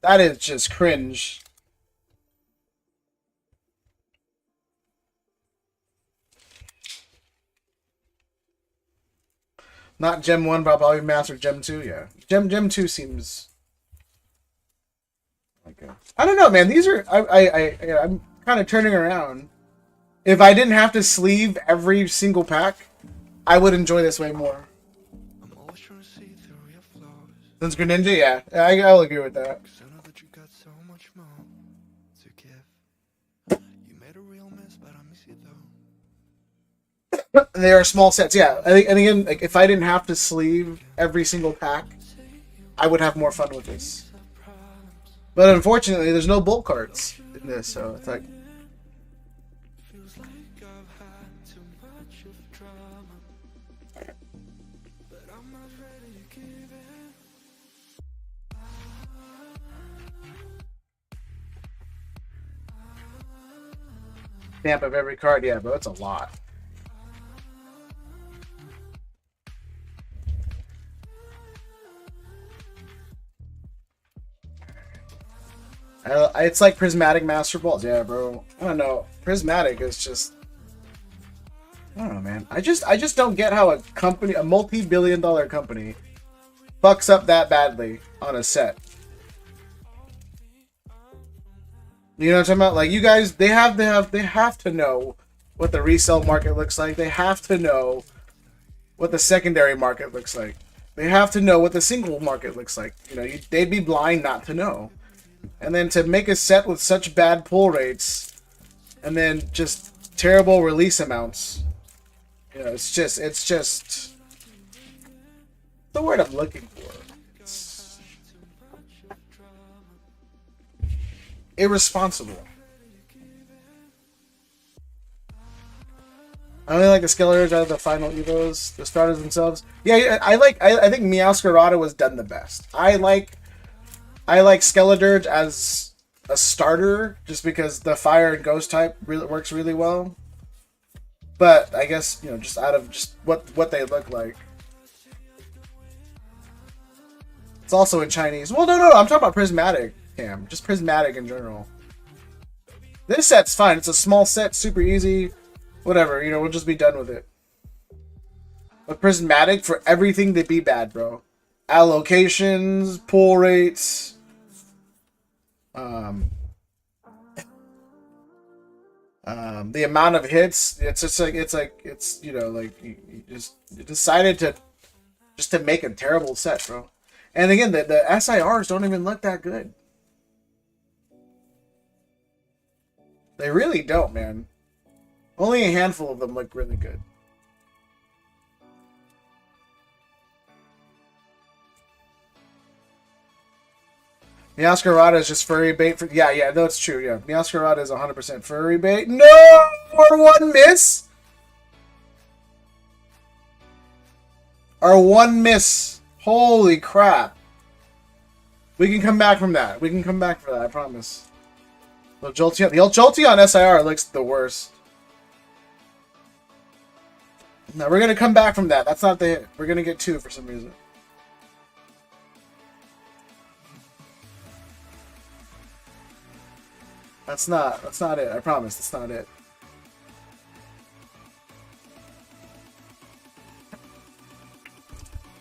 That is just cringe. Not Gem 1, but I'll probably master Gem 2, yeah. Gem 2 seems like I don't know, man. These are I'm kind of turning around. If I didn't have to sleeve every single pack, I would enjoy this way more. Since Greninja, yeah. I'll agree with that. They are small sets, yeah. And again, like, if I didn't have to sleeve every single pack, I would have more fun with this. But unfortunately, there's no bulk cards in this, so it's like... Stamp of every card, yeah, bro, it's a lot. It's like Prismatic Master Balls. Yeah, bro. I don't know. Prismatic is just... I don't know, man. I just don't get how a multi-billion-dollar company fucks up that badly on a set. You know what I'm talking about? Like you guys, they have to know what the resale market looks like. They have to know what the secondary market looks like. They have to know what the single market looks like. You know, they'd be blind not to know. And then to make a set with such bad pull rates, and then just terrible release amounts. You know, it's just the word I'm looking for. It's irresponsible. I only like the Skeletors out of the final Evos, the starters themselves. Yeah, I think Meowscarada was done the best. I like Skeledirge as a starter just because the fire and ghost type really works really well. But I guess, you know, just out of just what they look like. It's also in Chinese. Well, no, I'm talking about Prismatic, Cam. Just Prismatic in general. This set's fine. It's a small set, super easy. Whatever, you know, we'll just be done with it. But Prismatic for everything to be bad, bro. Allocations, pull rates, the amount of hits. It's just like it's you know, like you decided to make a terrible set, bro. And again, the SIRs don't even look that good. They really don't, man. Only a handful of them look really good. Meowscarada is just furry bait for... Yeah, no, it's true, yeah. Meowscarada is 100% furry bait. No! Our one miss! Our one miss. Holy crap. We can come back from that. We can come back for that, I promise. The Jolteon SIR looks the worst. No, we're going to come back from that. That's not the hit. We're going to get 2 for some reason. That's not it. I promise. That's not it.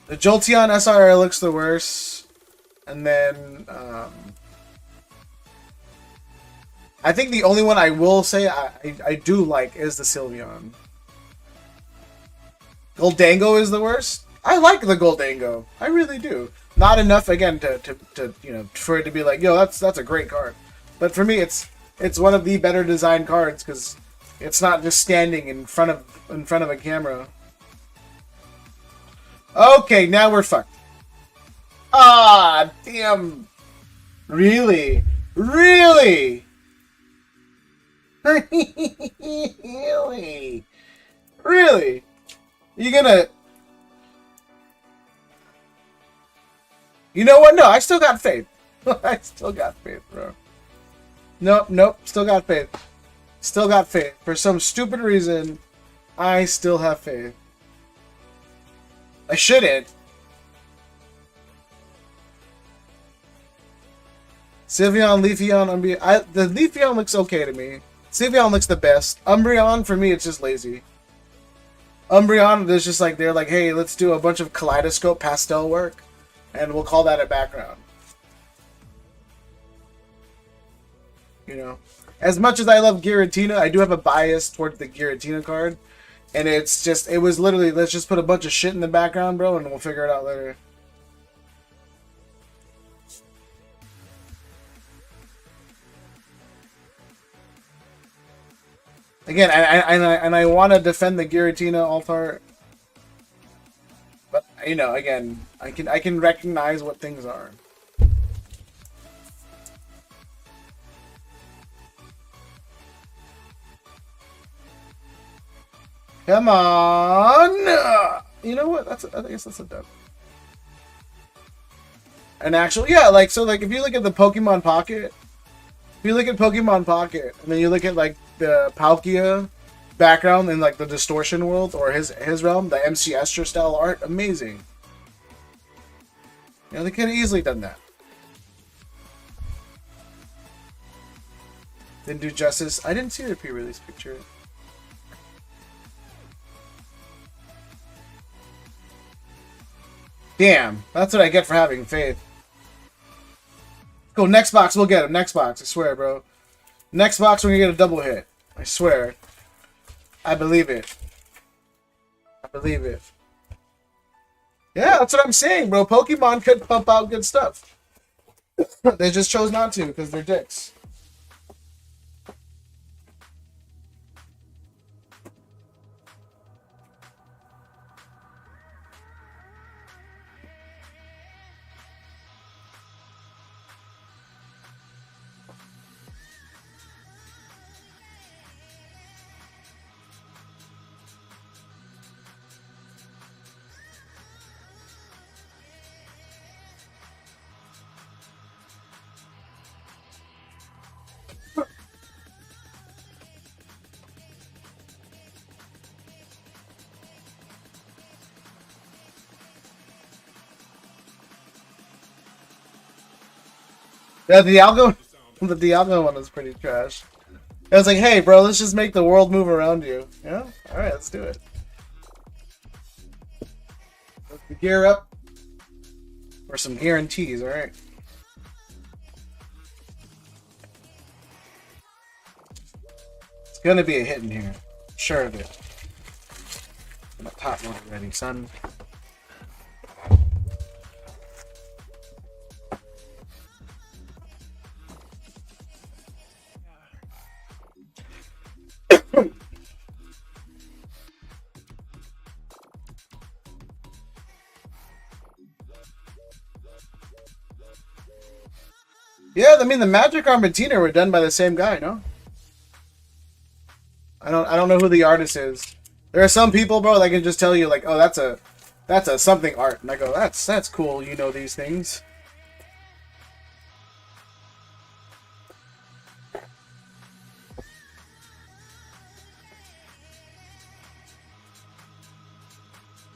The Jolteon SRR looks the worst. And then, I think the only one I will say I do like is the Sylveon. Goldango is the worst. I like the Goldango. I really do. Not enough, again, to you know, for it to be like, yo, that's a great card. But for me, it's one of the better designed cards because it's not just standing in front of a camera. Okay, now we're fucked. Ah, damn. Really? Really? Really? Really? You gonna... You know what? No, I still got faith. I still got faith, bro. Nope. Still got faith. Still got faith. For some stupid reason, I still have faith. I shouldn't. Sylveon, Leafeon, Umbreon. The Leafeon looks okay to me. Sylveon looks the best. Umbreon, for me, it's just lazy. Umbreon, there's just like, they're like, hey, let's do a bunch of kaleidoscope pastel work, and we'll call that a background. You know? As much as I love Giratina, I do have a bias towards the Giratina card. And it's just, it was literally, let's just put a bunch of shit in the background, bro, and we'll figure it out later. Again, and I want to defend the Giratina Altar, but you know, again, I can recognize what things are. Come on! You know what? I guess that's a dub. An actual, yeah, like so, like if you look at the Pokemon Pocket. If you look at Pokemon Pocket, and then you look at like the Palkia background in like the Distortion world or his realm, the MC Escher style art, amazing. You know, they could have easily done that. Didn't do justice. I didn't see the pre-release picture. Damn, that's what I get for having faith. Go next box, we'll get him. Next box, I swear, bro. Next box, we're gonna get a double hit. I swear. I believe it. I believe it. Yeah, that's what I'm saying, bro. Pokemon could pump out good stuff. They just chose not to because they're dicks. Yeah, the Dialga one is pretty trash. I was like, hey, bro, let's just make the world move around you. Yeah? Alright, let's do it. Let's gear up for some guarantees, alright? It's gonna be a hit in here. Sure of it. I'm a top one already, son. Yeah, I mean the Magic Argentina were done by the same guy, no? I don't know who the artist is. There are some people, bro, that can just tell you like, oh, that's a something art, and I go, that's cool. You know these things.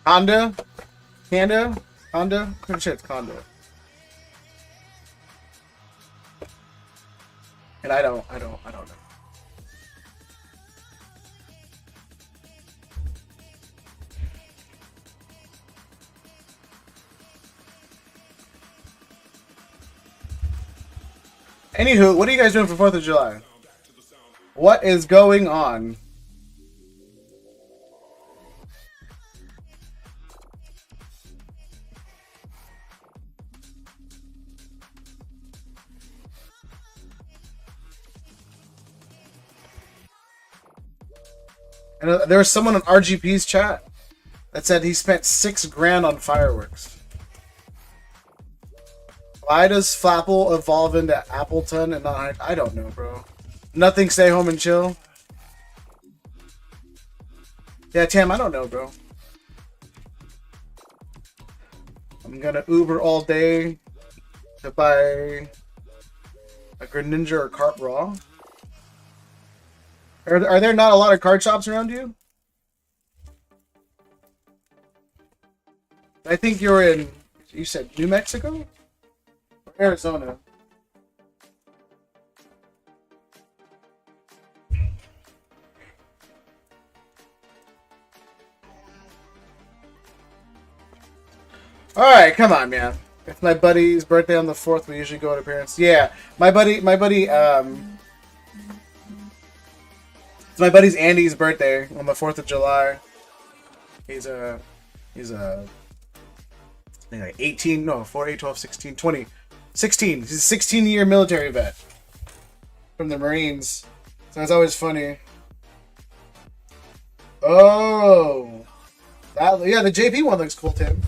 Honda, pretty sure it's Honda. And I don't know. Anywho, what are you guys doing for 4th of July? What is going on? And there was someone in RGP's chat that said he spent $6 grand on fireworks. Why does Flapple evolve into Appleton and not... I don't know, bro. Nothing, stay home and chill. Yeah, Tam, I don't know, bro. I'm gonna Uber all day to buy a Greninja or Carp Raw. Are there not a lot of card shops around you? I think you're in... You said New Mexico? Arizona. Alright, come on, man. It's my buddy's birthday on the 4th. We usually go to parents. Yeah, my buddy, it's my buddy's Andy's birthday on the 4th of July. He's I think like 18, no, 4, 8, 12, 16, 20. 16. He's a 16-year military vet from the Marines. So it's always funny. Oh. Yeah, the JP one looks cool, Tim.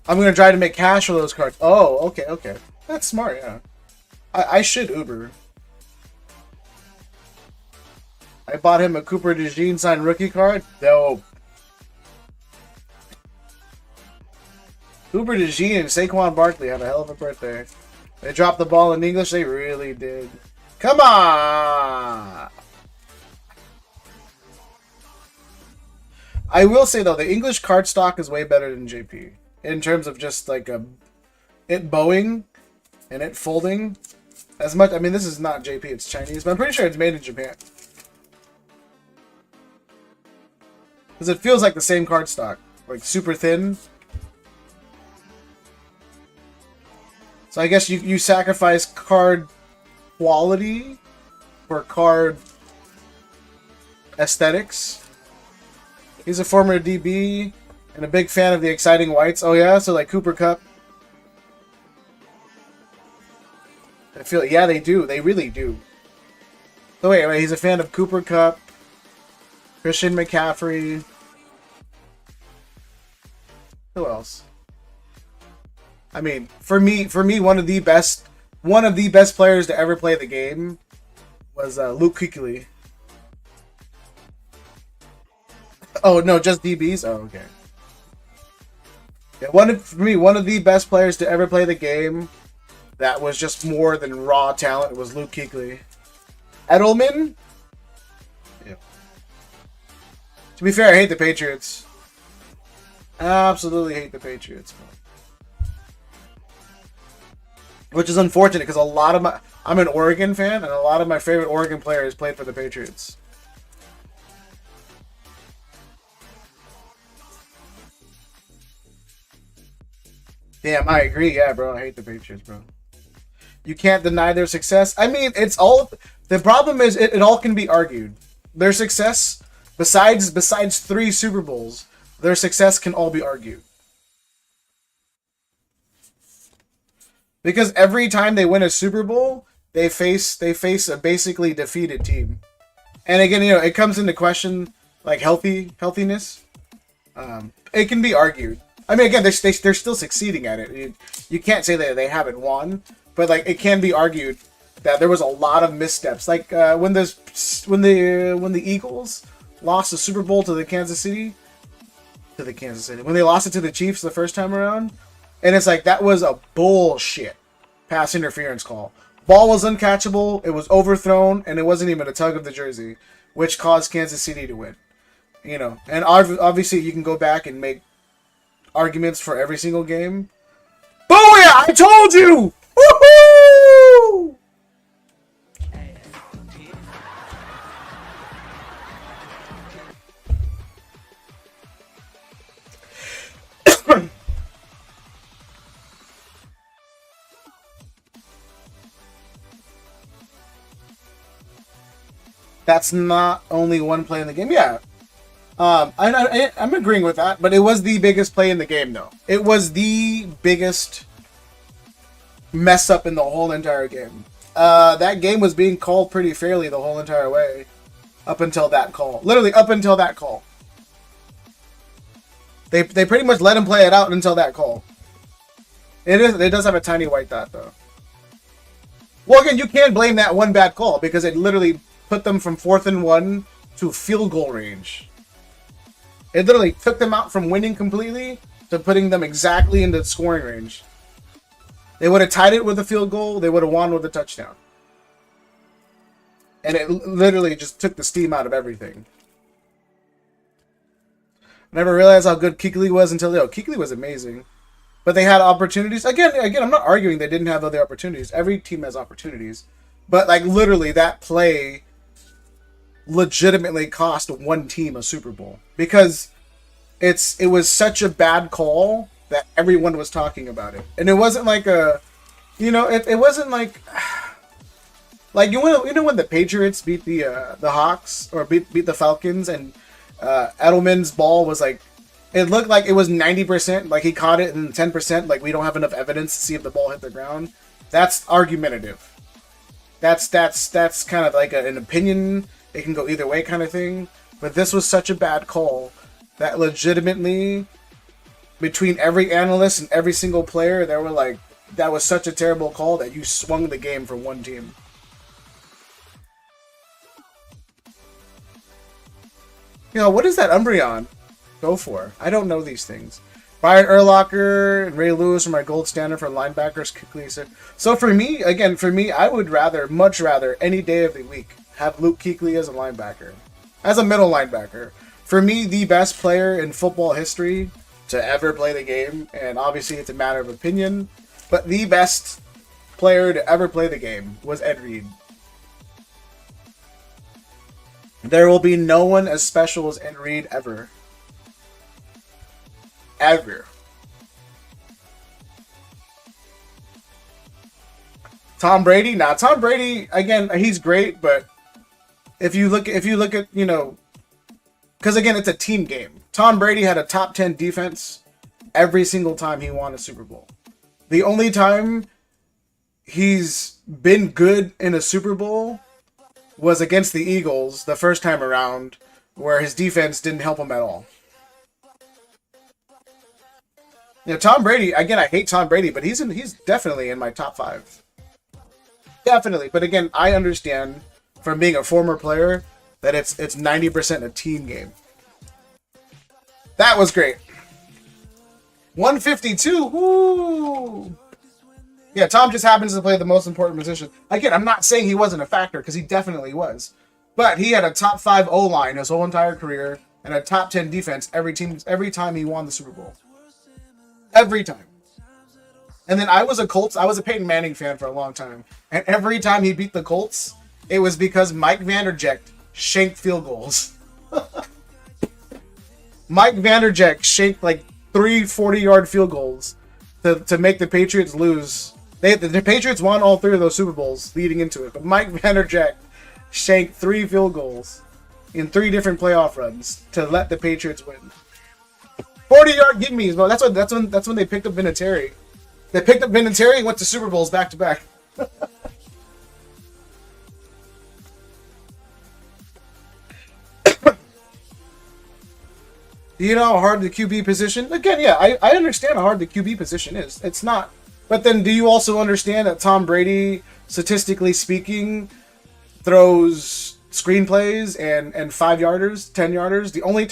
I'm going to try to make cash for those cards. Oh, okay. That's smart, yeah. I should Uber. I bought him a Cooper DeJean signed rookie card. Dope. Cooper DeJean and Saquon Barkley had a hell of a birthday. They dropped the ball in English. They really did. Come on! I will say, though, the English card stock is way better than JP. In terms of just, like, it bowing and it folding. As much... I mean, this is not JP. It's Chinese. But I'm pretty sure it's made in Japan. Because it feels like the same card stock. Like, super thin. So I guess you sacrifice card quality for card aesthetics. He's a former DB and a big fan of the exciting whites. Oh yeah, so like Cooper Kupp. I feel yeah they do. They really do. So wait, he's a fan of Cooper Kupp, Christian McCaffrey. Who else? I mean, for me, one of the best players to ever play the game was Luke Kuechly. Oh no, just DBs. Oh okay. Yeah, for me, one of the best players to ever play the game that was just more than raw talent was Luke Kuechly. Edelman. Yeah. To be fair, I hate the Patriots. Absolutely hate the Patriots. Which is unfortunate because I'm an Oregon fan and a lot of my favorite Oregon players played for the Patriots. Damn, I agree. Yeah, bro. I hate the Patriots, bro. You can't deny their success. I mean, it's all... The problem is it all can be argued. Their success, besides 3 Super Bowls, their success can all be argued. Because every time they win a Super Bowl, they face a basically defeated team. And again, you know, it comes into question like healthiness. It can be argued. I mean, again, they're still succeeding at it. You can't say that they haven't won, but like it can be argued that there was a lot of missteps. Like when the Eagles lost the Super Bowl to Kansas City, when they lost it to the Chiefs the first time around. And it's like, that was a bullshit pass interference call. Ball was uncatchable, it was overthrown, and it wasn't even a tug of the jersey, which caused Kansas City to win. You know, and obviously you can go back and make arguments for every single game. Booyah! I told you! Woohoo! That's not only one play in the game. Yeah. I'm agreeing with that, but it was the biggest play in the game, though. It was the biggest mess up in the whole entire game. That game was being called pretty fairly the whole entire way. Up until that call. Literally, up until that call. They pretty much let him play it out until that call. It does have a tiny white dot, though. Well, again, you can't blame that one bad call, because it literally put them from 4th and 1 to field goal range. It literally took them out from winning completely to putting them exactly into scoring range. They would have tied it with a field goal. They would have won with a touchdown. And it literally just took the steam out of everything. I never realized how good Kuechly was until... Kuechly was amazing. But they had opportunities. Again, I'm not arguing they didn't have other opportunities. Every team has opportunities. But, like, literally, that play legitimately cost one team a Super Bowl, because it was such a bad call that everyone was talking about it. And it wasn't like it wasn't like you know when the Patriots beat the Hawks, or beat the Falcons, and Edelman's ball was like, it looked like it was 90%, like he caught it, and 10% like we don't have enough evidence to see if the ball hit the ground. That's argumentative. That's kind of like an opinion. It can go either way kind of thing. But this was such a bad call that legitimately, between every analyst and every single player, they were like, that was such a terrible call that you swung the game for one team. You know, what is that Umbreon go for? I don't know these things. Brian Urlacher and Ray Lewis are my gold standard for linebackers. So for me, I would much rather, any day of the week, have Luke Kuechly as a linebacker. As a middle linebacker. For me, the best player in football history to ever play the game, and obviously it's a matter of opinion, but the best player to ever play the game was Ed Reed. There will be no one as special as Ed Reed ever. Ever. Tom Brady? Nah, Tom Brady, again, he's great, but if you look at, you know, because again, it's a team game. Tom Brady had a top 10 defense every single time he won a Super Bowl. The only time he's been good in a Super Bowl was against the Eagles the first time around, where his defense didn't help him at all. You know, Tom Brady, again, I hate Tom Brady, but he's definitely in my top 5. Definitely. But again, I understand from being a former player that it's 90% a team game. That was great. 152. Woo! Yeah, Tom just happens to play the most important position. Again, I'm not saying he wasn't a factor, because he definitely was. But he had a top 5 O-line his whole entire career and a top 10 defense every time he won the Super Bowl. Every time. And then I was a Peyton Manning fan for a long time. And every time he beat the Colts, it was because Mike Vanderjagt shanked field goals. Mike Vanderjagt shanked like 3 40-yard field goals to make the Patriots lose. The Patriots won all 3 of those Super Bowls leading into it. But Mike Vanderjagt shanked 3 field goals in 3 different playoff runs to let the Patriots win. 40-yard give-me's, bro. That's when they picked up Vinatieri. They picked up Vinatieri and went to Super Bowls back to back. Do you know how hard the QB position? Again, yeah, I understand how hard the QB position is. It's not. But then do you also understand that Tom Brady, statistically speaking, throws screenplays and 5-yarders, 10-yarders? The only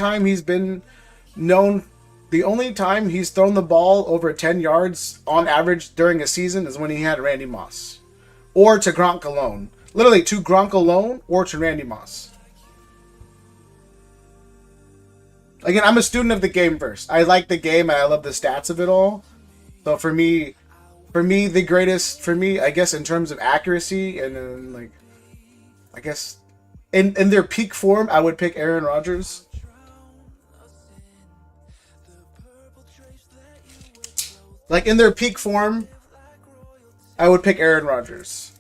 time he's thrown the ball over 10 yards on average during a season is when he had Randy Moss. Or to Gronk alone. Literally to Gronk alone or to Randy Moss. Again, I'm a student of the game first. I like the game and I love the stats of it all. So for me, the greatest, I guess, in terms of accuracy and like, I guess, in their peak form, I would pick Aaron Rodgers. Like, in their peak form, I would pick Aaron Rodgers.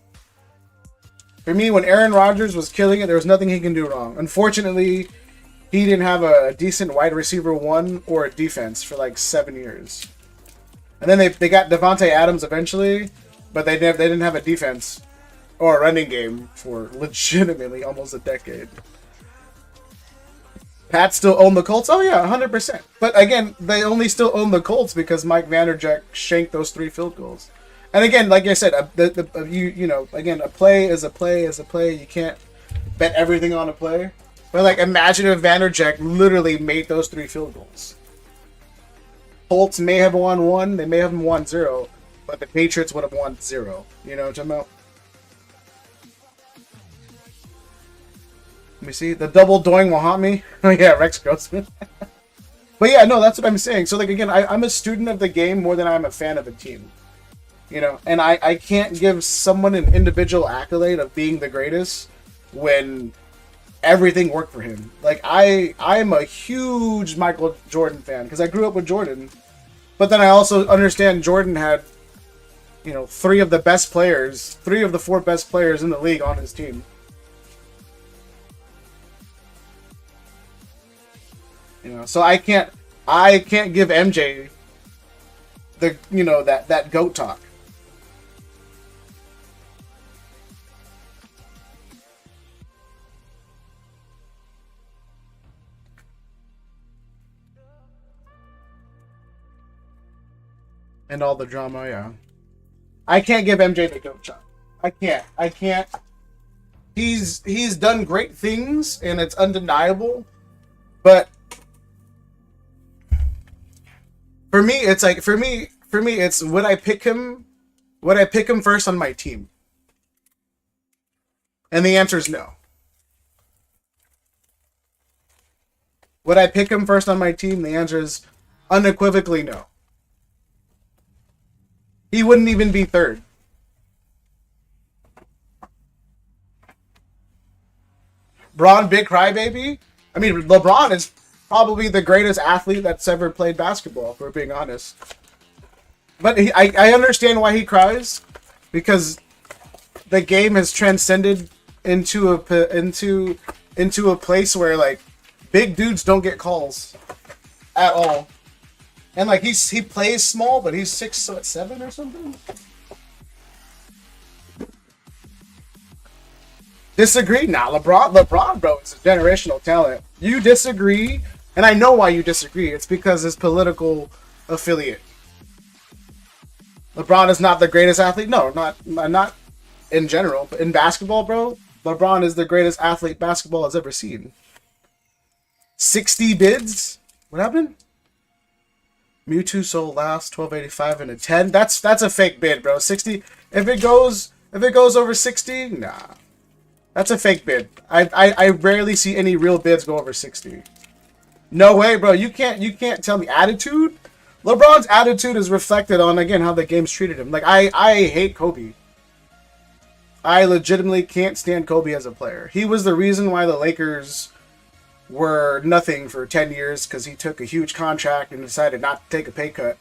For me, when Aaron Rodgers was killing it, there was nothing he can do wrong. Unfortunately, he didn't have a decent wide receiver 1 or a defense for like 7 years. And then they got Devontae Adams eventually, but they didn't have a defense or a running game for legitimately almost a decade. Pat still own the Colts? Oh yeah, 100%. But again, they only still own the Colts because Mike Vanderjagt shanked those 3 field goals. And again, like I said, again, a play is a play is a play. You can't bet everything on a play. But like, imagine if Vanderjagt literally made those 3 field goals. Colts may have won 1, they may have won 0, but the Patriots would have won 0. You know what I'm talking about? Let me see. The double doing will haunt me. Oh yeah, Rex Grossman. But yeah, no, that's what I'm saying. So like, again, I'm a student of the game more than I'm a fan of a team. You know, and I can't give someone an individual accolade of being the greatest when everything worked for him. Like, I'm a huge Michael Jordan fan because I grew up with Jordan. But then I also understand Jordan had, 3 of the 4 best players in the league on his team. So I can't give MJ the that GOAT talk. And all the drama, yeah. I can't give MJ the GOAT talk. I can't. He's done great things and it's undeniable, but for me, it's would I pick him first on my team? And the answer is no. Would I pick him first on my team? The answer is unequivocally no. He wouldn't even be third. Braun, big crybaby? I mean, LeBron is probably the greatest athlete that's ever played basketball, if we're being honest. But I understand why he cries, because the game has transcended into a place where like big dudes don't get calls at all. And like he plays small, but he's 6'7" or something. Disagree? Nah, LeBron, bro, is a generational talent. You disagree, and I know why you disagree. It's because his political affiliate. LeBron is not the greatest athlete. No, not in general, but in basketball, bro, LeBron is the greatest athlete basketball has ever seen. 60 bids? What happened? Mewtwo sold last 1285 and a 10. That's a fake bid, bro. 60. If it goes over 60, nah. That's a fake bid. I rarely see any real bids go over 60. No way, bro. You can't tell me attitude. LeBron's attitude is reflected on, again, how the game's treated him. Like I hate Kobe. I legitimately can't stand Kobe as a player. He was the reason why the Lakers were nothing for 10 years, because he took a huge contract and decided not to take a pay cut.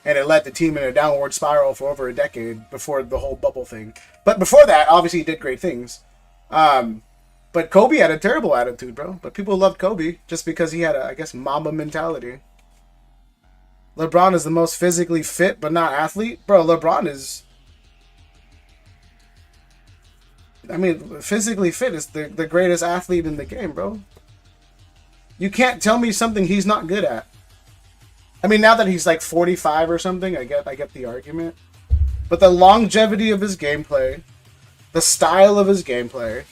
And it led the team in a downward spiral for over a decade before the whole bubble thing. But before that, obviously he did great things. But Kobe had a terrible attitude, bro. But people loved Kobe just because he had a, I guess, Mamba mentality. LeBron is the most physically fit but not athlete. Bro, LeBron is... I mean, physically fit is the greatest athlete in the game, bro. You can't tell me something he's not good at. I mean, now that he's like 45 or something, I get the argument. But the longevity of his gameplay, the style of his gameplay,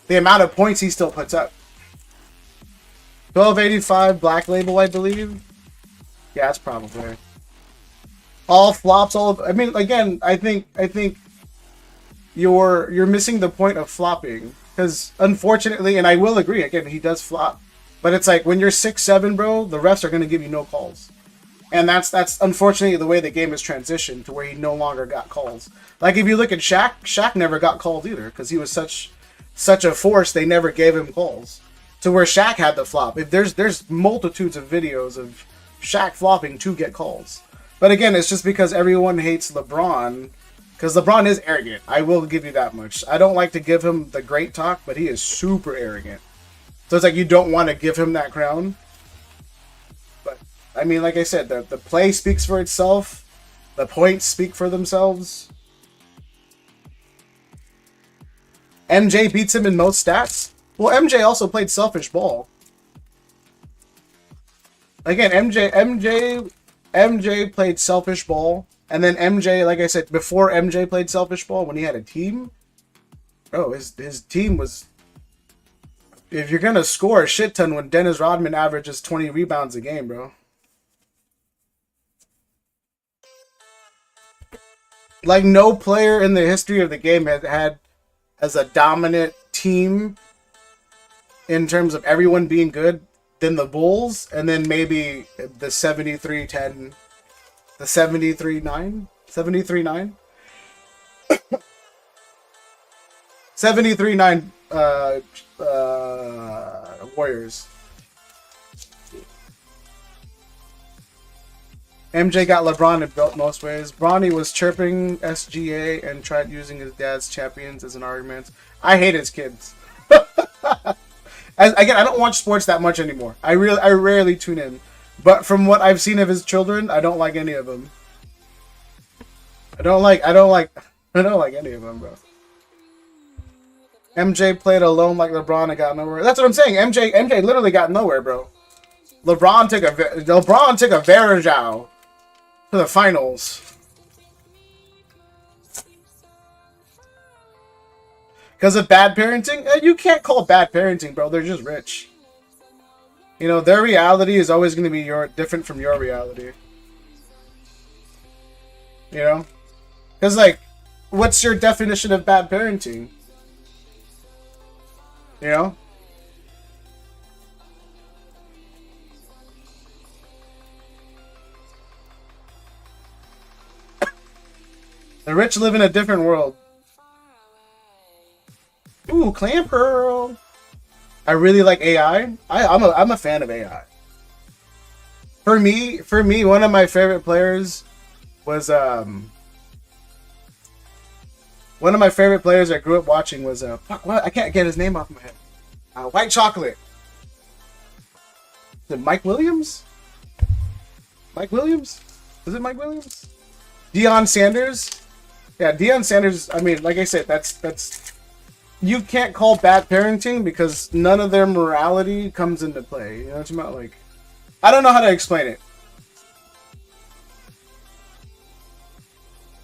the amount of points he still puts up. 1285 Black Label, I believe. Yeah, that's probably all flops. I mean, again, I think you're missing the point of flopping, because unfortunately, and I will agree, again, he does flop. But it's like when you're 6'7", bro, the refs are going to give you no calls. And that's unfortunately the way the game has transitioned to where he no longer got calls. Like if you look at Shaq never got called either, because he was such a force, they never gave him calls. To where Shaq had the flop. If there's multitudes of videos of Shaq flopping to get calls. But again, it's just because everyone hates LeBron, because LeBron is arrogant. I will give you that much. I don't like to give him the great talk, but he is super arrogant. So it's like you don't want to give him that crown. But, I mean, like I said, the play speaks for itself. The points speak for themselves. MJ beats him in most stats. Well, MJ also played selfish ball. Again, MJ played selfish ball. And then MJ, like I said, before MJ played selfish ball, when he had a team, bro, his team was... If you're going to score a shit ton when Dennis Rodman averages 20 rebounds a game, bro. Like, no player in the history of the game has had as a dominant team in terms of everyone being good than the Bulls, and then maybe the 73-10, the 73-9? 73-9? 73-9 Warriors. MJ got LeBron and built most ways. Bronny was chirping SGA and tried using his dad's champions as an argument. I hate his kids. Again, I don't watch sports that much anymore. I rarely tune in. But from what I've seen of his children, I don't like any of them. I don't like any of them, bro. MJ played alone like LeBron and got nowhere. That's what I'm saying. MJ literally got nowhere, bro. LeBron took a Varejao to the finals. Because of bad parenting? You can't call it bad parenting, bro. They're just rich. You know, their reality is always going to be different from your reality. You know? Because, like, what's your definition of bad parenting? You know? The rich live in a different world. Ooh, Clam Pearl. I really like AI. I'm a fan of AI. For me, one of my favorite players was One of my favorite players I grew up watching was fuck what I can't get his name off my head. White Chocolate. Is it Mike Williams? Mike Williams? Is it Mike Williams? Deion Sanders? Yeah, Deion Sanders. I mean, like I said, that's you can't call bad parenting because none of their morality comes into play. You know what I'm talking about? Like, I don't know how to explain it.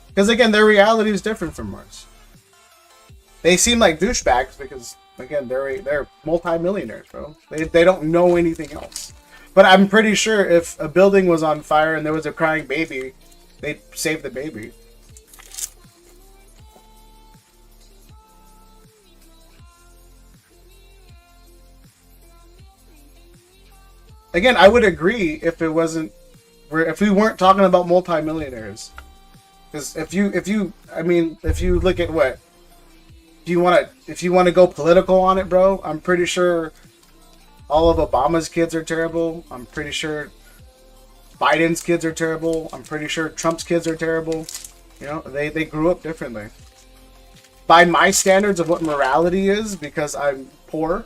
Because again, their reality is different from ours. They seem like douchebags because again, they're multi-millionaires, bro. They don't know anything else. But I'm pretty sure if a building was on fire and there was a crying baby, they'd save the baby. Again, I would agree if it wasn't, if we weren't talking about multi-millionaires. Because if you look at what, if you want to go political on it, bro, I'm pretty sure all of Obama's kids are terrible. I'm pretty sure Biden's kids are terrible. I'm pretty sure Trump's kids are terrible. You know, they grew up differently. By my standards of what morality is, because I'm poor,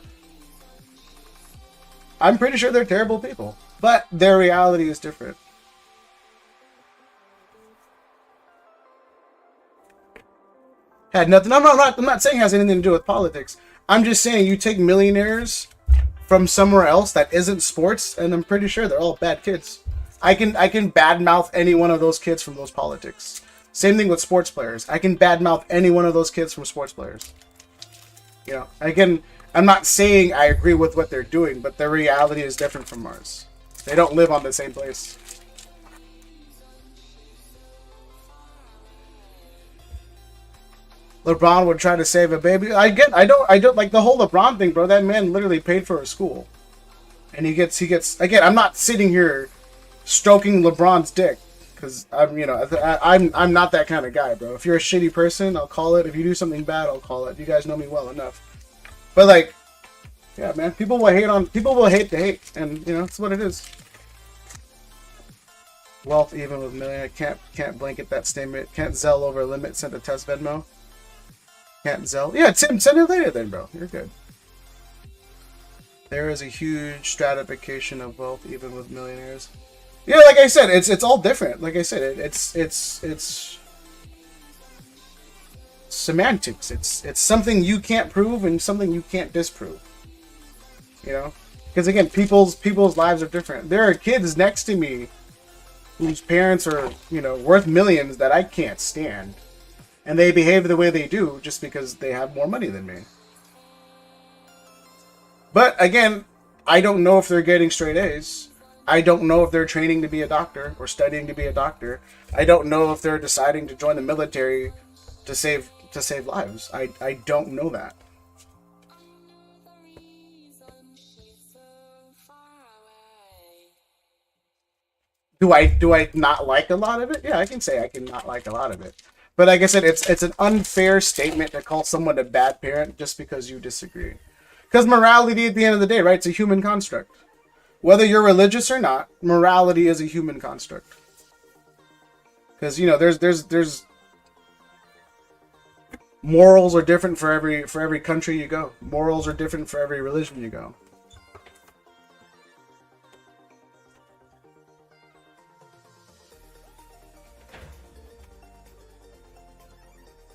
I'm pretty sure they're terrible people. But their reality is different. Had nothing. I'm not saying it has anything to do with politics. I'm just saying you take millionaires from somewhere else that isn't sports, and I'm pretty sure they're all bad kids. I can badmouth any one of those kids from those politics. Same thing with sports players. I can badmouth any one of those kids from sports players. You know, I'm not saying I agree with what they're doing, but their reality is different from ours. They don't live on the same place. LeBron would try to save a baby. I don't like the whole LeBron thing, bro. That man literally paid for a school. And he gets again, I'm not sitting here stroking LeBron's dick cuz I'm not that kind of guy, bro. If you're a shitty person, I'll call it. If you do something bad, I'll call it. You guys know me well enough. But like, yeah, man, people will hate to hate, and you know, it's what it is. Wealth even with million. Can't blanket that statement. Can't Zelle over limit. Send a test Venmo. Can't Zelle. Yeah, Tim, send it later then, bro. You're good. There is a huge stratification of wealth even with millionaires. Yeah, like I said, it's all different. Like I said, it's semantics. It's something you can't prove and something you can't disprove. You know, because again, people's lives are different. There are kids next to me whose parents are, you know, worth millions that I can't stand, and they behave the way they do just because they have more money than me. But again, I don't know if they're getting straight A's. I don't know if they're training to be a doctor or studying to be a doctor. I don't know if they're deciding to join the military to save lives. I don't know that. Do I not like a lot of it? Yeah, I can say I can not like a lot of it. But like I said, it's an unfair statement to call someone a bad parent just because you disagree. Because morality at the end of the day, right, it's a human construct. Whether you're religious or not, morality is a human construct. Because, you know, there's morals are different for every country you go. Morals are different for every religion you go.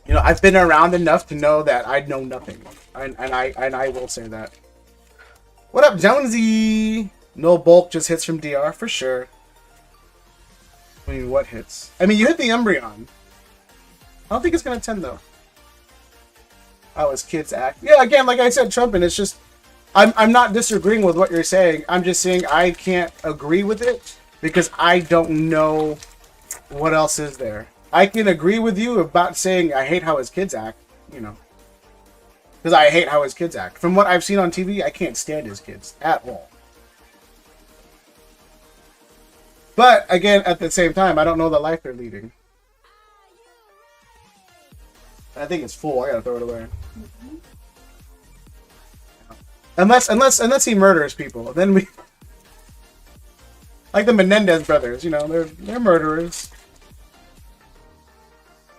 You know, I've been around enough to know that I know nothing, and I will say that. What up, Jonesy? No bulk, just hits from DR for sure. I mean, what hits? I mean, you hit the Umbreon. I don't think it's gonna 10 though. How his kids act? Yeah, again, like I said, Trump, and it's just, I'm not disagreeing with what you're saying. I'm just saying I can't agree with it because I don't know what else is there. I can agree with you about saying I hate how his kids act, you know. Because I hate how his kids act. From what I've seen on TV, I can't stand his kids at all. But, again, at the same time, I don't know the life they're leading. I think it's full. I gotta throw it away. Unless he murders people. Then we... Like the Menendez brothers, you know, they're murderers.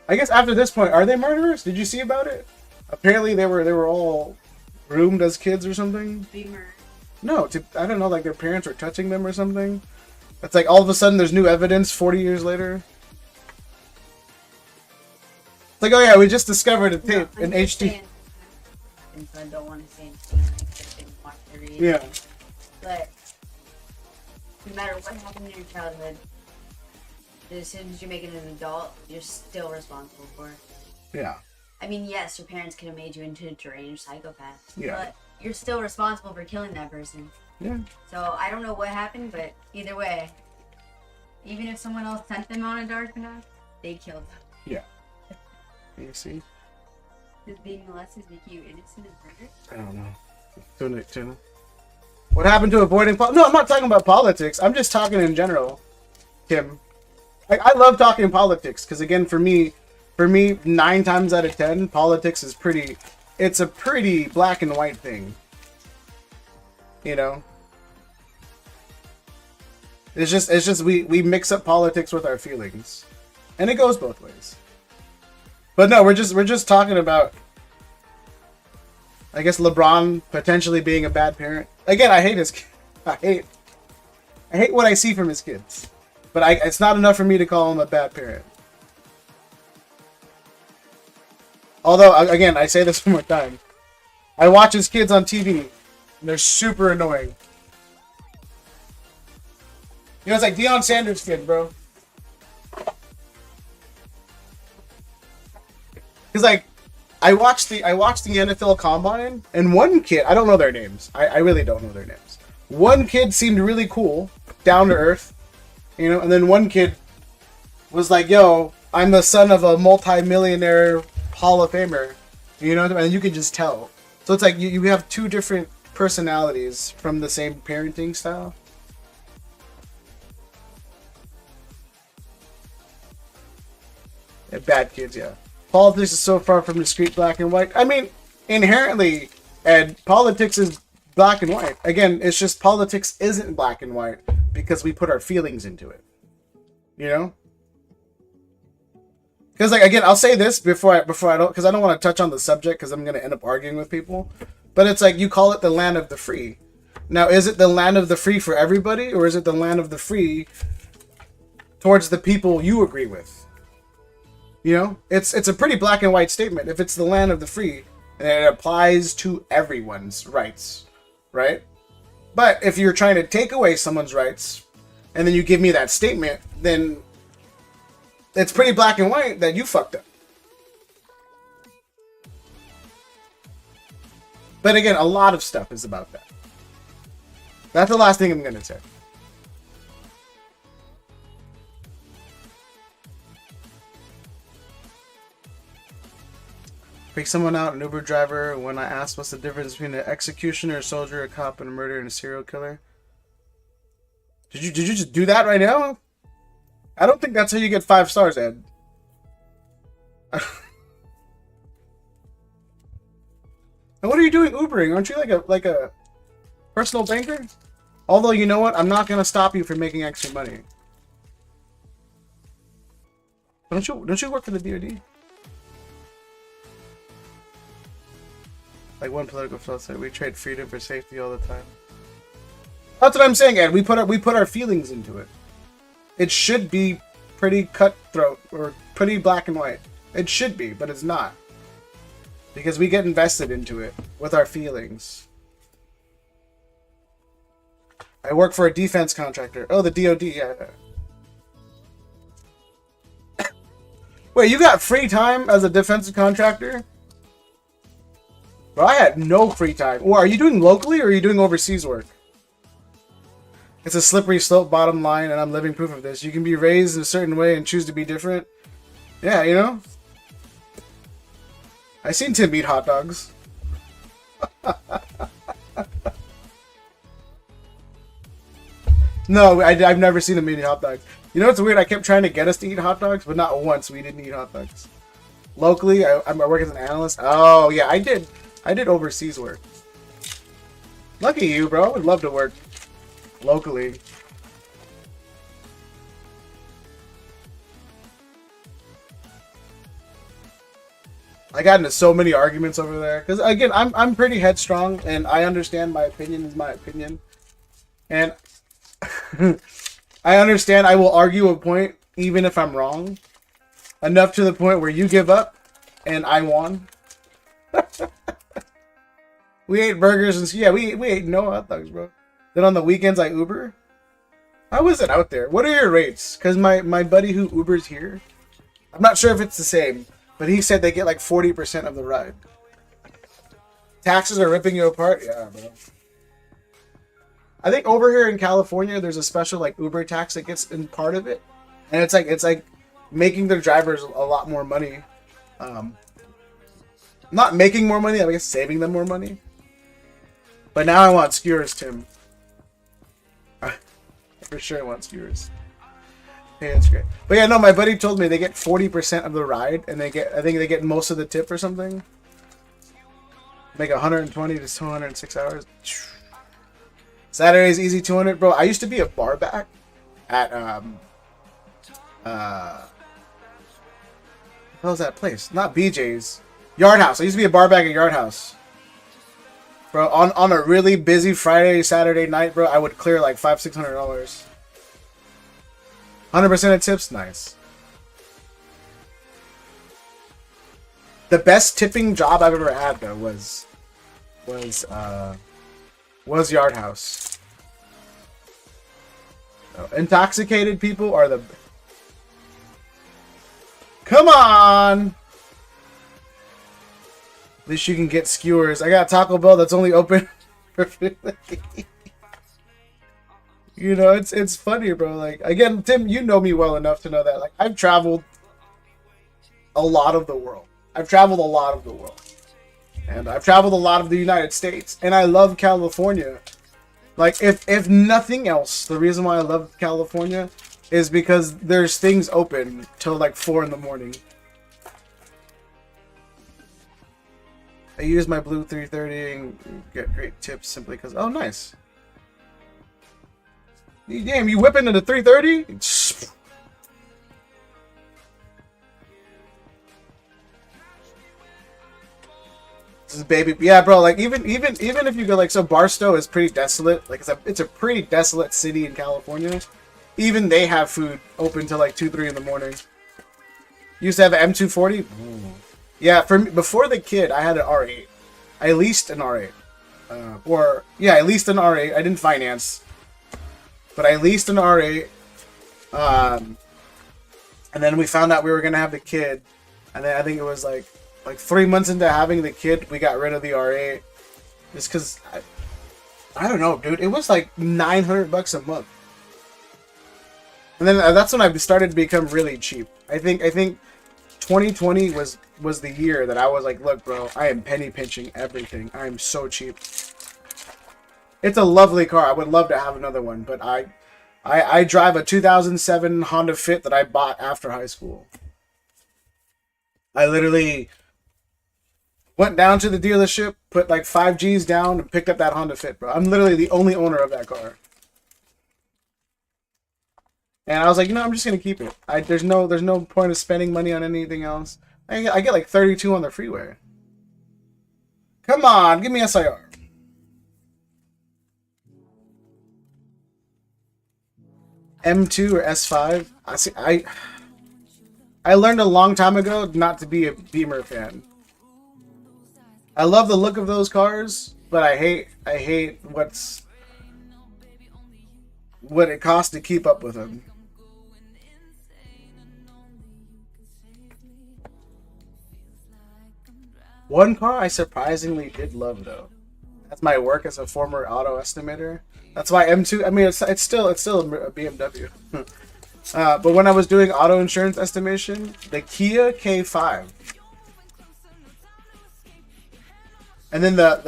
I guess after this point, are they murderers? Did you see about it? Apparently they were all groomed as kids or something. Be murdered. No, I don't know, like their parents were touching them or something. It's like all of a sudden there's new evidence 40 years later. It's like, oh yeah, we just discovered a tape in HD. And so I don't want to say anything like I didn't watch the read. Yeah. But no matter what happened in your childhood, the decisions you make as an adult, you're still responsible for. Yeah. I mean, yes, your parents could have made you into a deranged psychopath. Yeah. But you're still responsible for killing that person. Yeah. So I don't know what happened, but either way, even if someone else sent them on a dark path, they killed them. Yeah. You see? Does being molested make you innocent of murder? I don't know. Tuna. What happened to avoiding No, I'm not talking about politics. I'm just talking in general, Kim. I love talking politics because, again, for me, 9 times out of 10, politics is it's a pretty black and white thing. You know? It's just we mix up politics with our feelings. And it goes both ways. But no, we're just talking about, I guess, LeBron potentially being a bad parent. Again, I hate what I see from his kids. But it's not enough for me to call him a bad parent. Although, again, I say this one more time. I watch his kids on TV, and they're super annoying. You know, it's like Deion Sanders' kid, bro. Because, like, I watched the NFL Combine, and one kid, I don't know their names. I really don't know their names. One kid seemed really cool, down to earth, you know, and then one kid was like, yo, I'm the son of a multi-millionaire Hall of Famer, you know, and you can just tell. So it's like you have 2 different personalities from the same parenting style. Yeah, bad kids, yeah. Politics is so far from discrete black and white. I mean, inherently, Ed, politics is black and white. Again, it's just politics isn't black and white because we put our feelings into it. You know? Because, like, again, I'll say this before I don't, because I don't want to touch on the subject because I'm going to end up arguing with people. But it's like, you call it the land of the free. Now, is it the land of the free for everybody, or is it the land of the free towards the people you agree with? You know, it's a pretty black and white statement. If it's the land of the free, and it applies to everyone's rights, right? But if you're trying to take away someone's rights, and then you give me that statement, then it's pretty black and white that you fucked up. But again, a lot of stuff is about that. That's the last thing I'm gonna say. Pick someone out, an Uber driver, when I asked what's the difference between an executioner, a soldier, a cop, and a murderer, and a serial killer. Did you just do that right now? I don't think that's how you get 5 stars, Ed. And what are you doing Ubering? Aren't you like a personal banker? Although, you know what? I'm not gonna stop you from making extra money. Don't you work for the DoD? Like one political fellow said, we trade freedom for safety all the time. That's what I'm saying, Ed. We put our feelings into it. It should be pretty cutthroat or pretty black and white. It should be, but it's not. Because we get invested into it with our feelings. I work for a defense contractor. Oh, the DoD, yeah. Wait, you got free time as a defensive contractor? Bro, I had no free time. Or are you doing locally or are you doing overseas work? It's a slippery slope, bottom line, and I'm living proof of this. You can be raised in a certain way and choose to be different. Yeah, you know? I seen Tim eat hot dogs. No, I've never seen him eat hot dogs. You know what's weird? I kept trying to get us to eat hot dogs, but not once we didn't eat hot dogs. Locally, I work as an analyst. Oh, yeah, I did overseas work. Lucky you, bro. I would love to work locally. I got into so many arguments over there because again, I'm pretty headstrong, and I understand my opinion is my opinion, and I understand I will argue a point even if I'm wrong, enough to the point where you give up, and I won. We ate burgers and yeah, we ate no hot dogs, bro. Then on the weekends I Uber. How is it out there? What are your rates? Because my buddy who Ubers here, I'm not sure if it's the same, but he said they get like 40% of the ride. Taxes are ripping you apart? Yeah, bro. I think over here in California, there's a special like Uber tax that gets in part of it. And it's like making their drivers a lot more money. Not making more money, I guess saving them more money. But now I want skewers, Tim. For sure I want skewers. Yeah, that's great. But yeah, no, my buddy told me they get 40% of the ride, and I think they get most of the tip or something. Make 120 to 206 hours. Saturday's easy 200, bro. I used to be a bar back at what was that place? Not BJ's. Yard House. I used to be a bar back at Yard House. Bro, on a really busy Friday, Saturday night, bro, I would clear like $500-600. 100% of tips, nice. The best tipping job I've ever had though was Yard House. Intoxicated people are the. Come on. At least you can get skewers. I got Taco Bell that's only open for you know, it's funny, bro. Like, again, Tim, you know me well enough to know that. Like, I've traveled a lot of the world. And I've traveled a lot of the United States. And I love California. Like, if nothing else, the reason why I love California is because there's things open till like 4 in the morning. I use my blue 330 and get great tips simply because... Oh, nice. Damn, you whip into the 330? This is baby... Yeah, bro, like, even if you go, like... So, Barstow is pretty desolate. Like, it's a pretty desolate city in California. Even they have food open till, like, 2, 3 in the morning. Used to have an M240? Ooh. Yeah, for me, before the kid, I had an R8. I leased an R8. I leased an R8. I didn't finance. But I leased an R8. And then we found out we were going to have the kid. And then I think it was like 3 months into having the kid, we got rid of the R8. Just because, I don't know, dude. It was like $900 a month. And then that's when I started to become really cheap. I think 2020 was the year that I was like, look, bro, I am penny pinching everything. I am so cheap. It's a lovely car. I would love to have another one, but I drive a 2007 Honda Fit that I bought after high school. I literally went down to the dealership, put like 5 G's down, and picked up that Honda Fit, bro. I'm literally the only owner of that car. And I was like, you know, I'm just gonna keep it. There's no point of spending money on anything else. I get like 32 on the freeway. Come on, give me SIR. M2 or S5. I learned a long time ago not to be a Beamer fan. I love the look of those cars, but I hate what it costs to keep up with them. One car I surprisingly did love though. That's my work as a former auto estimator. That's why M2. I mean, it's still a BMW. But when I was doing auto insurance estimation, the Kia K5, and then well,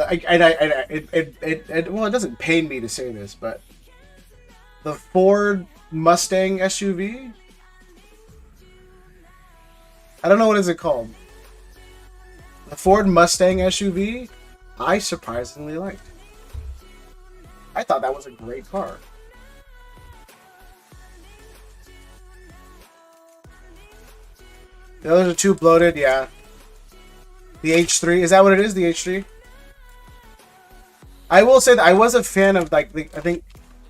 it doesn't pain me to say this, but the Ford Mustang SUV. I don't know what is it called. The Ford Mustang SUV, I surprisingly liked. I thought that was a great car. The others are too bloated, yeah. The H3, is that what it is? The H3? I will say that I was a fan of like the,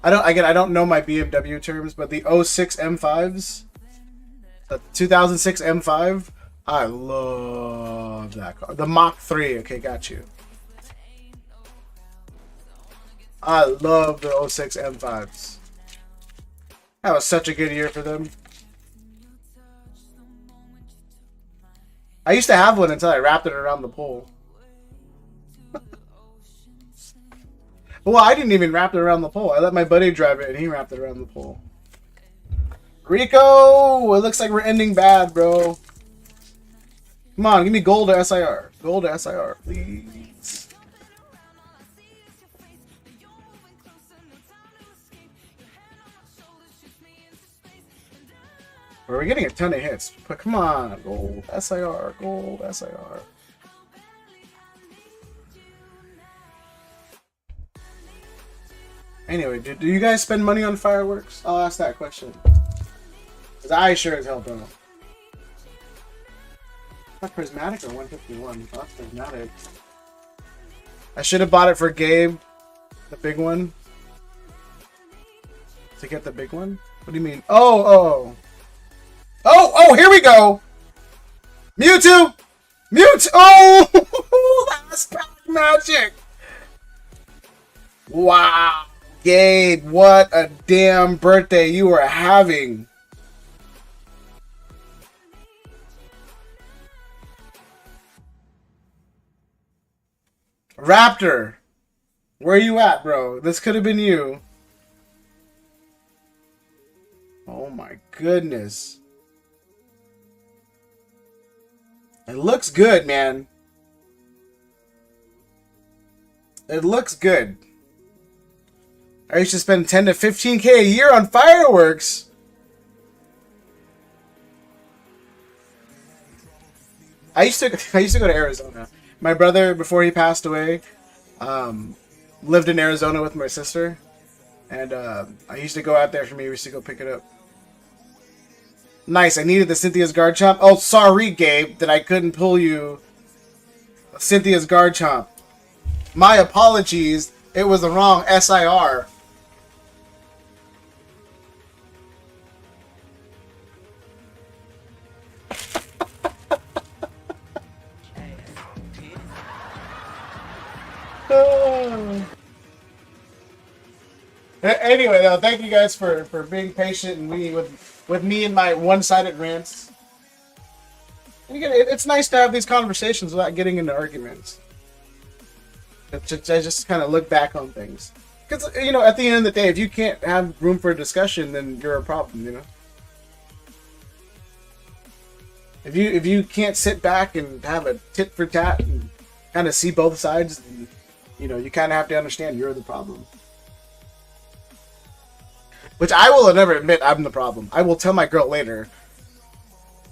I don't know my BMW terms, but the '06 M5s, the 2006 M5, I love that car. The Mach 3, okay, got you. I love the '06 M5s. That was such a good year for them. I used to have one until I wrapped it around the pole. Well, I didn't even wrap it around the pole. I let my buddy drive it, and he wrapped it around the pole. Rico! It looks like we're ending bad, bro. Come on, give me gold to SIR. Gold to SIR, please. We're getting a ton of hits, but come on, gold SIR, gold SIR. Anyway, do you guys spend money on fireworks? I'll ask that question. Because I sure as hell don't. Not prismatic or 151? Not prismatic. I should have bought it for Gabe. The big one. To get the big one? What do you mean? Oh, here we go! Mewtwo! Mewtwo! Oh! That's pack magic! Wow! Gabe, what a damn birthday you are having! Raptor! Where are you at, bro? This could have been you. Oh my goodness. It looks good, man. It looks good. I used to spend 10 to 15K a year on fireworks. I used to go to Arizona. My brother, before he passed away, lived in Arizona with my sister, and I used to go out there for me. We used to go pick it up. Nice. I needed the Cynthia's guard chomp. Oh, sorry, Gabe, that I couldn't pull you Cynthia's guard chomp. My apologies. It was the wrong SIR. Anyway, though, thank you guys for being patient and with me and my one-sided rants. And again, it's nice to have these conversations without getting into arguments. I just kind of look back on things. Because, you know, at the end of the day, if you can't have room for a discussion, then you're a problem, you know? If you can't sit back and have a tit for tat and kind of see both sides, then, you know, you kind of have to understand you're the problem. Which I will never admit I'm the problem. I will tell my girl later.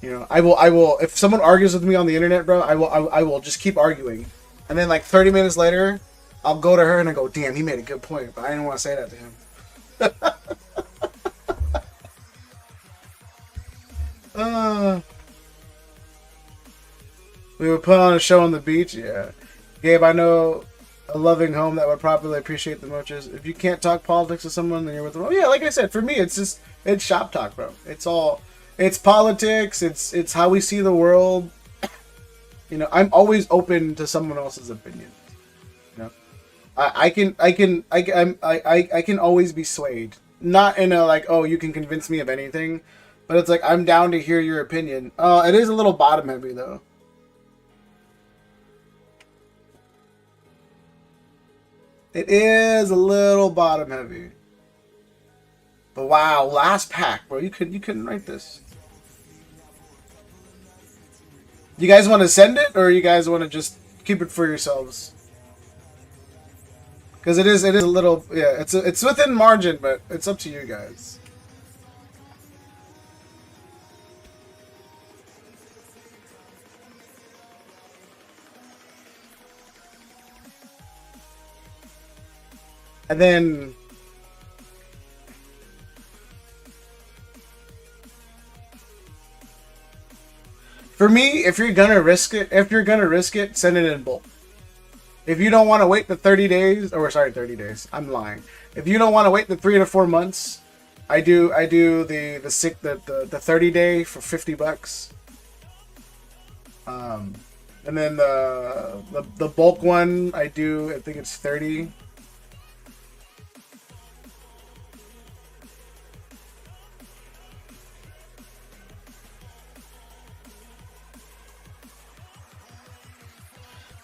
You know, I will. If someone argues with me on the internet, bro, I will just keep arguing, and then like 30 minutes later, I'll go to her and I go, "Damn, he made a good point," but I didn't want to say that to him. We would put on a show on the beach. Yeah, Gabe, I know a loving home that would probably appreciate the moches. If you can't talk politics with someone, then you're with them. Oh, yeah, like I said, for me, it's shop talk, bro. It's politics. It's how we see the world. You know, I'm always open to someone else's opinion. You know, I can always be swayed. Not in a like, oh, you can convince me of anything, but it's like I'm down to hear your opinion. It is a little bottom heavy though. It is a little bottom heavy. But wow, last pack, bro. You couldn't write this. You guys want to send it, or you guys want to just keep it for yourselves? Because it is a little, yeah. It's within margin, but it's up to you guys. And then For me, if you're gonna risk it, send it in bulk. If you don't want to wait the 30 days, or sorry, 30 days. I'm lying. If you don't want to wait the 3 to 4 months, I do the 30 day for $50. And then the bulk one I do, I think it's 30.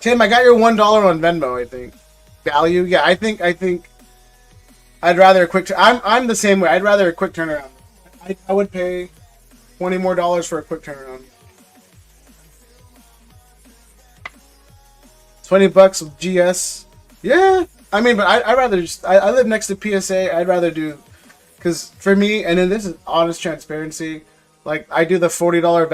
Tim, I got your $1 on Venmo, I think. Value? Yeah, I think I'd rather a quick I'm the same way. I'd rather a quick turnaround. I would pay $20 more for a quick turnaround. $20 with GS. Yeah. I mean, but I'd rather just I live next to PSA. I'd rather do, because for me, and then this is honest transparency, like I do the $40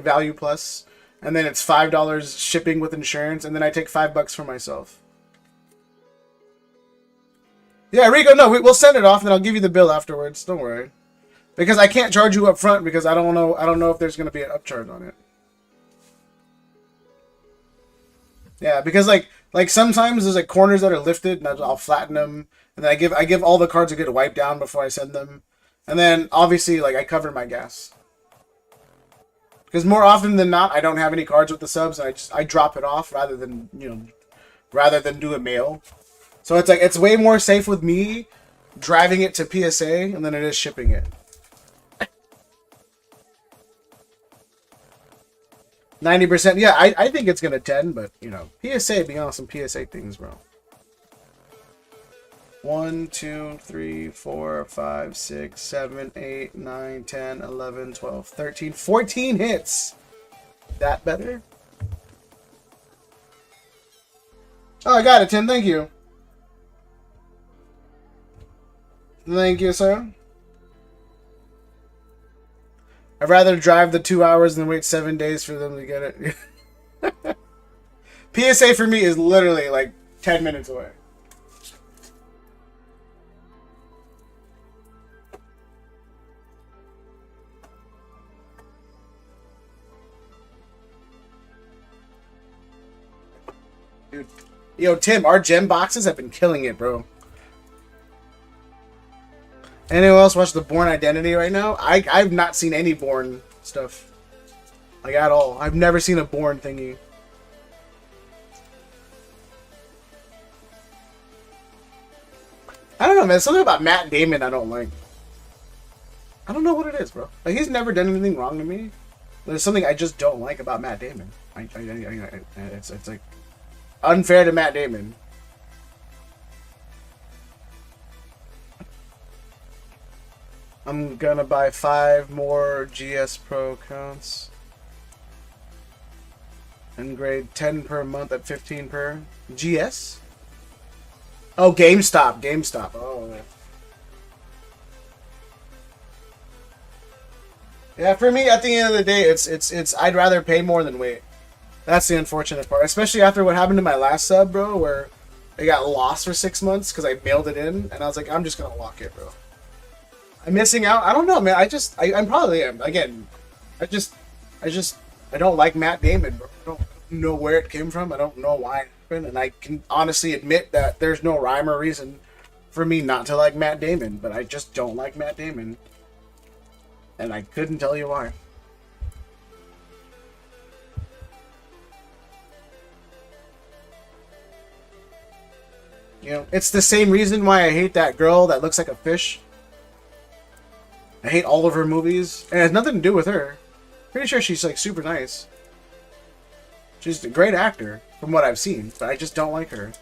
value plus, and then it's $5 shipping with insurance, and then I take $5 for myself. Yeah, Rico, no, we'll send it off, and then I'll give you the bill afterwards. Don't worry, because I can't charge you up front because I don't know if there's gonna be an upcharge on it. Yeah, because like sometimes there's like corners that are lifted, and I'll flatten them, and then I give all the cards a good wipe down before I send them, and then obviously like I cover my gas. Because more often than not, I don't have any cards with the subs, and I drop it off rather than do a mail. So it's like it's way more safe with me driving it to PSA than it is shipping it. 90%, yeah, I think it's gonna 10, but PSA being on some PSA things, bro. 1, 2, 3, 4, 5, 6, 7, 8, 9, 10, 11, 12, 13, 14 hits. That better? Oh, I got it, Tim. Thank you. Thank you, sir. I'd rather drive the 2 hours than wait 7 days for them to get it. PSA for me is literally like 10 minutes away. Dude. Yo, Tim, our gem boxes have been killing it, bro. Anyone else watch the Bourne Identity right now? I've not seen any Bourne stuff. Like, at all. I've never seen a Bourne thingy. I don't know, man. Something about Matt Damon I don't like. I don't know what it is, bro. Like, he's never done anything wrong to me. There's something I just don't like about Matt Damon. It's like unfair to Matt Damon. I'm gonna buy 5 more GS Pro accounts and grade 10 per month at 15 per. GS? Oh, GameStop. Oh, man. Yeah, for me, at the end of the day, it's I'd rather pay more than wait. That's the unfortunate part, especially after what happened to my last sub, bro, where it got lost for 6 months because I mailed it in, and I was like, I'm just gonna lock it, bro. I'm missing out. I don't know, man. I probably am. Again, I don't like Matt Damon, bro. I don't know where it came from. I don't know why it happened, and I can honestly admit that there's no rhyme or reason for me not to like Matt Damon, but I just don't like Matt Damon, and I couldn't tell you why. It's the same reason why I hate that girl that looks like a fish. I hate all of her movies, and it has nothing to do with her. Pretty sure she's like super nice. She's a great actor from what I've seen, but I just don't like her.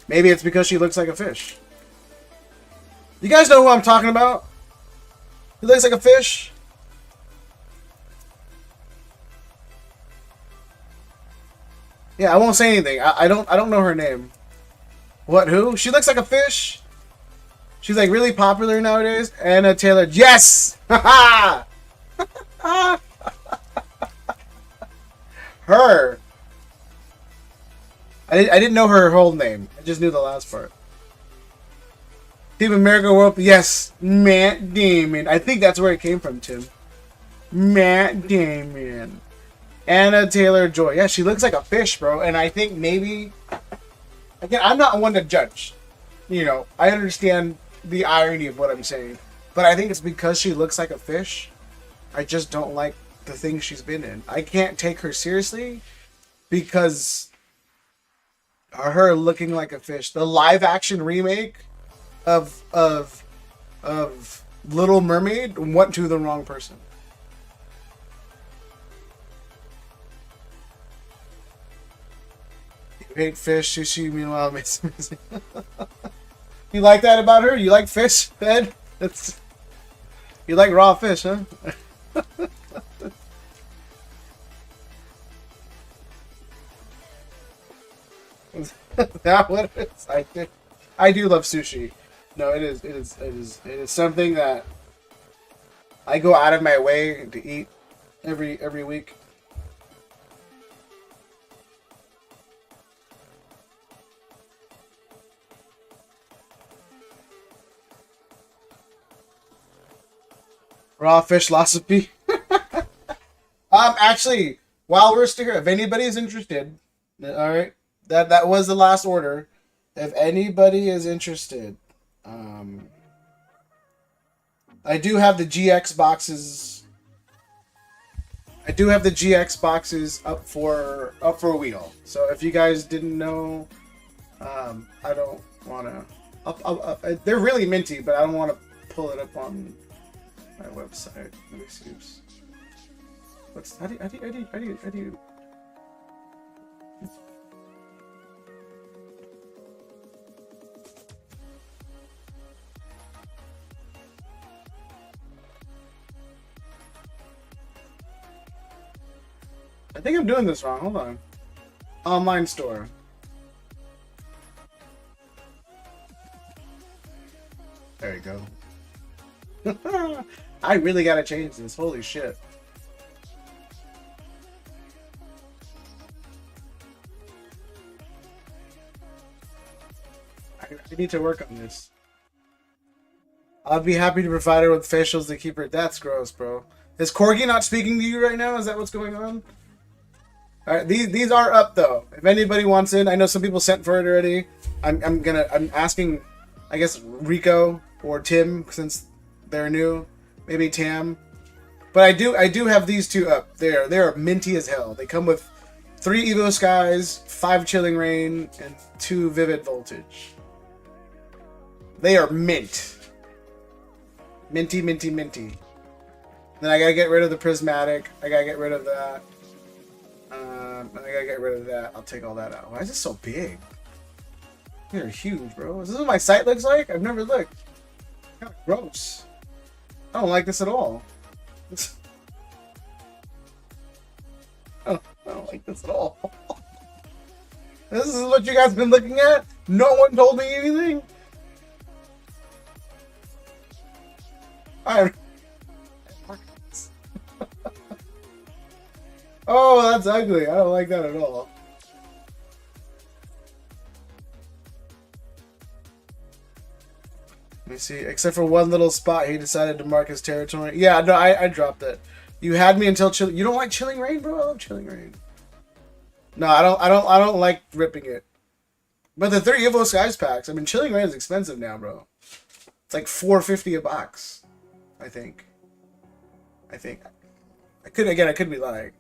Maybe it's because she looks like a fish. You guys know who I'm talking about? Who looks like a fish? Yeah, I won't say anything. I don't know her name. What? Who? She looks like a fish. She's like really popular nowadays. Anna Taylor. Yes! Ha ha! Her. I didn't know her whole name. I just knew the last part. Team America World. Yes, Matt Damon. I think that's where it came from, Tim. Matt Damon. Anna Taylor-Joy. Yeah, she looks like a fish, bro. And I think maybe... Again, I'm not one to judge. You know, I understand the irony of what I'm saying. But I think it's because she looks like a fish. I just don't like the things she's been in. I can't take her seriously because her looking like a fish. The live action remake of Little Mermaid went to the wrong person. You hate fish, sushi, meanwhile makes amazing. You like that about her? You like fish, Ed? That's... You like raw fish, huh? That what it is? I do love sushi. No, it is something that I go out of my way to eat every week. Raw fish philosophy. Actually, while we're still here, if anybody's interested, all right, that was the last order. If anybody is interested, I do have the GX boxes. I do have the GX boxes up for a wheel. So if you guys didn't know, I don't want to. They're really minty, but I don't want to pull it up on my website. Let me see. How do you? I think I'm doing this wrong. Hold on. Online store. There you go. I really gotta change this. Holy shit. I need to work on this. I'd be happy to provide her with facials to keep her... That's gross, bro. Is Corgi not speaking to you right now? Is that what's going on? Alright, these are up though. If anybody wants it, I know some people sent for it already. I'm asking, I guess, Rico or Tim, since they're new. Maybe Tam. But I do have these two up. They're minty as hell. They come with 3 Evo Skies, 5 Chilling Rain, and 2 Vivid Voltage. They are mint. Minty, minty, minty. Then I gotta get rid of the Prismatic. I gotta get rid of that. I gotta get rid of that. I'll take all that out. Why is this so big? They're huge, bro. Is this what my site looks like? I've never looked. Kind of gross. I don't like this at all. I don't like this at all. This is what you guys been looking at? No one told me anything? Oh, that's ugly. I don't like that at all. Let me see. Except for one little spot, he decided to mark his territory. Yeah, no, I dropped it. You had me until You don't like Chilling Rain, bro? I love Chilling Rain. No, I don't like ripping it. But the 3 Evo Skies packs. I mean, Chilling Rain is expensive now, bro. It's like $4.50 a box. I think. I could be lying.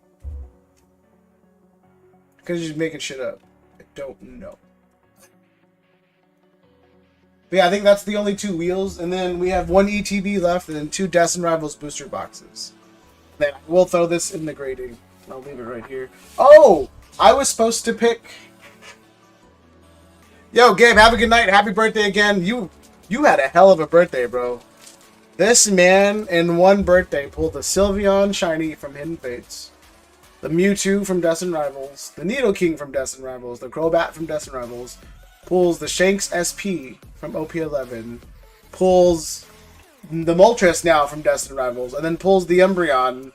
I could just making shit up. I don't know. But yeah, I think that's the only 2 wheels, and then we have 1 ETB left, and then 2 Death and Rivals booster boxes. Then we'll throw this in the grading. I'll leave it right here. Oh, I was supposed to pick. Yo, Gabe, have a good night. Happy birthday again. You had a hell of a birthday, bro. This man in one birthday pulled the Sylveon Shiny from Hidden Fates, the Mewtwo from Death and Rivals, the Nidoking from Death and Rivals, the Crobat from Death and Rivals, pulls the Shanks SP from OP11, pulls the Moltres now from Death and Rivals, and then pulls the Umbreon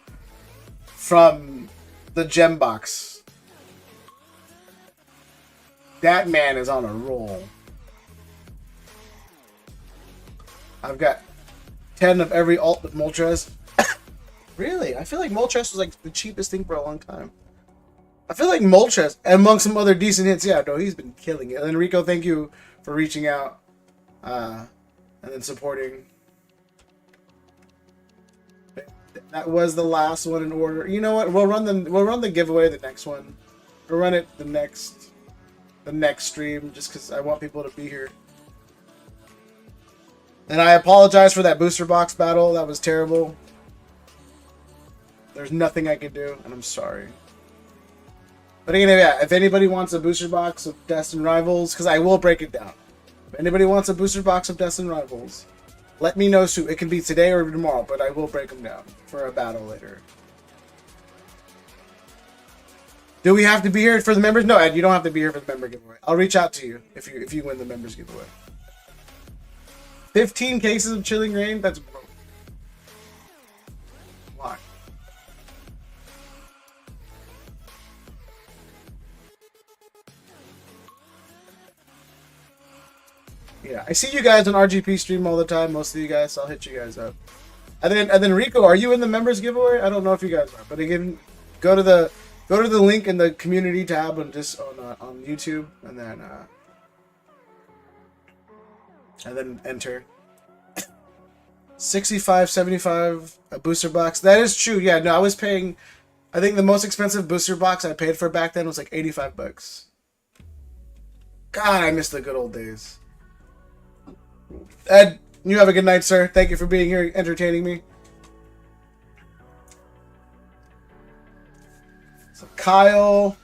from the Gem Box. That man is on a roll. I've got 10 of every alt with Moltres. Really? I feel like Moltres was like the cheapest thing for a long time. I feel like Moltres, among some other decent hits, yeah, no, he's been killing it. And Rico, thank you for reaching out and then supporting. That was the last one in order. You know what? We'll run the giveaway the next one. We'll run it the next stream just because I want people to be here. And I apologize for that booster box battle. That was terrible. There's nothing I could do, and I'm sorry. But again, yeah, if anybody wants a booster box of Destined Rivals, because I will break it down. If anybody wants a booster box of Destined Rivals, let me know soon. It can be today or tomorrow, but I will break them down for a battle later. Do we have to be here for the members? No, Ed, you don't have to be here for the member giveaway. I'll reach out to you if you win the members giveaway. 15 cases of Chilling Rain? That's broke. Why? Yeah, I see you guys on RGP stream all the time. Most of you guys, so I'll hit you guys up. And then Rico, are you in the members giveaway? I don't know if you guys are, but again, go to the link in the community tab on on YouTube, and then enter. 65.75 a booster box. That is true. Yeah, no, I was paying. I think the most expensive booster box I paid for back then was like $85. God, I miss the good old days. Ed, you have a good night, sir. Thank you for being here, entertaining me. So Kyle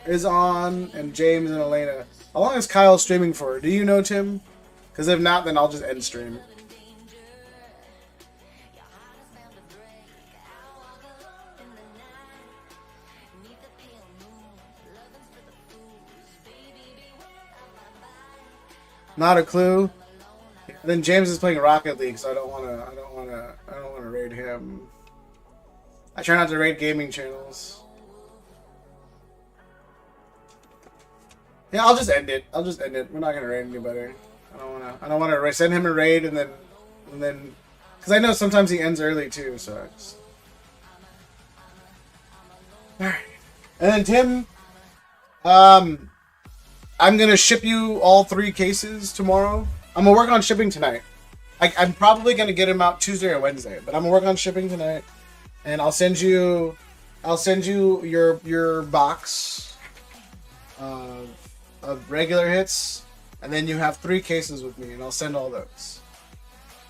is on, and James and Elena. How long is Kyle streaming for? Do you know, Tim? Because if not, then I'll just end stream. Not a clue. Then James is playing Rocket League, so I don't wanna raid him. I try not to raid gaming channels. Yeah, I'll just end it. We're not gonna raid anybody. I don't wanna send him a raid and then, because I know sometimes he ends early too. So I just. All right, and then Tim, I'm gonna ship you all 3 cases tomorrow. I'm gonna work on shipping tonight. I'm probably gonna get them out Tuesday or Wednesday, but I'm gonna work on shipping tonight, and I'll send you your box of regular hits, and then you have 3 cases with me, and I'll send all those.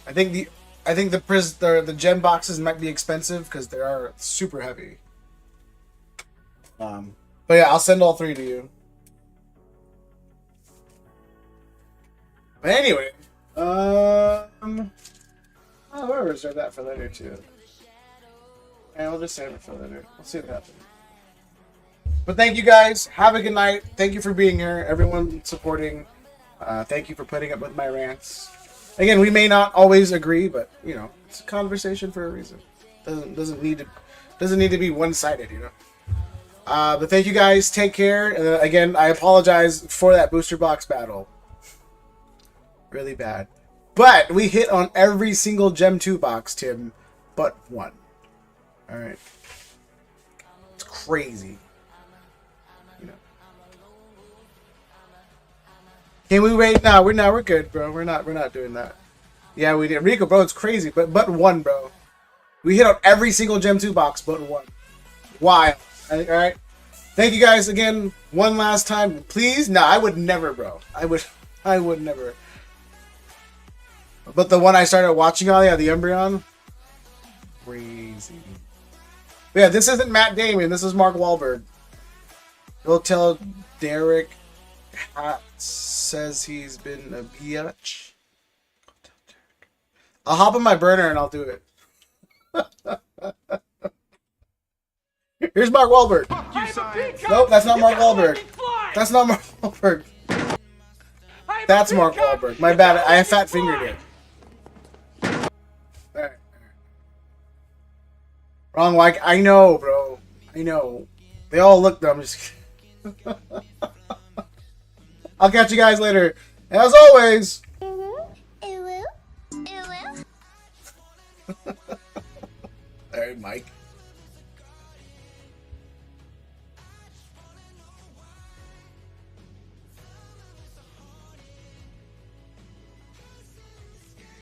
I think the gem boxes might be expensive because they are super heavy. But yeah, I'll send all 3 to you. But anyway, I'll reserve that for later too. And we'll just save it for later. We'll see what happens. But thank you guys. Have a good night. Thank you for being here. Everyone supporting. Thank you for putting up with my rants. Again, we may not always agree, but you know, it's a conversation for a reason. Doesn't need to be one-sided, you know. But thank you guys. Take care. And again, I apologize for that booster box battle. Really bad. But we hit on every single Gem 2 box, Tim, but 1. Alright. It's crazy. You know. Can we wait? No, we're good, bro. We're not doing that. Yeah, we did. Rico, bro, it's crazy. But 1, bro. We hit on every single Gem 2 box, but 1. Wild. Alright. Thank you guys again. One last time. Please? No, I would never, bro. I would never. But the one I started watching on, yeah, the Umbreon. Crazy. But yeah, this isn't Matt Damon. This is Mark Wahlberg. He'll tell Derek says he's been a biatch. I'll hop on my burner and I'll do it. Here's Mark Wahlberg. Nope, that's not Mark Wahlberg. That's not Mark Wahlberg. That's Mark Wahlberg. My bad. I fat fingered it. Alright. Wrong like I know, bro. I know. They all look dumb. Just I'll catch you guys later. As always. Alright, Mike.